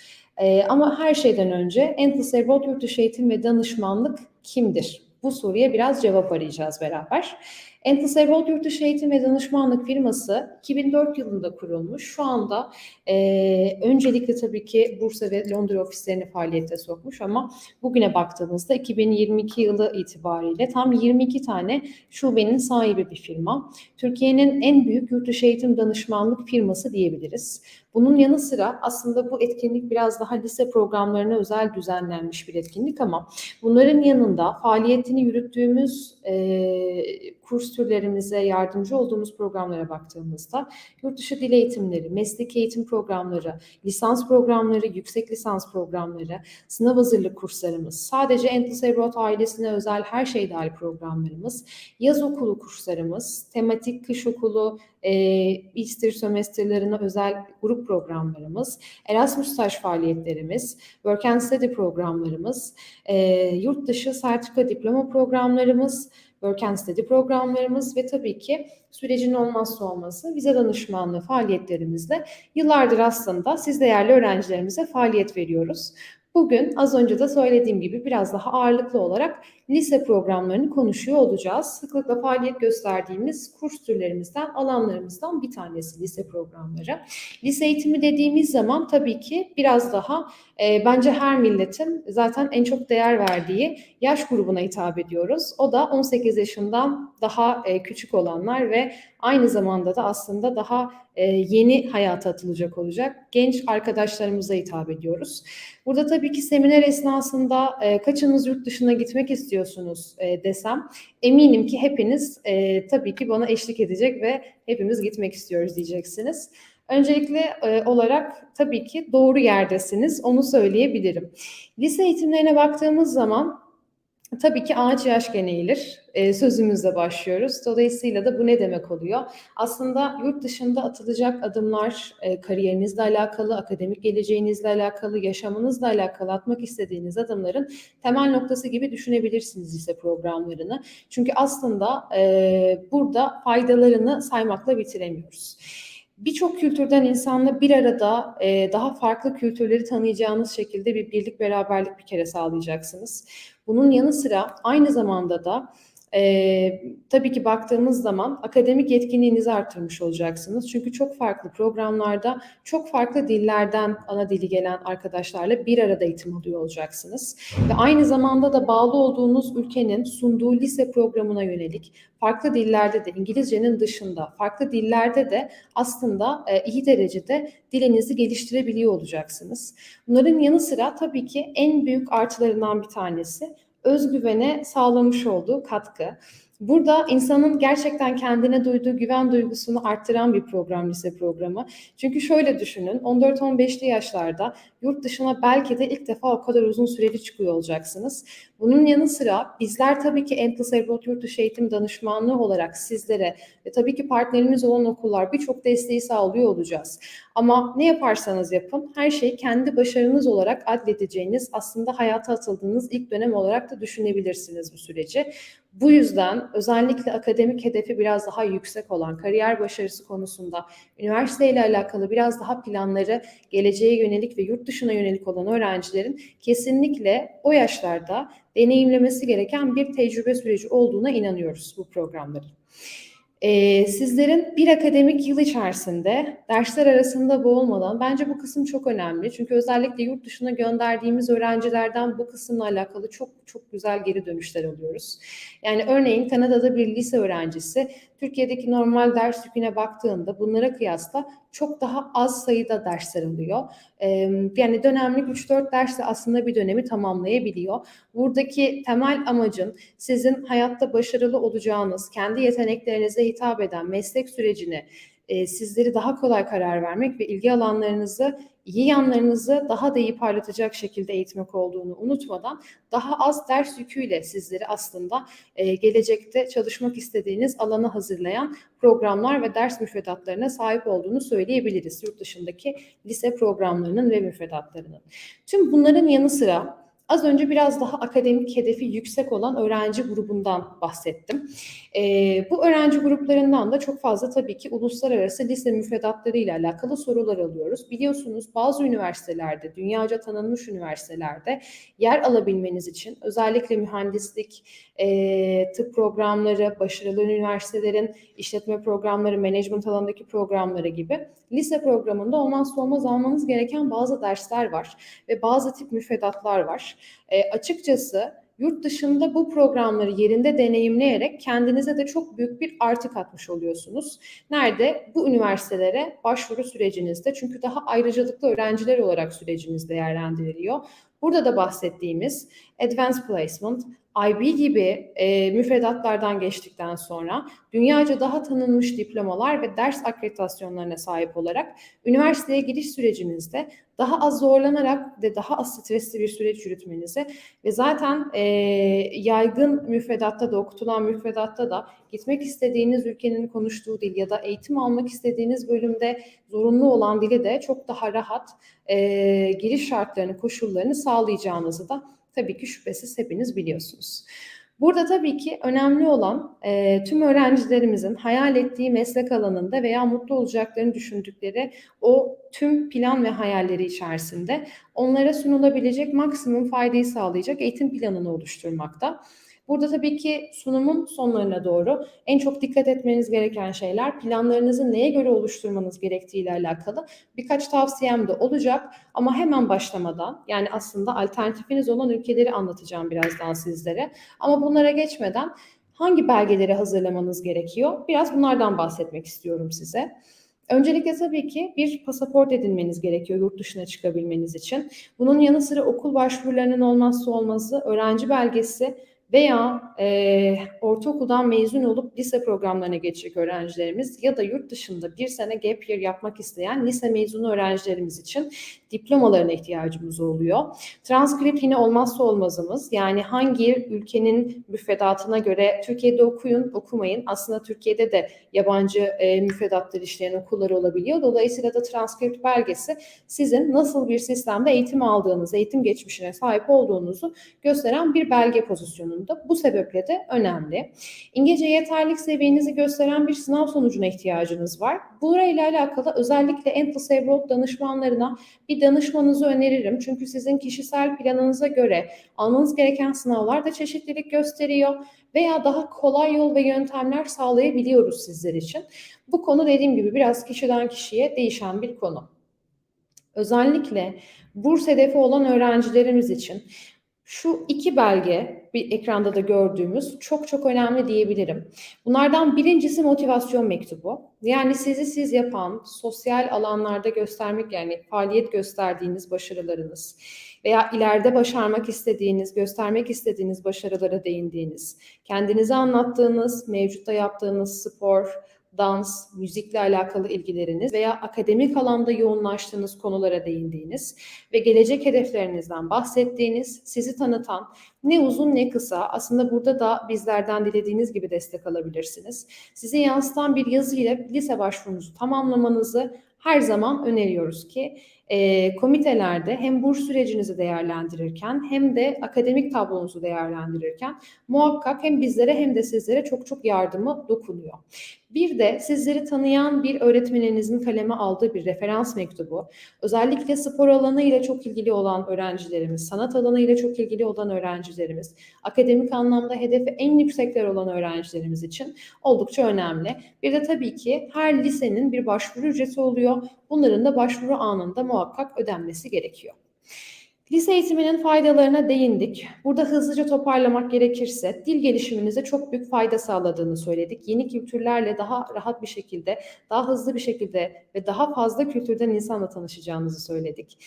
Ama her şeyden önce N+Abroad Yurtdışı Eğitim ve Danışmanlık kimdir? Bu soruya biraz cevap arayacağız beraber. N+Abroad Yurtdışı Eğitim ve Danışmanlık firması 2004 yılında kurulmuş. Şu anda öncelikle tabii ki Bursa ve Londra ofislerini faaliyete sokmuş ama bugüne baktığımızda 2022 yılı itibariyle tam 22 tane şubenin sahibi bir firma. Türkiye'nin en büyük yurtdışı eğitim danışmanlık firması diyebiliriz. Bunun yanı sıra aslında bu etkinlik biraz daha lise programlarına özel düzenlenmiş bir etkinlik ama bunların yanında faaliyetini yürüttüğümüz kurs türlerimize yardımcı olduğumuz programlara baktığımızda yurtdışı dil eğitimleri, mesleki eğitim programları, lisans programları, yüksek lisans programları, sınav hazırlık kurslarımız, sadece N+Abroad ailesine özel her şey dahil programlarımız, yaz okulu kurslarımız, tematik kış okulu, Easter sömestrlerine özel grup programlarımız, Erasmus staj faaliyetlerimiz, Work and Study programlarımız, yurt dışı sertifika diploma programlarımız, Work and Study programlarımız ve tabii ki sürecin olmazsa olmazı vize danışmanlığı faaliyetlerimizle yıllardır aslında siz değerli öğrencilerimize faaliyet veriyoruz. Bugün az önce de söylediğim gibi biraz daha ağırlıklı olarak lise programlarını konuşuyor olacağız. Sıklıkla faaliyet gösterdiğimiz kurs türlerimizden, alanlarımızdan bir tanesi lise programları. Lise eğitimi dediğimiz zaman tabii ki biraz daha bence her milletin zaten en çok değer verdiği yaş grubuna hitap ediyoruz. O da 18 yaşından daha küçük olanlar ve aynı zamanda da aslında daha yeni hayata atılacak olacak genç arkadaşlarımıza hitap ediyoruz. Burada tabii ki seminer esnasında kaçınız yurt dışına gitmek istiyorsunuz desem eminim ki hepiniz tabii ki bana eşlik edecek ve hepimiz gitmek istiyoruz diyeceksiniz. Öncelikli olarak tabii ki doğru yerdesiniz, onu söyleyebilirim. Lise eğitimlerine baktığımız zaman tabii ki ağaç yaşken eğilir. Sözümüzle başlıyoruz. Dolayısıyla da bu ne demek oluyor? Aslında yurt dışında atılacak adımlar kariyerinizle alakalı, akademik geleceğinizle alakalı, yaşamınızla alakalı atmak istediğiniz adımların temel noktası gibi düşünebilirsiniz lise programlarını. Çünkü aslında burada faydalarını saymakla bitiremiyoruz. Birçok kültürden insanla bir arada daha farklı kültürleri tanıyacağınız şekilde bir birlik beraberlik bir kere sağlayacaksınız. Bunun yanı sıra aynı zamanda da tabii ki baktığımız zaman akademik yetkinliğinizi arttırmış olacaksınız. Çünkü çok farklı programlarda çok farklı dillerden ana dili gelen arkadaşlarla bir arada eğitim alıyor olacaksınız. Ve aynı zamanda da bağlı olduğunuz ülkenin sunduğu lise programına yönelik farklı dillerde de İngilizcenin dışında farklı dillerde de aslında iyi derecede dilinizi geliştirebiliyor olacaksınız. Bunların yanı sıra tabii ki en büyük artılarından bir tanesi özgüvene sağlamış olduğu katkı. Burada insanın gerçekten kendine duyduğu güven duygusunu arttıran bir program lise programı. Çünkü şöyle düşünün, 14-15'li yaşlarda yurt dışına belki de ilk defa o kadar uzun süreli çıkıyor olacaksınız. Bunun yanı sıra bizler tabii ki Endless Abroad Yurtdışı Eğitim Danışmanlığı olarak sizlere ve tabii ki partnerimiz olan okullar birçok desteği sağlıyor olacağız. Ama ne yaparsanız yapın her şeyi kendi başarınız olarak adledeceğiniz, aslında hayata atıldığınız ilk dönem olarak da düşünebilirsiniz bu süreci. Bu yüzden özellikle akademik hedefi biraz daha yüksek olan, kariyer başarısı konusunda üniversiteyle alakalı biraz daha planları geleceğe yönelik ve yurt dışına yönelik olan öğrencilerin kesinlikle o yaşlarda deneyimlemesi gereken bir tecrübe süreci olduğuna inanıyoruz bu programların. Sizlerin bir akademik yıl içerisinde dersler arasında boğulmadan, bence bu kısım çok önemli. Çünkü özellikle yurt dışına gönderdiğimiz öğrencilerden bu kısımla alakalı çok çok güzel geri dönüşler alıyoruz. Yani örneğin Kanada'da bir lise öğrencisi Türkiye'deki normal ders yüküne baktığında bunlara kıyasla çok daha az sayıda dersler alıyor. Yani dönemlik 3-4 dersle aslında bir dönemi tamamlayabiliyor. Buradaki temel amacın sizin hayatta başarılı olacağınız, kendi yeteneklerinize hitap eden meslek sürecini sizleri daha kolay karar vermek ve ilgi alanlarınızı, iyi yanlarınızı daha da iyi parlatacak şekilde eğitmek olduğunu unutmadan daha az ders yüküyle sizleri aslında gelecekte çalışmak istediğiniz alana hazırlayan programlar ve ders müfredatlarına sahip olduğunu söyleyebiliriz. Yurt dışındaki lise programlarının ve müfredatlarının. Tüm bunların yanı sıra az önce biraz daha akademik hedefi yüksek olan öğrenci grubundan bahsettim. Bu öğrenci gruplarından da çok fazla tabii ki uluslararası lise müfredatları ile alakalı sorular alıyoruz. Biliyorsunuz bazı üniversitelerde, dünyaca tanınmış üniversitelerde yer alabilmeniz için özellikle mühendislik, tıp programları, başarılı üniversitelerin işletme programları, management alanındaki programları gibi lise programında olmazsa olmaz almanız gereken bazı dersler var ve bazı tip müfredatlar var. Açıkçası yurt dışında bu programları yerinde deneyimleyerek kendinize de çok büyük bir artı katmış oluyorsunuz. Nerede? Bu üniversitelere başvuru sürecinizde. Çünkü daha ayrıcalıklı öğrenciler olarak süreciniz değerlendiriliyor. Burada da bahsettiğimiz Advanced Placement, IB gibi müfredatlardan geçtikten sonra dünyaca daha tanınmış diplomalar ve ders akreditasyonlarına sahip olarak üniversiteye giriş sürecinizde daha az zorlanarak ve daha az stresli bir süreç yürütmenizi ve zaten yaygın müfredatta da, okutulan müfredatta da gitmek istediğiniz ülkenin konuştuğu dil ya da eğitim almak istediğiniz bölümde zorunlu olan dili de çok daha rahat giriş şartlarını, koşullarını sağlayacağınızı da tabii ki şüphesiz hepiniz biliyorsunuz. Burada tabii ki önemli olan tüm öğrencilerimizin hayal ettiği meslek alanında veya mutlu olacaklarını düşündükleri o tüm plan ve hayalleri içerisinde onlara sunulabilecek maksimum faydayı sağlayacak eğitim planını oluşturmakta. Burada tabii ki sunumun sonlarına doğru en çok dikkat etmeniz gereken şeyler planlarınızı neye göre oluşturmanız gerektiği ile alakalı birkaç tavsiyem de olacak. Ama hemen başlamadan, yani aslında alternatifiniz olan ülkeleri anlatacağım birazdan sizlere. Ama bunlara geçmeden hangi belgeleri hazırlamanız gerekiyor? Biraz bunlardan bahsetmek istiyorum size. Öncelikle tabii ki bir pasaport edinmeniz gerekiyor yurt dışına çıkabilmeniz için. Bunun yanı sıra okul başvurularının olmazsa olmazı öğrenci belgesi veya ortaokuldan mezun olup lise programlarına geçecek öğrencilerimiz ya da yurt dışında bir sene gap year yapmak isteyen lise mezunu öğrencilerimiz için diplomalarına ihtiyacımız oluyor. Transkript yine olmazsa olmazımız. Yani hangi ülkenin müfredatına göre Türkiye'de okuyun, okumayın. Aslında Türkiye'de de yabancı müfredatlar işleyen okullar olabiliyor. Dolayısıyla da transkript belgesi sizin nasıl bir sistemde eğitim aldığınız, eğitim geçmişine sahip olduğunuzu gösteren bir belge pozisyonunda. Bu sebeple de önemli. İngilizce yeterlilik seviyenizi gösteren bir sınav sonucuna ihtiyacınız var. Burayla alakalı özellikle Endless Abroad danışmanlarına bir danışmanızı öneririm. Çünkü sizin kişisel planınıza göre almanız gereken sınavlar da çeşitlilik gösteriyor veya daha kolay yol ve yöntemler sağlayabiliyoruz sizler için. Bu konu dediğim gibi biraz kişiden kişiye değişen bir konu. Özellikle burs hedefi olan öğrencilerimiz için Şu iki belge bir ekranda da gördüğümüz çok çok önemli diyebilirim. Bunlardan birincisi motivasyon mektubu. Yani sizi siz yapan, sosyal alanlarda göstermek yani faaliyet gösterdiğiniz başarılarınız veya ileride başarmak istediğiniz, göstermek istediğiniz başarılara değindiğiniz, kendinizi anlattığınız, mevcutta yaptığınız spor, dans, müzikle alakalı ilgileriniz veya akademik alanda yoğunlaştığınız konulara değindiğiniz ve gelecek hedeflerinizden bahsettiğiniz, sizi tanıtan ne uzun ne kısa, aslında burada da bizlerden dilediğiniz gibi destek alabilirsiniz. Sizi yansıtan bir yazı ile lise başvurunuzu tamamlamanızı her zaman öneriyoruz ki komitelerde hem burs sürecinizi değerlendirirken hem de akademik tablonuzu değerlendirirken muhakkak hem bizlere hem de sizlere çok çok yardımı dokunuyor. Bir de sizleri tanıyan bir öğretmeninizin kaleme aldığı bir referans mektubu, özellikle spor alanı ile çok ilgili olan öğrencilerimiz, sanat alanı ile çok ilgili olan öğrencilerimiz, akademik anlamda hedefi en yüksekler olan öğrencilerimiz için oldukça önemli. Bir de tabii ki her lisenin bir başvuru ücreti oluyor. Bunların da başvuru anında muhakkak ödenmesi gerekiyor. Lise eğitiminin faydalarına değindik. Burada hızlıca toparlamak gerekirse dil gelişiminize çok büyük fayda sağladığını söyledik. Yeni kültürlerle daha rahat bir şekilde, daha hızlı bir şekilde ve daha fazla kültürden insanla tanışacağınızı söyledik.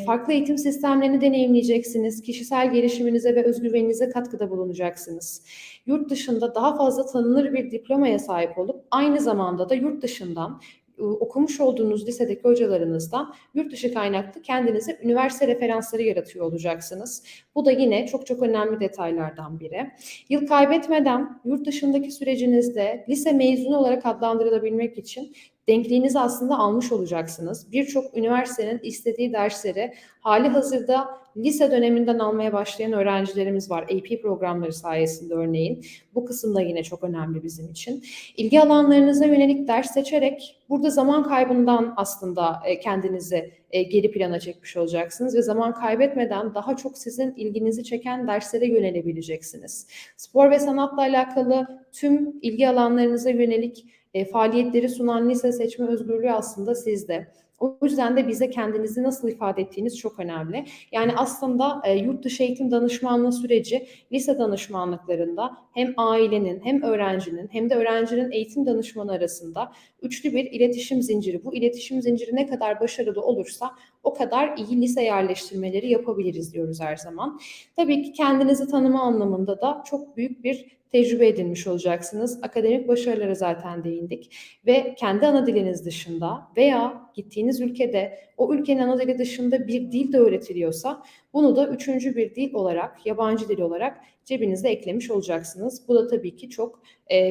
Farklı eğitim sistemlerini deneyimleyeceksiniz. Kişisel gelişiminize ve özgüveninize katkıda bulunacaksınız. Yurt dışında daha fazla tanınır bir diplomaya sahip olup aynı zamanda da yurt dışından okumuş olduğunuz lisedeki hocalarınızdan yurt dışı kaynaklı kendinize üniversite referansları yaratıyor olacaksınız. Bu da yine çok çok önemli detaylardan biri. Yıl kaybetmeden yurt dışındaki sürecinizde lise mezunu olarak adlandırılabilmek için denkliğinizi aslında almış olacaksınız. Birçok üniversitenin istediği dersleri hali hazırda lise döneminden almaya başlayan öğrencilerimiz var. AP programları sayesinde örneğin. Bu kısım da yine çok önemli bizim için. İlgi alanlarınıza yönelik ders seçerek burada zaman kaybından aslında kendinizi geri plana çekmiş olacaksınız ve zaman kaybetmeden daha çok sizin ilginizi çeken derslere yönelebileceksiniz. Spor ve sanatla alakalı tüm ilgi alanlarınıza yönelik faaliyetleri sunan lise seçme özgürlüğü aslında sizde. O yüzden de bize kendinizi nasıl ifade ettiğiniz çok önemli. Yani aslında yurt dışı eğitim danışmanlığı süreci lise danışmanlıklarında hem ailenin hem öğrencinin hem de öğrencinin eğitim danışmanı arasında üçlü bir iletişim zinciri. Bu iletişim zinciri ne kadar başarılı olursa o kadar iyi lise yerleştirmeleri yapabiliriz diyoruz her zaman. Tabii ki kendinizi tanıma anlamında da çok büyük bir tecrübe edinmiş olacaksınız. Akademik başarılara zaten değindik ve kendi ana diliniz dışında veya gittiğiniz ülkede o ülkenin ana dili dışında bir dil de öğretiliyorsa bunu da üçüncü bir dil olarak, yabancı dil olarak cebinize eklemiş olacaksınız. Bu da tabii ki çok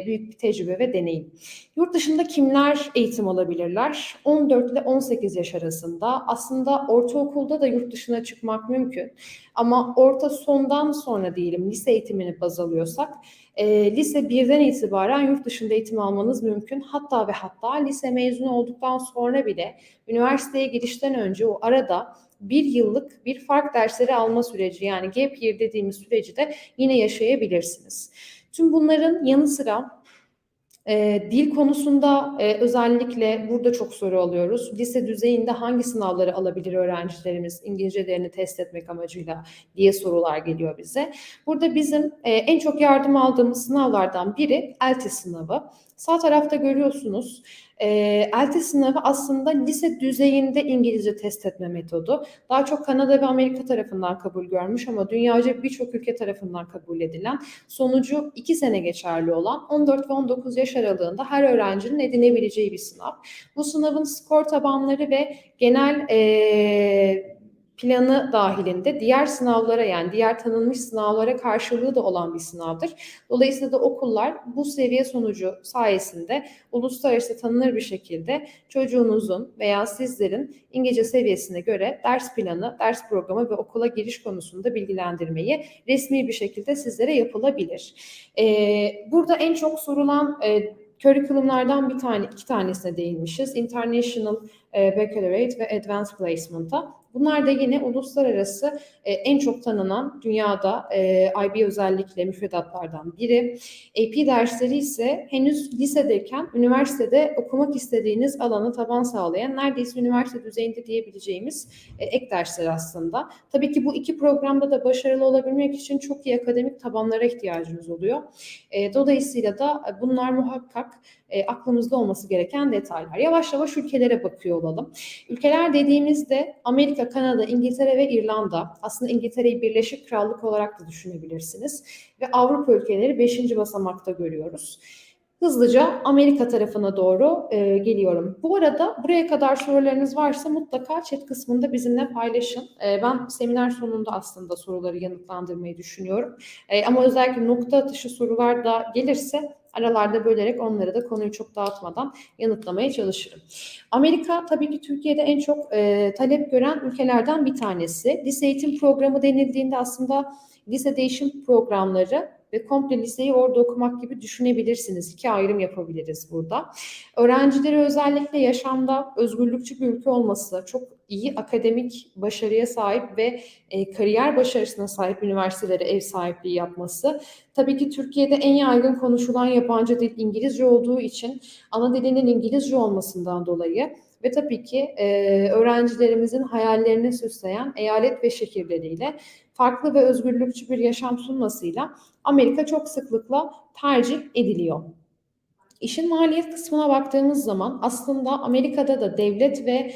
büyük bir tecrübe ve deneyim. Yurt dışında kimler eğitim alabilirler? 14 ile 18 yaş arasında. Aslında ortaokulda da yurt dışına çıkmak mümkün. Ama orta sondan sonra diyelim lise eğitimini baz alıyorsak lise 1'den itibaren yurt dışında eğitim almanız mümkün. Hatta ve hatta lise mezunu olduktan sonra bile üniversiteye girişten önce o arada bir yıllık bir fark dersleri alma süreci yani gap year dediğimiz süreci de yine yaşayabilirsiniz. Tüm bunların yanı sıra dil konusunda özellikle burada çok soru alıyoruz. Lise düzeyinde hangi sınavları alabilir öğrencilerimiz İngilizcelerini test etmek amacıyla diye sorular geliyor bize. Burada bizim en çok yardım aldığımız sınavlardan biri LETS sınavı. Sağ tarafta görüyorsunuz. LETS sınavı aslında lise düzeyinde İngilizce test etme metodu. Daha çok Kanada ve Amerika tarafından kabul görmüş ama dünyaca birçok ülke tarafından kabul edilen, sonucu 2 sene geçerli olan 14 ve 19 yaş aralığında her öğrencinin edinebileceği bir sınav. Bu sınavın skor tabanları ve genel planı dahilinde diğer sınavlara yani diğer tanınmış sınavlara karşılığı da olan bir sınavdır. Dolayısıyla da okullar bu seviye sonucu sayesinde uluslararası tanınır bir şekilde çocuğunuzun veya sizlerin İngilizce seviyesine göre ders planı, ders programı ve okula giriş konusunda bilgilendirmeyi resmi bir şekilde sizlere yapılabilir. Burada en çok sorulan curriculumlardan iki tanesine değinmişiz. International Baccalaureate ve Advanced Placement'a. Bunlar da yine uluslararası en çok tanınan dünyada IB özellikle müfredatlardan biri. AP dersleri ise henüz lisedeyken üniversitede okumak istediğiniz alana taban sağlayan neredeyse üniversite düzeyinde diyebileceğimiz ek dersler aslında. Tabii ki bu iki programda da başarılı olabilmek için çok iyi akademik tabanlara ihtiyacınız oluyor. Dolayısıyla da bunlar muhakkak aklımızda olması gereken detaylar. Yavaş yavaş ülkelere bakıyor olalım. Ülkeler dediğimizde Amerika, Kanada, İngiltere ve İrlanda. Aslında İngiltere'yi Birleşik Krallık olarak da düşünebilirsiniz. Ve Avrupa ülkeleri 5. basamakta görüyoruz. Hızlıca Amerika tarafına doğru geliyorum. Bu arada buraya kadar sorularınız varsa mutlaka chat kısmında bizimle paylaşın. Ben seminer sonunda aslında soruları yanıtlandırmayı düşünüyorum. Ama özellikle nokta atışı sorular da gelirse aralarda bölerek onları da konuyu çok dağıtmadan yanıtlamaya çalışırım. Amerika tabii ki Türkiye'de en çok talep gören ülkelerden bir tanesi. Lise eğitim programı denildiğinde aslında lise değişim programları ve komple liseyi orada okumak gibi düşünebilirsiniz. İki ayrım yapabiliriz burada. Öğrencileri özellikle yaşamda özgürlükçü bir ülke olması, çok iyi akademik başarıya sahip ve kariyer başarısına sahip üniversitelere ev sahipliği yapması. Tabii ki Türkiye'de en yaygın konuşulan yabancı dil İngilizce olduğu için ana dilinin İngilizce olmasından dolayı ve tabii ki öğrencilerimizin hayallerini süsleyen eyalet ve şehirleriyle farklı ve özgürlükçü bir yaşam sunmasıyla Amerika çok sıklıkla tercih ediliyor. İşin maliyet kısmına baktığımız zaman aslında Amerika'da da devlet ve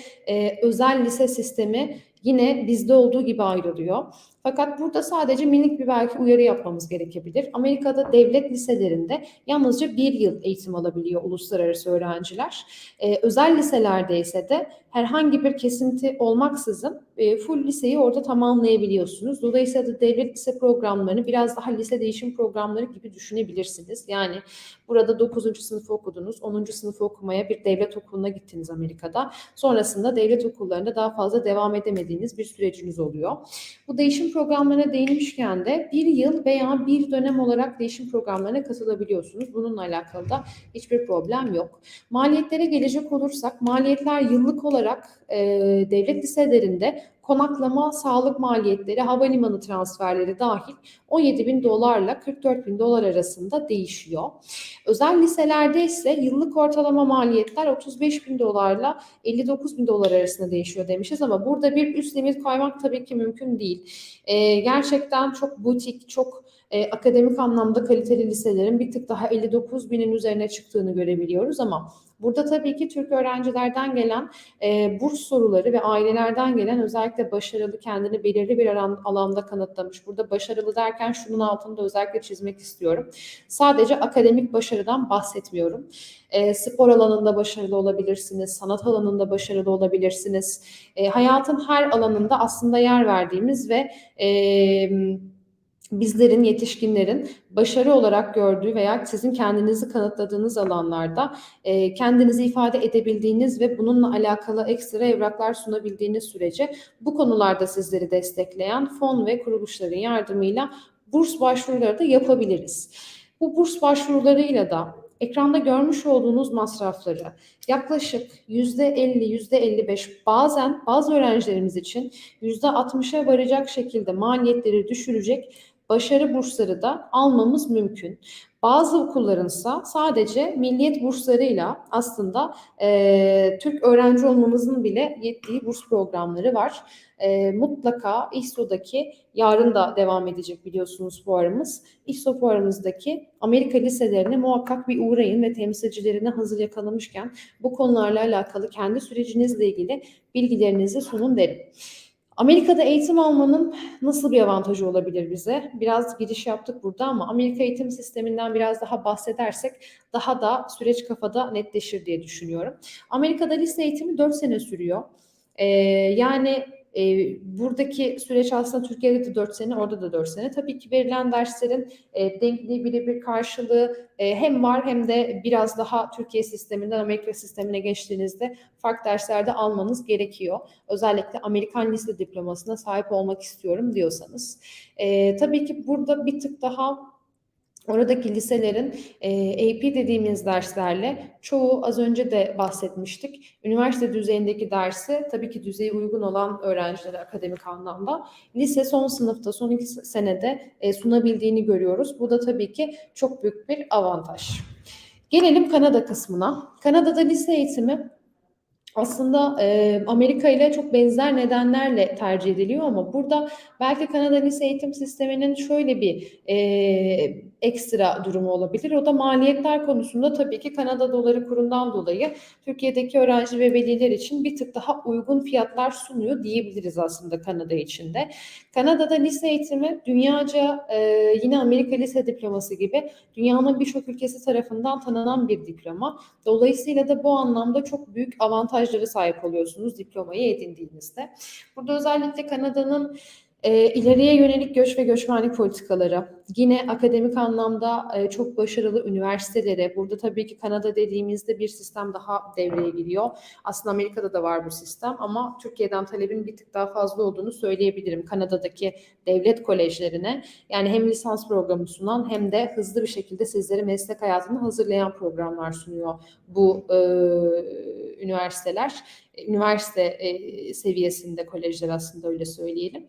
özel lise sistemi yine bizde olduğu gibi ayrılıyor. Fakat burada sadece minik bir belki uyarı yapmamız gerekebilir. Amerika'da devlet liselerinde yalnızca 1 yıl eğitim alabiliyor uluslararası öğrenciler. Özel liselerde ise de herhangi bir kesinti olmaksızın full liseyi orada tamamlayabiliyorsunuz. Dolayısıyla da devlet lise programlarını biraz daha lise değişim programları gibi düşünebilirsiniz. Yani burada 9. sınıfı okudunuz, 10. sınıfı okumaya bir devlet okuluna gittiniz Amerika'da. Sonrasında devlet okullarında daha fazla devam edemediğiniz bir süreciniz oluyor. Bu değişim programlarına değinmişken de 1 yıl veya bir dönem olarak değişim programlarına katılabiliyorsunuz. Bununla alakalı da hiçbir problem yok. Maliyetlere gelecek olursak, maliyetler yıllık olarak devlet liselerinde konaklama, sağlık maliyetleri, havalimanı transferleri dahil 17.000 dolarla 44.000 dolar arasında değişiyor. Özel liselerde ise yıllık ortalama maliyetler 35.000 dolarla 59.000 dolar arasında değişiyor demişiz ama burada bir üst limit koymak tabii ki mümkün değil. Gerçekten çok butik, çok akademik anlamda kaliteli liselerin bir tık daha 59.000'in üzerine çıktığını görebiliyoruz ama burada tabii ki Türk öğrencilerden gelen burs soruları ve ailelerden gelen özellikle başarılı, kendini belirli bir alanda kanıtlamış. Burada başarılı derken şunun altını da özellikle çizmek istiyorum. Sadece akademik başarıdan bahsetmiyorum. Spor alanında başarılı olabilirsiniz, sanat alanında başarılı olabilirsiniz. Hayatın her alanında aslında yer verdiğimiz ve bizlerin, yetişkinlerin başarı olarak gördüğü veya sizin kendinizi kanıtladığınız alanlarda kendinizi ifade edebildiğiniz ve bununla alakalı ekstra evraklar sunabildiğiniz sürece bu konularda sizleri destekleyen fon ve kuruluşların yardımıyla burs başvuruları da yapabiliriz. Bu burs başvurularıyla da ekranda görmüş olduğunuz masrafları yaklaşık %50, %55 bazen bazı öğrencilerimiz için %60'a varacak şekilde maliyetleri düşürecek başarı bursları da almamız mümkün. Bazı okullarınsa sadece milliyet burslarıyla aslında Türk öğrenci olmamızın bile yettiği burs programları var. Mutlaka IHSO'daki yarın da devam edecek biliyorsunuz fuarımız. IHSO fuarımızdaki Amerika liselerine muhakkak bir uğrayın ve temsilcilerine hazır yakalamışken bu konularla alakalı kendi sürecinizle ilgili bilgilerinizi sunun derim. Amerika'da eğitim almanın nasıl bir avantajı olabilir bize? Biraz giriş yaptık burada ama Amerika eğitim sisteminden biraz daha bahsedersek daha da süreç kafada netleşir diye düşünüyorum. Amerika'da lise eğitimi 4 sene sürüyor. Buradaki süreç aslında Türkiye'de de 4 sene, orada da 4 sene. Tabii ki verilen derslerin denkliği, birebir karşılığı hem var hem de biraz daha Türkiye sisteminden Amerika sistemine geçtiğinizde farklı derslerde almanız gerekiyor. Özellikle Amerikan lise diplomasına sahip olmak istiyorum diyorsanız. Tabii ki burada bir tık daha Oradaki liselerin AP dediğimiz derslerle çoğu az önce de bahsetmiştik. Üniversite düzeyindeki dersi tabii ki düzeye uygun olan öğrencilere akademik anlamda lise son sınıfta son 2 senede sunabildiğini görüyoruz. Bu da tabii ki çok büyük bir avantaj. Gelelim Kanada kısmına. Kanada'da lise eğitimi aslında Amerika ile çok benzer nedenlerle tercih ediliyor ama burada belki Kanada lise eğitim sisteminin şöyle bir ekstra durumu olabilir. O da maliyetler konusunda tabii ki Kanada doları kurundan dolayı Türkiye'deki öğrenci ve veliler için bir tık daha uygun fiyatlar sunuyor diyebiliriz aslında Kanada için de. Kanada'da lise eğitimi dünyaca yine Amerika lise diploması gibi dünyanın birçok ülkesi tarafından tanınan bir diploma. Dolayısıyla da bu anlamda çok büyük avantajlara sahip oluyorsunuz diplomayı edindiğinizde. Burada özellikle Kanada'nın ileriye yönelik göç ve göçmenlik politikaları, yine akademik anlamda çok başarılı üniversiteleri, burada tabii ki Kanada dediğimizde bir sistem daha devreye giriyor. Aslında Amerika'da da var bu sistem ama Türkiye'den talebin bir tık daha fazla olduğunu söyleyebilirim. Kanada'daki devlet kolejlerine, yani hem lisans programı sunan hem de hızlı bir şekilde sizleri meslek hayatına hazırlayan programlar sunuyor bu üniversiteler. Üniversite seviyesinde kolejler aslında, öyle söyleyelim.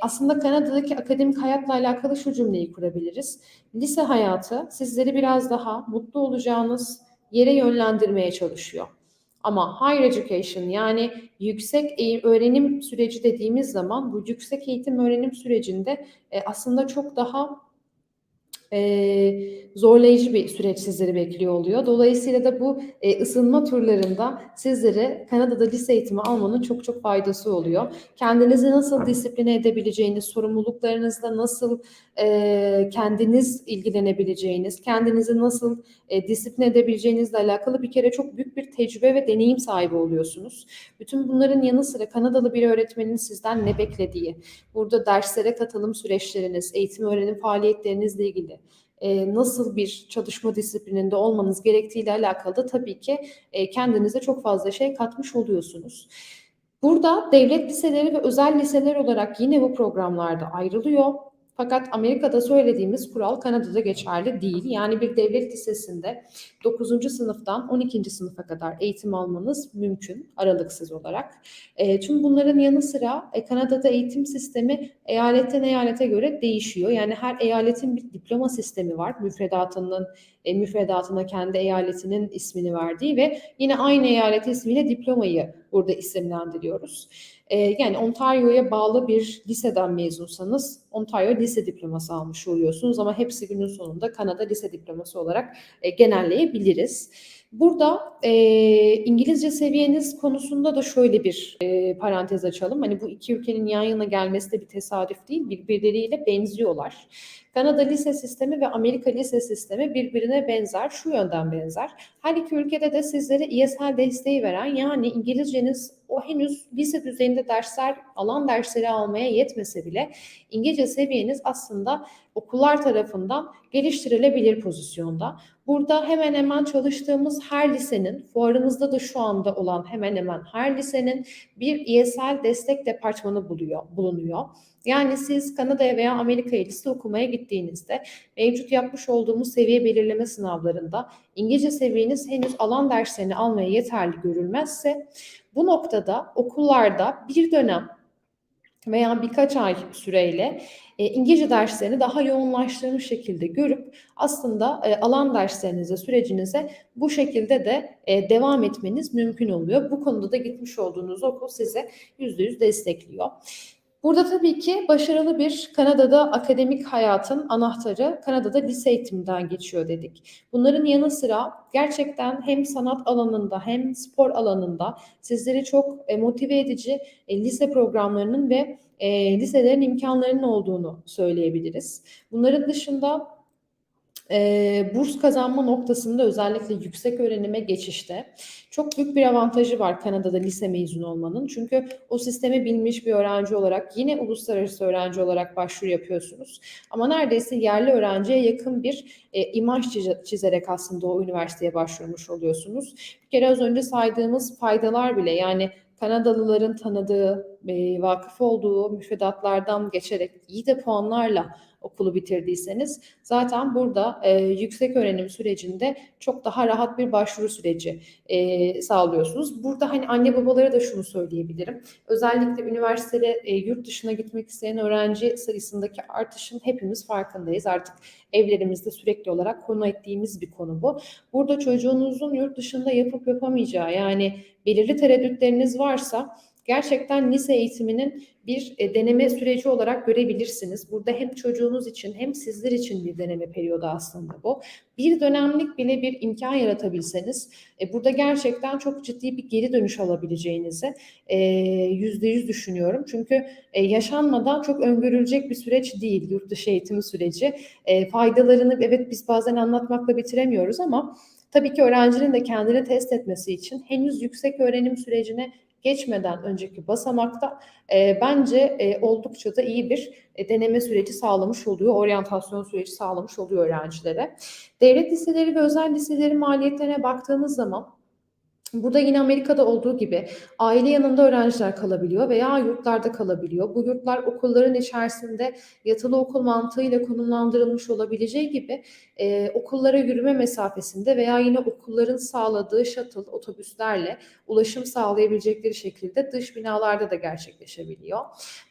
Aslında Kanada'daki akademik hayatla alakalı şu cümleyi kurabiliriz. Lise hayatı sizleri biraz daha mutlu olacağınız yere yönlendirmeye çalışıyor. Ama higher education, yani yüksek öğrenim süreci dediğimiz zaman bu yüksek eğitim öğrenim sürecinde aslında çok daha zorlayıcı bir süreç sizleri bekliyor oluyor. Dolayısıyla da bu ısınma turlarında sizlere Kanada'da lise eğitimi almanın çok çok faydası oluyor. Kendinizi nasıl disipline edebileceğiniz, sorumluluklarınızla nasıl kendiniz ilgilenebileceğiniz, kendinizi nasıl disipline edebileceğinizle alakalı bir kere çok büyük bir tecrübe ve deneyim sahibi oluyorsunuz. Bütün bunların yanı sıra Kanadalı bir öğretmenin sizden ne beklediği, burada derslere katılım süreçleriniz, eğitim öğrenim faaliyetlerinizle ilgili nasıl bir çalışma disiplininde olmanız gerektiğiyle alakalı da tabii ki kendinize çok fazla şey katmış oluyorsunuz. Burada devlet liseleri ve özel liseler olarak yine bu programlarda ayrılıyor. Fakat Amerika'da söylediğimiz kural Kanada'da geçerli değil. Yani bir devlet lisesinde 9. sınıftan 12. sınıfa kadar eğitim almanız mümkün aralıksız olarak. Tüm bunların yanı sıra Kanada'da eğitim sistemi eyaletten eyalete göre değişiyor. Yani her eyaletin bir diploma sistemi var. Müfredatına kendi eyaletinin ismini verdiği ve yine aynı eyalet ismiyle diplomayı burada isimlendiriyoruz. Yani Ontario'ya bağlı bir liseden mezunsanız Ontario lise diploması almış oluyorsunuz ama hepsi günün sonunda Kanada lise diploması olarak genelleyebiliriz. Burada İngilizce seviyeniz konusunda da şöyle bir parantez açalım. Hani bu iki ülkenin yan yana gelmesi de bir tesadüf değil, birbirleriyle benziyorlar. Kanada lise sistemi ve Amerika lise sistemi birbirine benzer, şu yönden benzer. Her iki ülkede de sizlere ESL desteği veren, yani İngilizceniz o henüz lise düzeyinde alan dersleri almaya yetmese bile İngilizce seviyeniz aslında okullar tarafından geliştirilebilir pozisyonda. Burada hemen hemen çalıştığımız her lisenin, fuarımızda da şu anda olan hemen hemen her lisenin bir ESL destek departmanı bulunuyor. Yani siz Kanada'ya veya Amerika'ya lise okumaya gittiğinizde mevcut yapmış olduğumuz seviye belirleme sınavlarında İngilizce seviyeniz henüz alan derslerini almaya yeterli görülmezse bu noktada okullarda bir dönem veya birkaç ay süreyle İngilizce derslerini daha yoğunlaştırmış şekilde görüp aslında alan derslerinize, sürecinize bu şekilde de devam etmeniz mümkün oluyor. Bu konuda da gitmiş olduğunuz okul size %100 destekliyor. Burada tabii ki başarılı bir Kanada'da akademik hayatın anahtarı Kanada'da lise eğitiminden geçiyor dedik. Bunların yanı sıra gerçekten hem sanat alanında hem spor alanında sizleri çok motive edici lise programlarının ve liselerin imkanlarının olduğunu söyleyebiliriz. Bunların dışında burs kazanma noktasında özellikle yüksek öğrenime geçişte çok büyük bir avantajı var Kanada'da lise mezunu olmanın. Çünkü o sistemi bilmiş bir öğrenci olarak yine uluslararası öğrenci olarak başvuru yapıyorsunuz. Ama neredeyse yerli öğrenciye yakın bir imaj çizerek aslında o üniversiteye başvurmuş oluyorsunuz. Bir kere az önce saydığımız faydalar bile, yani Kanadalıların tanıdığı, vakıf olduğu müfredatlardan geçerek iyi de puanlarla okulu bitirdiyseniz zaten burada yüksek öğrenim sürecinde çok daha rahat bir başvuru süreci sağlıyorsunuz. Burada hani anne babalara da şunu söyleyebilirim. Özellikle üniversitede yurt dışına gitmek isteyen öğrenci sayısındaki artışın hepimiz farkındayız. Artık evlerimizde sürekli olarak konu ettiğimiz bir konu bu. Burada çocuğunuzun yurt dışında yapıp yapamayacağı, yani belirli tereddütleriniz varsa gerçekten lise eğitiminin bir deneme süreci olarak görebilirsiniz. Burada hem çocuğunuz için hem sizler için bir deneme periyodu aslında bu. Bir dönemlik bile bir imkan yaratabilseniz burada gerçekten çok ciddi bir geri dönüş alabileceğinizi %100 düşünüyorum. Çünkü yaşanmadan çok öngörülecek bir süreç değil yurt dışı eğitimi süreci. Faydalarını evet biz bazen anlatmakla bitiremiyoruz ama tabii ki öğrencinin de kendini test etmesi için henüz yüksek öğrenim sürecine geçmeden önceki basamakta bence oldukça da iyi bir deneme süreci sağlamış oluyor, oryantasyon süreci sağlamış oluyor öğrencilere. Devlet liseleri ve özel liselerin maliyetlerine baktığınız zaman burada yine Amerika'da olduğu gibi aile yanında öğrenciler kalabiliyor veya yurtlarda kalabiliyor. Bu yurtlar okulların içerisinde yatılı okul mantığıyla konumlandırılmış olabileceği gibi okullara yürüme mesafesinde veya yine okulların sağladığı shuttle otobüslerle ulaşım sağlayabilecekleri şekilde dış binalarda da gerçekleşebiliyor.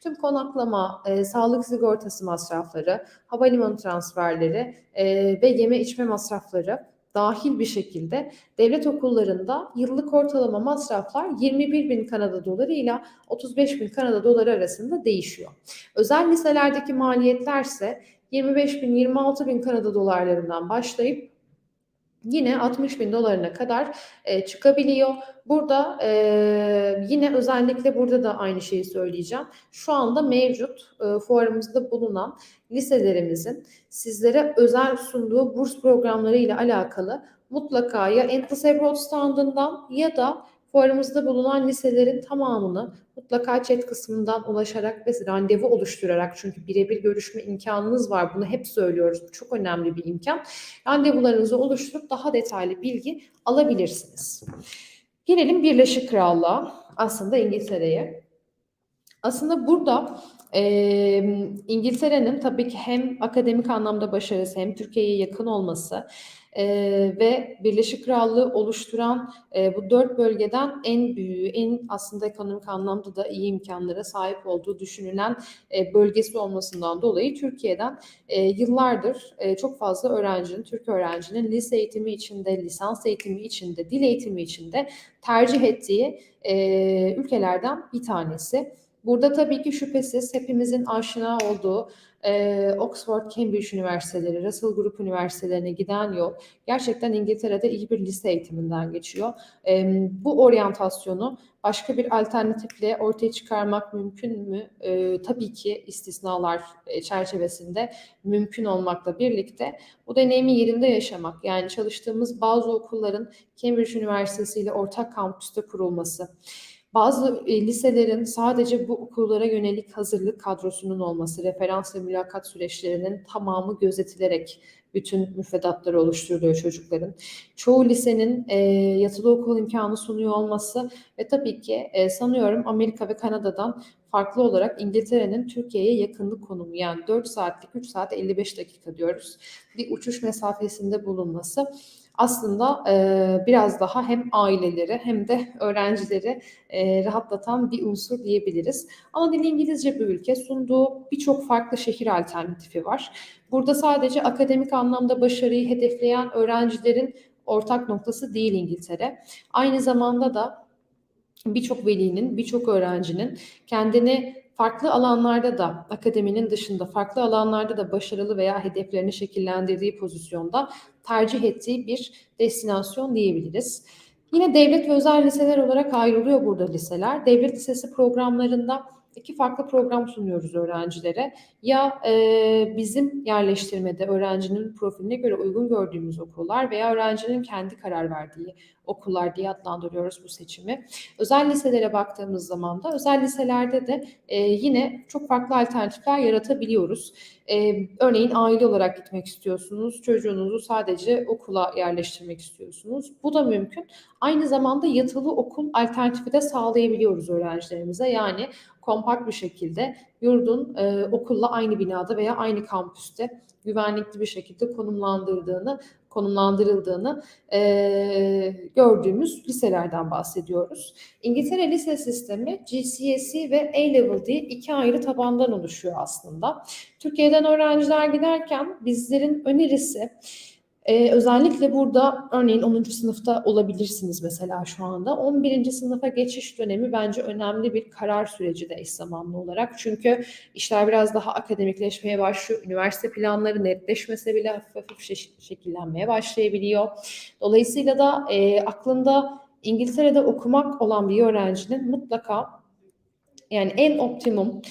Tüm konaklama, sağlık sigortası masrafları, havalimanı transferleri ve yeme içme masrafları dahil bir şekilde devlet okullarında yıllık ortalama masraflar 21 bin Kanada doları ile 35 bin Kanada doları arasında değişiyor. Özel liselerdeki maliyetler ise 25 bin 26 bin Kanada dolarlarından başlayıp yine 60 bin dolarına kadar çıkabiliyor. Burada yine özellikle burada da aynı şeyi söyleyeceğim. Şu anda mevcut fuarımızda bulunan liselerimizin sizlere özel sunduğu burs programları ile alakalı mutlaka ya Endless Abroad standından ya da fuarımızda bulunan liselerin tamamını mutlaka chat kısmından ulaşarak ve randevu oluşturarak, çünkü birebir görüşme imkanınız var. Bunu hep söylüyoruz. Bu çok önemli bir imkan. Randevularınızı oluşturup daha detaylı bilgi alabilirsiniz. Gelelim Birleşik Krallığa, aslında İngiltere'ye. Aslında burada İngiltere'nin tabii ki hem akademik anlamda başarısı hem Türkiye'ye yakın olması ve Birleşik Krallığı oluşturan bu 4 bölgeden en büyüğü, en aslında ekonomik anlamda da iyi imkanlara sahip olduğu düşünülen bölgesi olmasından dolayı Türkiye'den yıllardır çok fazla öğrencinin, Türk öğrencinin lise eğitimi içinde, lisans eğitimi içinde, dil eğitimi içinde tercih ettiği ülkelerden bir tanesi. Burada tabii ki şüphesiz hepimizin aşina olduğu Oxford, Cambridge üniversiteleri, Russell Group üniversitelerine giden yol gerçekten İngiltere'de iyi bir lise eğitiminden geçiyor. Bu oryantasyonu başka bir alternatifle ortaya çıkarmak mümkün mü? Tabii ki istisnalar çerçevesinde mümkün olmakla birlikte bu deneyimi yerinde yaşamak, yani çalıştığımız bazı okulların Cambridge Üniversitesi ile ortak kampüste kurulması, bazı liselerin sadece bu okullara yönelik hazırlık kadrosunun olması, referans ve mülakat süreçlerinin tamamı gözetilerek bütün müfredatları oluşturuluyor çocukların. Çoğu lisenin yatılı okul imkanı sunuyor olması ve tabii ki sanıyorum Amerika ve Kanada'dan farklı olarak İngiltere'nin Türkiye'ye yakınlık konumu, yani 4 saatlik 3 saat 55 dakika diyoruz, bir uçuş mesafesinde bulunması aslında biraz daha hem aileleri hem de öğrencileri rahatlatan bir unsur diyebiliriz. Ana dili İngilizce bir ülke, sunduğu birçok farklı şehir alternatifi var. Burada sadece akademik anlamda başarıyı hedefleyen öğrencilerin ortak noktası değil İngiltere. Aynı zamanda da birçok velinin, birçok öğrencinin kendini farklı alanlarda da, akademinin dışında farklı alanlarda da başarılı veya hedeflerini şekillendirdiği pozisyonda tercih ettiği bir destinasyon diyebiliriz. Yine devlet ve özel liseler olarak ayrılıyor burada liseler. Devlet lisesi programlarında 2 farklı program sunuyoruz öğrencilere. Ya bizim yerleştirmede öğrencinin profiline göre uygun gördüğümüz okullar veya öğrencinin kendi karar verdiği okullar diye adlandırıyoruz bu seçimi. Özel liselere baktığımız zaman da özel liselerde de yine çok farklı alternatifler yaratabiliyoruz. Örneğin aile olarak gitmek istiyorsunuz, çocuğunuzu sadece okula yerleştirmek istiyorsunuz. Bu da mümkün. Aynı zamanda yatılı okul alternatifi de sağlayabiliyoruz öğrencilerimize. Yani kompakt bir şekilde yurdun okulla aynı binada veya aynı kampüste güvenlikli bir şekilde konumlandırıldığını gördüğümüz liselerden bahsediyoruz. İngiltere lise sistemi GCSE ve A-Level diye iki ayrı tabandan oluşuyor aslında. Türkiye'den öğrenciler giderken bizlerin önerisi özellikle burada örneğin 10. sınıfta olabilirsiniz mesela şu anda. 11. sınıfa geçiş dönemi bence önemli bir karar süreci de eş zamanlı olarak. Çünkü işler biraz daha akademikleşmeye başlıyor. Üniversite planları netleşmese bile hafif hafif şekillenmeye başlayabiliyor. Dolayısıyla da aklında İngiltere'de okumak olan bir öğrencinin mutlaka yani en optimum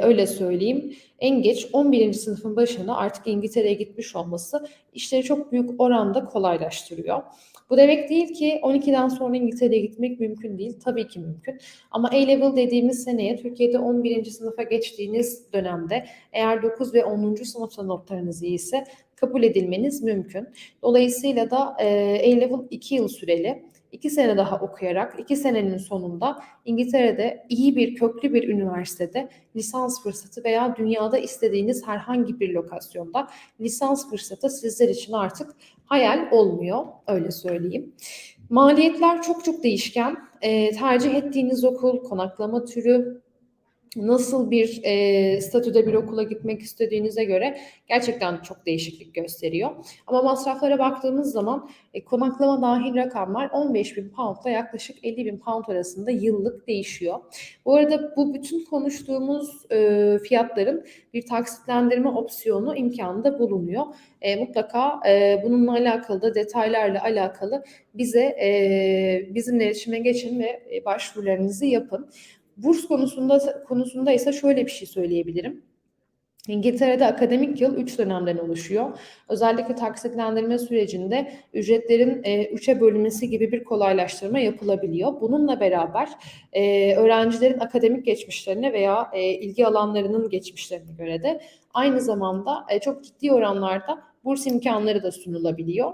öyle söyleyeyim en geç 11. sınıfın başında artık İngiltere'ye gitmiş olması işleri çok büyük oranda kolaylaştırıyor. Bu demek değil ki 12'den sonra İngiltere'ye gitmek mümkün değil. Tabii ki mümkün. Ama A-Level dediğimiz seneye Türkiye'de 11. sınıfa geçtiğiniz dönemde eğer 9 ve 10. sınıfta notlarınız iyiyse kabul edilmeniz mümkün. Dolayısıyla da A-Level 2 yıl süreli. 2 sene daha okuyarak 2 senenin sonunda İngiltere'de iyi bir köklü bir üniversitede lisans fırsatı veya dünyada istediğiniz herhangi bir lokasyonda lisans fırsatı sizler için artık hayal olmuyor, öyle söyleyeyim. Maliyetler çok çok değişken. Tercih ettiğiniz okul, konaklama türü, nasıl bir statüde bir okula gitmek istediğinize göre gerçekten çok değişiklik gösteriyor. Ama masraflara baktığımız zaman konaklama dahil rakamlar 15.000 poundla yaklaşık 50.000 pound arasında yıllık değişiyor. Bu arada bu bütün konuştuğumuz fiyatların bir taksitlendirme opsiyonu imkanı da bulunuyor. Mutlaka bununla alakalı da detaylarla alakalı bizimle iletişime geçin ve başvurularınızı yapın. Burs konusunda ise şöyle bir şey söyleyebilirim. İngiltere'de akademik yıl 3 dönemden oluşuyor. Özellikle taksitlendirme sürecinde ücretlerin 3'e bölünmesi gibi bir kolaylaştırma yapılabiliyor. Bununla beraber öğrencilerin akademik geçmişlerine veya ilgi alanlarının geçmişlerine göre de aynı zamanda çok ciddi oranlarda burs imkanları da sunulabiliyor.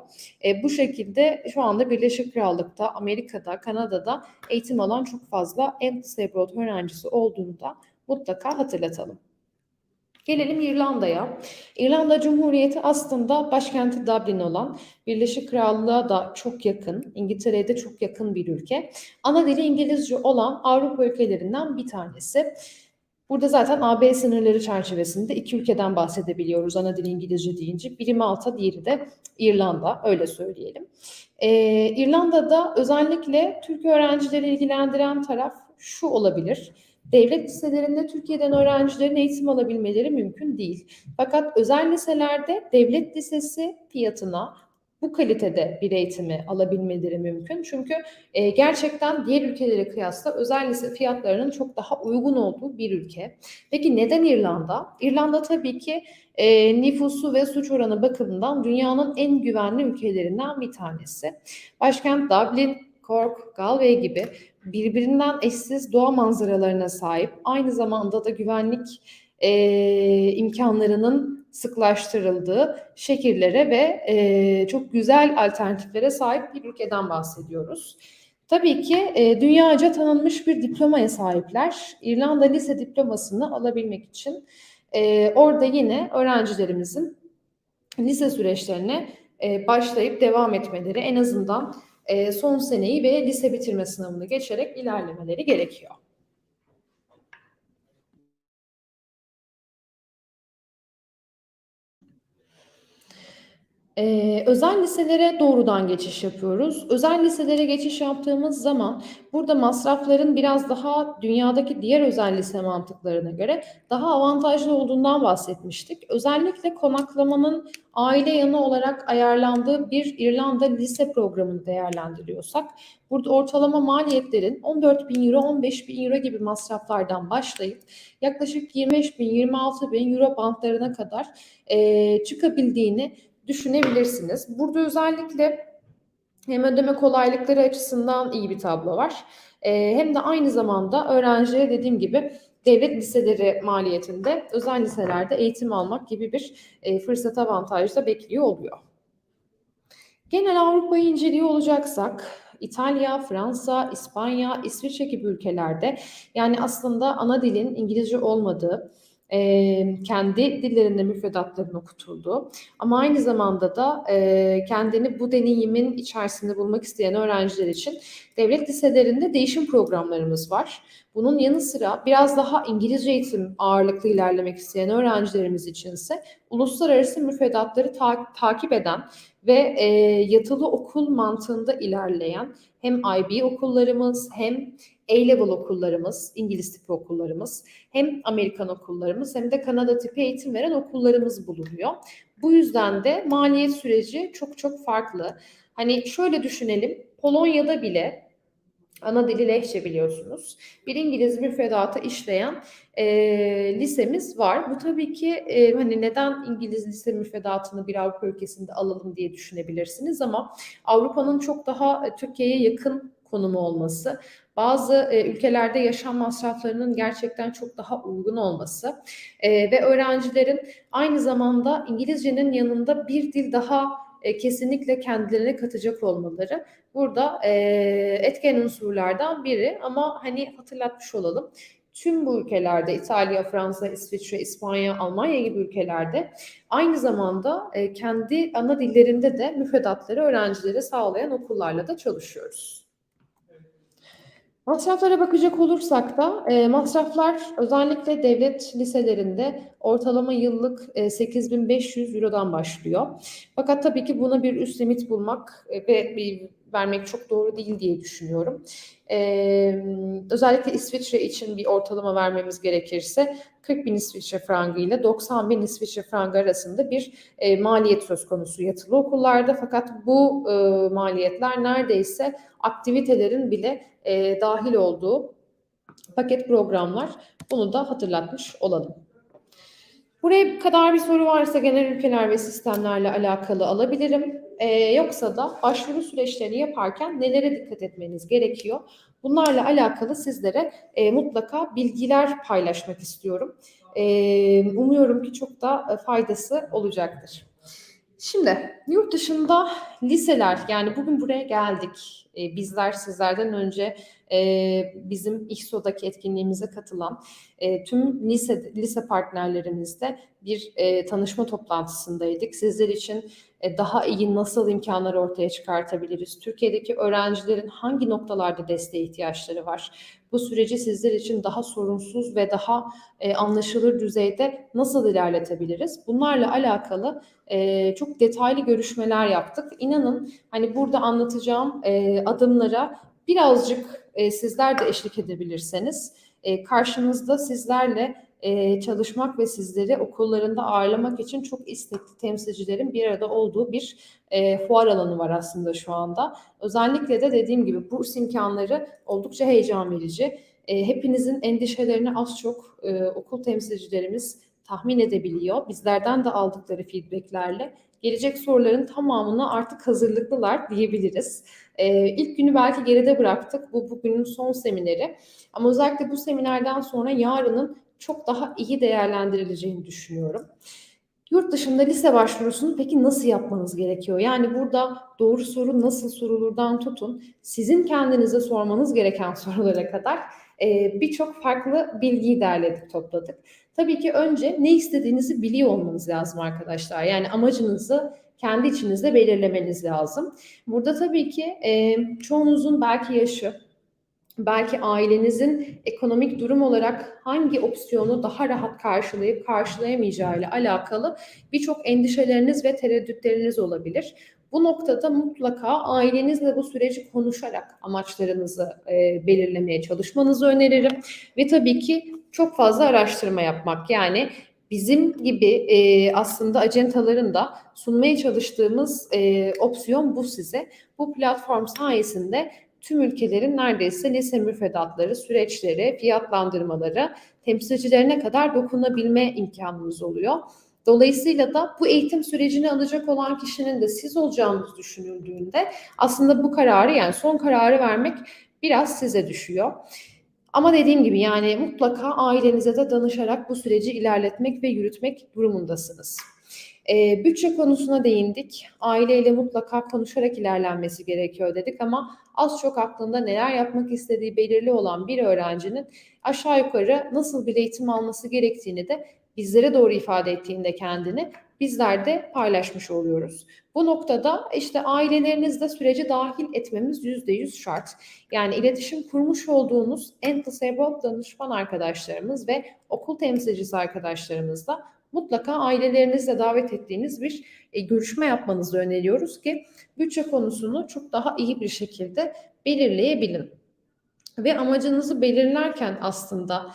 Bu şekilde şu anda Birleşik Krallık'ta, Amerika'da, Kanada'da eğitim alan çok fazla LİSE abroad öğrencisi olduğunu da mutlaka hatırlatalım. Gelelim İrlanda'ya. İrlanda Cumhuriyeti aslında başkenti Dublin olan, Birleşik Krallığa da çok yakın, İngiltere'ye de çok yakın bir ülke. Ana dili İngilizce olan Avrupa ülkelerinden bir tanesi. Burada zaten AB sınırları çerçevesinde iki ülkeden bahsedebiliyoruz ana dili İngilizce deyince. Biri Malta, diğeri de İrlanda, öyle söyleyelim. İrlanda'da özellikle Türk öğrencileri ilgilendiren taraf şu olabilir. Devlet liselerinde Türkiye'den öğrencilerin eğitim alabilmeleri mümkün değil. Fakat özel liselerde devlet lisesi fiyatına bu kalitede bir eğitimi alabilmeleri mümkün. Çünkü gerçekten diğer ülkelere kıyasla özel lise fiyatlarının çok daha uygun olduğu bir ülke. Peki neden İrlanda? İrlanda tabii ki nüfusu ve suç oranı bakımından dünyanın en güvenli ülkelerinden bir tanesi. Başkent Dublin, Cork, Galway gibi birbirinden eşsiz doğa manzaralarına sahip, aynı zamanda da güvenlik imkanlarının sıklaştırıldığı şehirlere ve çok güzel alternatiflere sahip bir ülkeden bahsediyoruz. Tabii ki dünyaca tanınmış bir diplomaya sahipler. İrlanda lise diplomasını alabilmek için orada yine öğrencilerimizin lise süreçlerine başlayıp devam etmeleri, en azından son seneyi ve lise bitirme sınavını geçerek ilerlemeleri gerekiyor. Özel liselere doğrudan geçiş yapıyoruz. Özel liselere geçiş yaptığımız zaman burada masrafların biraz daha dünyadaki diğer özel lise mantıklarına göre daha avantajlı olduğundan bahsetmiştik. Özellikle konaklamanın aile yanı olarak ayarlandığı bir İrlanda lise programını değerlendiriyorsak, burada ortalama maliyetlerin 14.000 euro, 15.000 euro gibi masraflardan başlayıp yaklaşık 25.000, 26.000 euro bantlarına kadar çıkabildiğini düşünebilirsiniz. Burada özellikle hem ödeme kolaylıkları açısından iyi bir tablo var. Hem de aynı zamanda öğrencilere dediğim gibi devlet liseleri maliyetinde özel liselerde eğitim almak gibi bir fırsat avantajı da bekliyor oluyor. Genel Avrupa'yı inceliyor olacaksak, İtalya, Fransa, İspanya, İsviçre gibi ülkelerde yani aslında ana dilin İngilizce olmadığı, kendi dillerinde müfredatların okutulduğu ama aynı zamanda da kendini bu deneyimin içerisinde bulmak isteyen öğrenciler için devlet liselerinde değişim programlarımız var. Bunun yanı sıra biraz daha İngilizce eğitim ağırlıklı ilerlemek isteyen öğrencilerimiz içinse uluslararası müfredatları takip eden ve yatılı okul mantığında ilerleyen hem IB okullarımız hem A-level okullarımız, İngiliz tipi okullarımız, hem Amerikan okullarımız hem de Kanada tipi eğitim veren okullarımız bulunuyor. Bu yüzden de maliyet süreci çok çok farklı. Hani şöyle düşünelim, Polonya'da bile ana dili Lehçe biliyorsunuz. Bir İngiliz müfredatı işleyen lisemiz var. Bu tabii ki hani neden İngiliz lise müfredatını bir Avrupa ülkesinde alalım diye düşünebilirsiniz ama Avrupa'nın çok daha Türkiye'ye yakın konumu olması, bazı ülkelerde yaşam masraflarının gerçekten çok daha uygun olması ve öğrencilerin aynı zamanda İngilizcenin yanında bir dil daha kesinlikle kendilerine katacak olmaları burada etken unsurlardan biri ama hani hatırlatmış olalım. Tüm bu ülkelerde İtalya, Fransa, İsviçre, İspanya, Almanya gibi ülkelerde aynı zamanda kendi ana dillerinde de müfredatları öğrencilere sağlayan okullarla da çalışıyoruz. Masraflara bakacak olursak da masraflar özellikle devlet liselerinde ortalama yıllık 8.500 Euro'dan başlıyor. Fakat tabii ki buna bir üst limit bulmak ve vermek çok doğru değil diye düşünüyorum. Özellikle İsviçre için bir ortalama vermemiz gerekirse 40.000 İsviçre frangı ile 90.000 İsviçre frangı arasında bir maliyet söz konusu yatılı okullarda. Fakat bu maliyetler neredeyse aktivitelerin bile dahil olduğu paket programlar. Bunu da hatırlatmış olalım. Buraya kadar bir soru varsa genel ülkeler ve sistemlerle alakalı alabilirim. Yoksa da başvuru süreçlerini yaparken nelere dikkat etmeniz gerekiyor? Bunlarla alakalı sizlere mutlaka bilgiler paylaşmak istiyorum. Umuyorum ki çok da faydası olacaktır. Şimdi yurt dışında liseler, yani bugün buraya geldik. Bizler sizlerden önce bizim IHSO'daki etkinliğimize katılan tüm lise partnerlerimizle bir tanışma toplantısındaydık. Sizler için daha iyi nasıl imkanlar ortaya çıkartabiliriz? Türkiye'deki öğrencilerin hangi noktalarda desteğe ihtiyaçları var? Bu süreci sizler için daha sorunsuz ve daha anlaşılır düzeyde nasıl ilerletebiliriz? Bunlarla alakalı çok detaylı görüşmeler yaptık. İnanın hani burada anlatacağım adımlara birazcık sizler de eşlik edebilirseniz karşınızda sizlerle çalışmak ve sizleri okullarında ağırlamak için çok istekli temsilcilerin bir arada olduğu bir fuar alanı var aslında şu anda. Özellikle de dediğim gibi burs imkanları oldukça heyecan verici. Hepinizin endişelerini az çok okul temsilcilerimiz tahmin edebiliyor. Bizlerden de aldıkları feedbacklerle gelecek soruların tamamına artık hazırlıklılar diyebiliriz. İlk günü belki geride bıraktık. Bu bugünün son semineri. Ama özellikle bu seminerden sonra yarının çok daha iyi değerlendirileceğini düşünüyorum. Yurt dışında lise başvurusunu peki nasıl yapmanız gerekiyor? Yani burada doğru soru nasıl sorulurdan tutun, sizin kendinize sormanız gereken sorulara kadar birçok farklı bilgiyi derledik, topladık. Tabii ki önce ne istediğinizi biliyor olmanız lazım arkadaşlar. Yani amacınızı kendi içinizde belirlemeniz lazım. Burada tabii ki çoğunuzun belki yaşı, belki ailenizin ekonomik durum olarak hangi opsiyonu daha rahat karşılayıp karşılayamayacağı ile alakalı birçok endişeleriniz ve tereddütleriniz olabilir. Bu noktada mutlaka ailenizle bu süreci konuşarak amaçlarınızı belirlemeye çalışmanızı öneririm. Ve tabii ki çok fazla araştırma yapmak, yani bizim gibi aslında acentaların da sunmaya çalıştığımız opsiyon bu size. Bu platform sayesinde tüm ülkelerin neredeyse lise müfredatları, süreçleri, fiyatlandırmaları, temsilcilerine kadar dokunabilme imkanımız oluyor. Dolayısıyla da bu eğitim sürecini alacak olan kişinin de siz olacağınız düşünüldüğünde aslında bu kararı, yani son kararı vermek biraz size düşüyor. Ama dediğim gibi yani mutlaka ailenize de danışarak bu süreci ilerletmek ve yürütmek durumundasınız. Bütçe konusuna değindik. Aileyle mutlaka konuşarak ilerlenmesi gerekiyor dedik ama az çok aklında neler yapmak istediği belirli olan bir öğrencinin aşağı yukarı nasıl bir eğitim alması gerektiğini de bizlere doğru ifade ettiğinde kendini bizler de paylaşmış oluyoruz. Bu noktada işte ailelerinizde sürece dahil etmemiz %100 şart. Yani iletişim kurmuş olduğunuz Entisebot danışman arkadaşlarımız ve okul temsilcisi arkadaşlarımızla mutlaka ailelerinizle davet ettiğiniz bir görüşme yapmanızı öneriyoruz ki bütçe konusunu çok daha iyi bir şekilde belirleyebilin. Ve amacınızı belirlerken aslında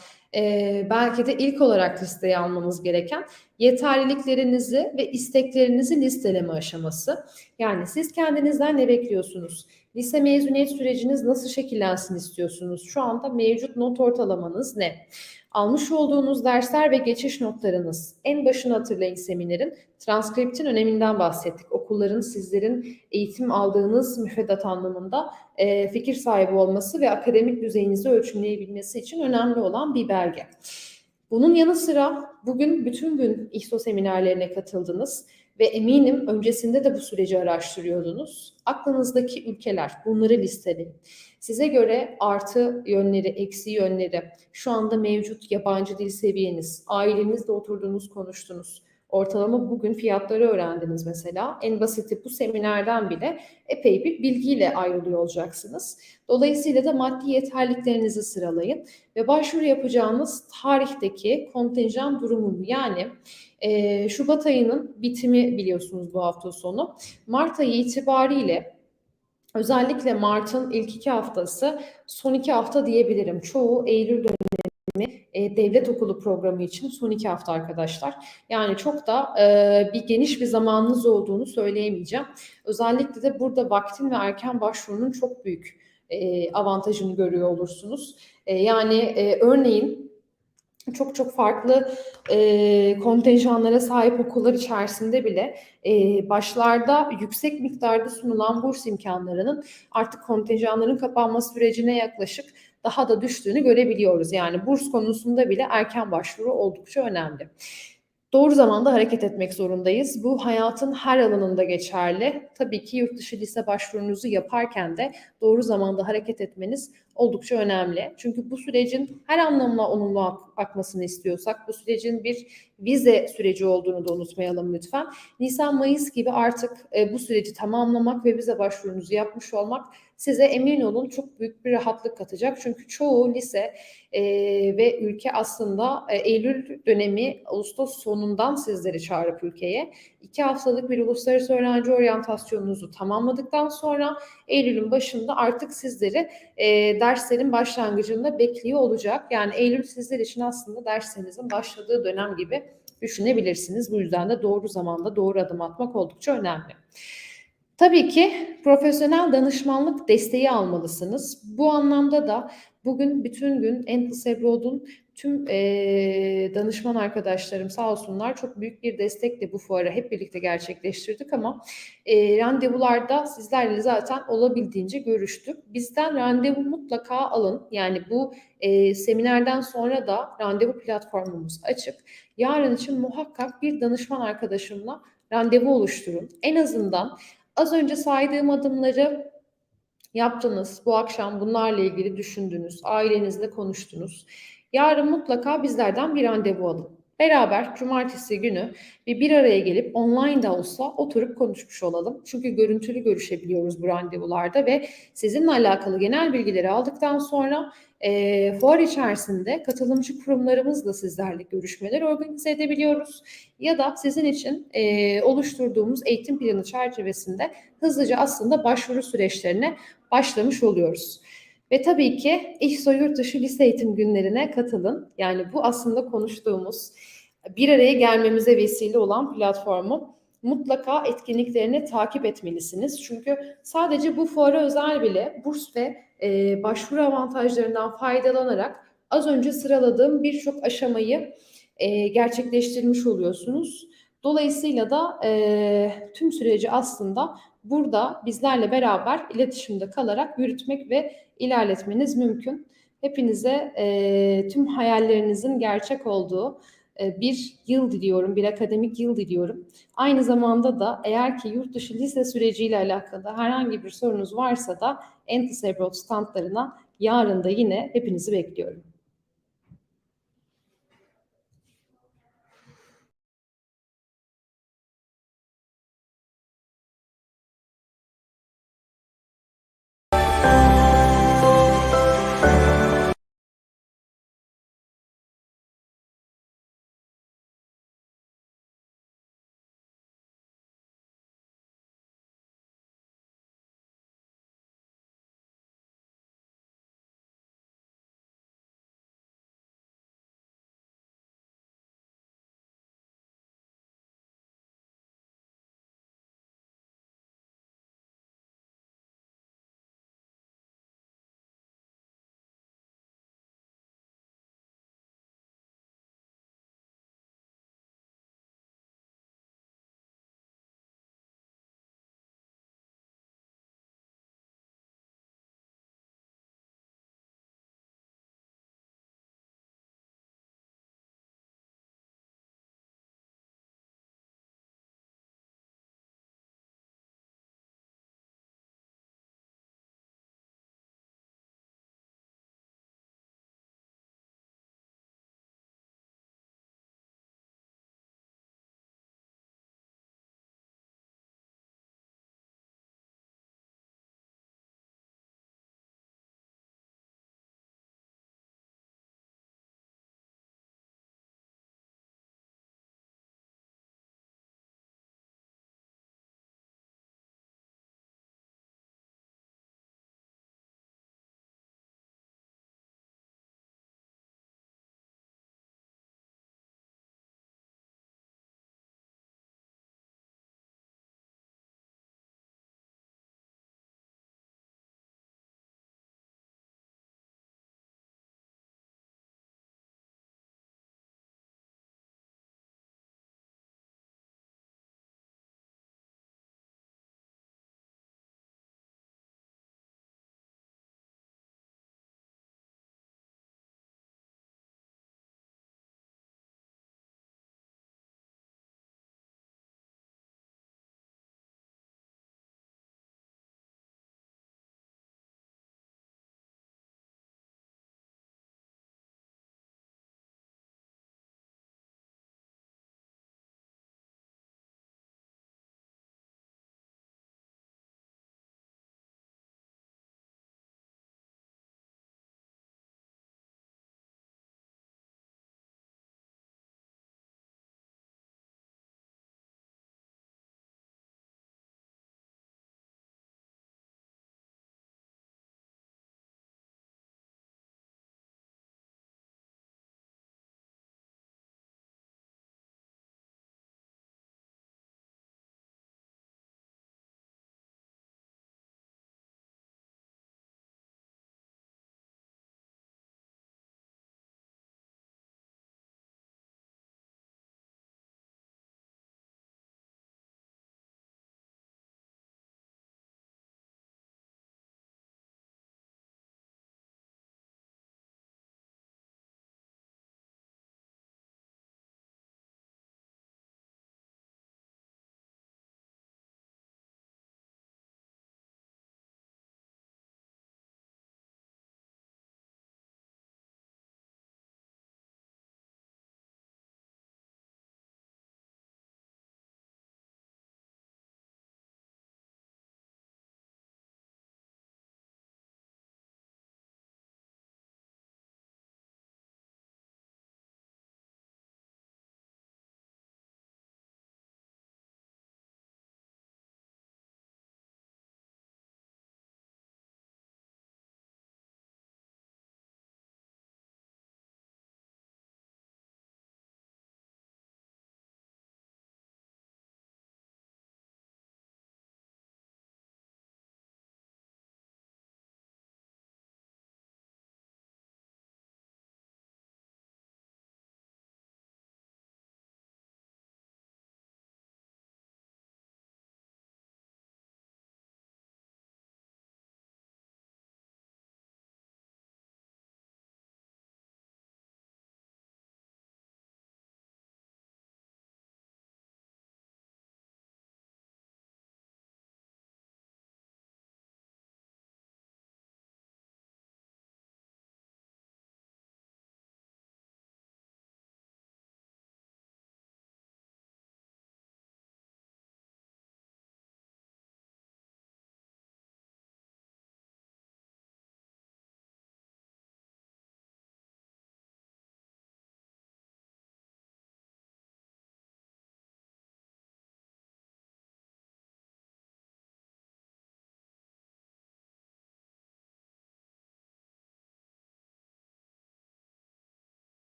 belki de ilk olarak listeye almanız gereken yeterliliklerinizi ve isteklerinizi listeleme aşaması. Yani siz kendinizden ne bekliyorsunuz? Lise mezuniyet süreciniz nasıl şekillensin istiyorsunuz? Şu anda mevcut not ortalamanız ne? Almış olduğunuz dersler ve geçiş notlarınız. En başını hatırlayın seminerin. Transkriptin öneminden bahsettik. Okulların sizlerin eğitim aldığınız müfredat anlamında fikir sahibi olması ve akademik düzeyinizi ölçümleyebilmesi için önemli olan bir belge. Bunun yanı sıra bugün bütün gün IHSO seminerlerine katıldınız ve eminim öncesinde de bu süreci araştırıyordunuz. Aklınızdaki ülkeler, bunları listeleyin. Size göre artı yönleri, eksi yönleri, şu anda mevcut yabancı dil seviyeniz, ailenizle oturdunuz, konuştunuz. Ortalama bugün fiyatları öğrendiniz mesela. En basiti bu seminerden bile epey bir bilgiyle ayrılıyor olacaksınız. Dolayısıyla da maddi yeterliliklerinizi sıralayın ve başvuru yapacağınız tarihteki kontenjan durumunu yani Şubat ayının bitimi biliyorsunuz bu hafta sonu. Mart ayı itibariyle özellikle Mart'ın ilk 2 haftası son 2 hafta diyebilirim. Çoğu Eylül devlet okulu programı için son 2 hafta arkadaşlar. Yani çok da bir geniş bir zamanınız olduğunu söyleyemeyeceğim. Özellikle de burada vaktin ve erken başvurunun çok büyük avantajını görüyor olursunuz. Örneğin çok farklı kontenjanlara sahip okullar içerisinde bile başlarda yüksek miktarda sunulan burs imkanlarının artık kontenjanların kapanma sürecine yaklaşık daha da düştüğünü görebiliyoruz. Yani burs konusunda bile erken başvuru oldukça önemli. Doğru zamanda hareket etmek zorundayız. Bu hayatın her alanında geçerli. Tabii ki yurt dışı lise başvurunuzu yaparken de doğru zamanda hareket etmeniz oldukça önemli. Çünkü bu sürecin her anlamda olumlu akmasını istiyorsak, bu sürecin bir vize süreci olduğunu da unutmayalım lütfen. Nisan-Mayıs gibi artık bu süreci tamamlamak ve vize başvurunuzu yapmış olmak size emin olun çok büyük bir rahatlık katacak. Çünkü çoğu lise ve ülke aslında Eylül dönemi Ağustos sonundan sizleri çağırıp ülkeye 2 haftalık bir uluslararası öğrenci oryantasyonunuzu tamamladıktan sonra Eylül'ün başında artık sizleri derslerin başlangıcında bekliyor olacak. Yani Eylül sizler için aslında derslerinizin başladığı dönem gibi düşünebilirsiniz. Bu yüzden de doğru zamanda doğru adım atmak oldukça önemli. Tabii ki profesyonel danışmanlık desteği almalısınız. Bu anlamda da bugün bütün gün Entisebot'un tüm danışman arkadaşlarım sağ olsunlar çok büyük bir destekle bu fuarı hep birlikte gerçekleştirdik ama randevularda sizlerle zaten olabildiğince görüştük. Bizden randevu mutlaka alın. Yani bu seminerden sonra da randevu platformumuz açık. Yarın için muhakkak bir danışman arkadaşımla randevu oluşturun. En azından az önce saydığım adımları yaptınız. Bu akşam bunlarla ilgili düşündünüz. Ailenizle konuştunuz. Yarın mutlaka bizlerden bir randevu alın. Beraber cumartesi günü bir araya gelip online de olsa oturup konuşmuş olalım. Çünkü görüntülü görüşebiliyoruz bu randevularda ve sizinle alakalı genel bilgileri aldıktan sonra fuar içerisinde katılımcı kurumlarımızla sizlerle görüşmeler organize edebiliyoruz. Ya da sizin için oluşturduğumuz eğitim planı çerçevesinde hızlıca aslında başvuru süreçlerine başlamış oluyoruz. Ve tabii ki IHSO Yurtdışı Lise Eğitim Günlerine katılın. Yani bu aslında konuştuğumuz bir araya gelmemize vesile olan platformu mutlaka etkinliklerini takip etmelisiniz. Çünkü sadece bu fuara özel bile burs ve başvuru avantajlarından faydalanarak az önce sıraladığım birçok aşamayı gerçekleştirmiş oluyorsunuz. Dolayısıyla da tüm süreci aslında burada bizlerle beraber iletişimde kalarak yürütmek ve ilerletmeniz mümkün. Hepinize tüm hayallerinizin gerçek olduğu bir yıl diliyorum, bir akademik yıl diliyorum. Aynı zamanda da eğer ki yurt dışı lise süreciyle alakalı herhangi bir sorunuz varsa da Entity Abroad standlarına yarın da yine hepinizi bekliyorum.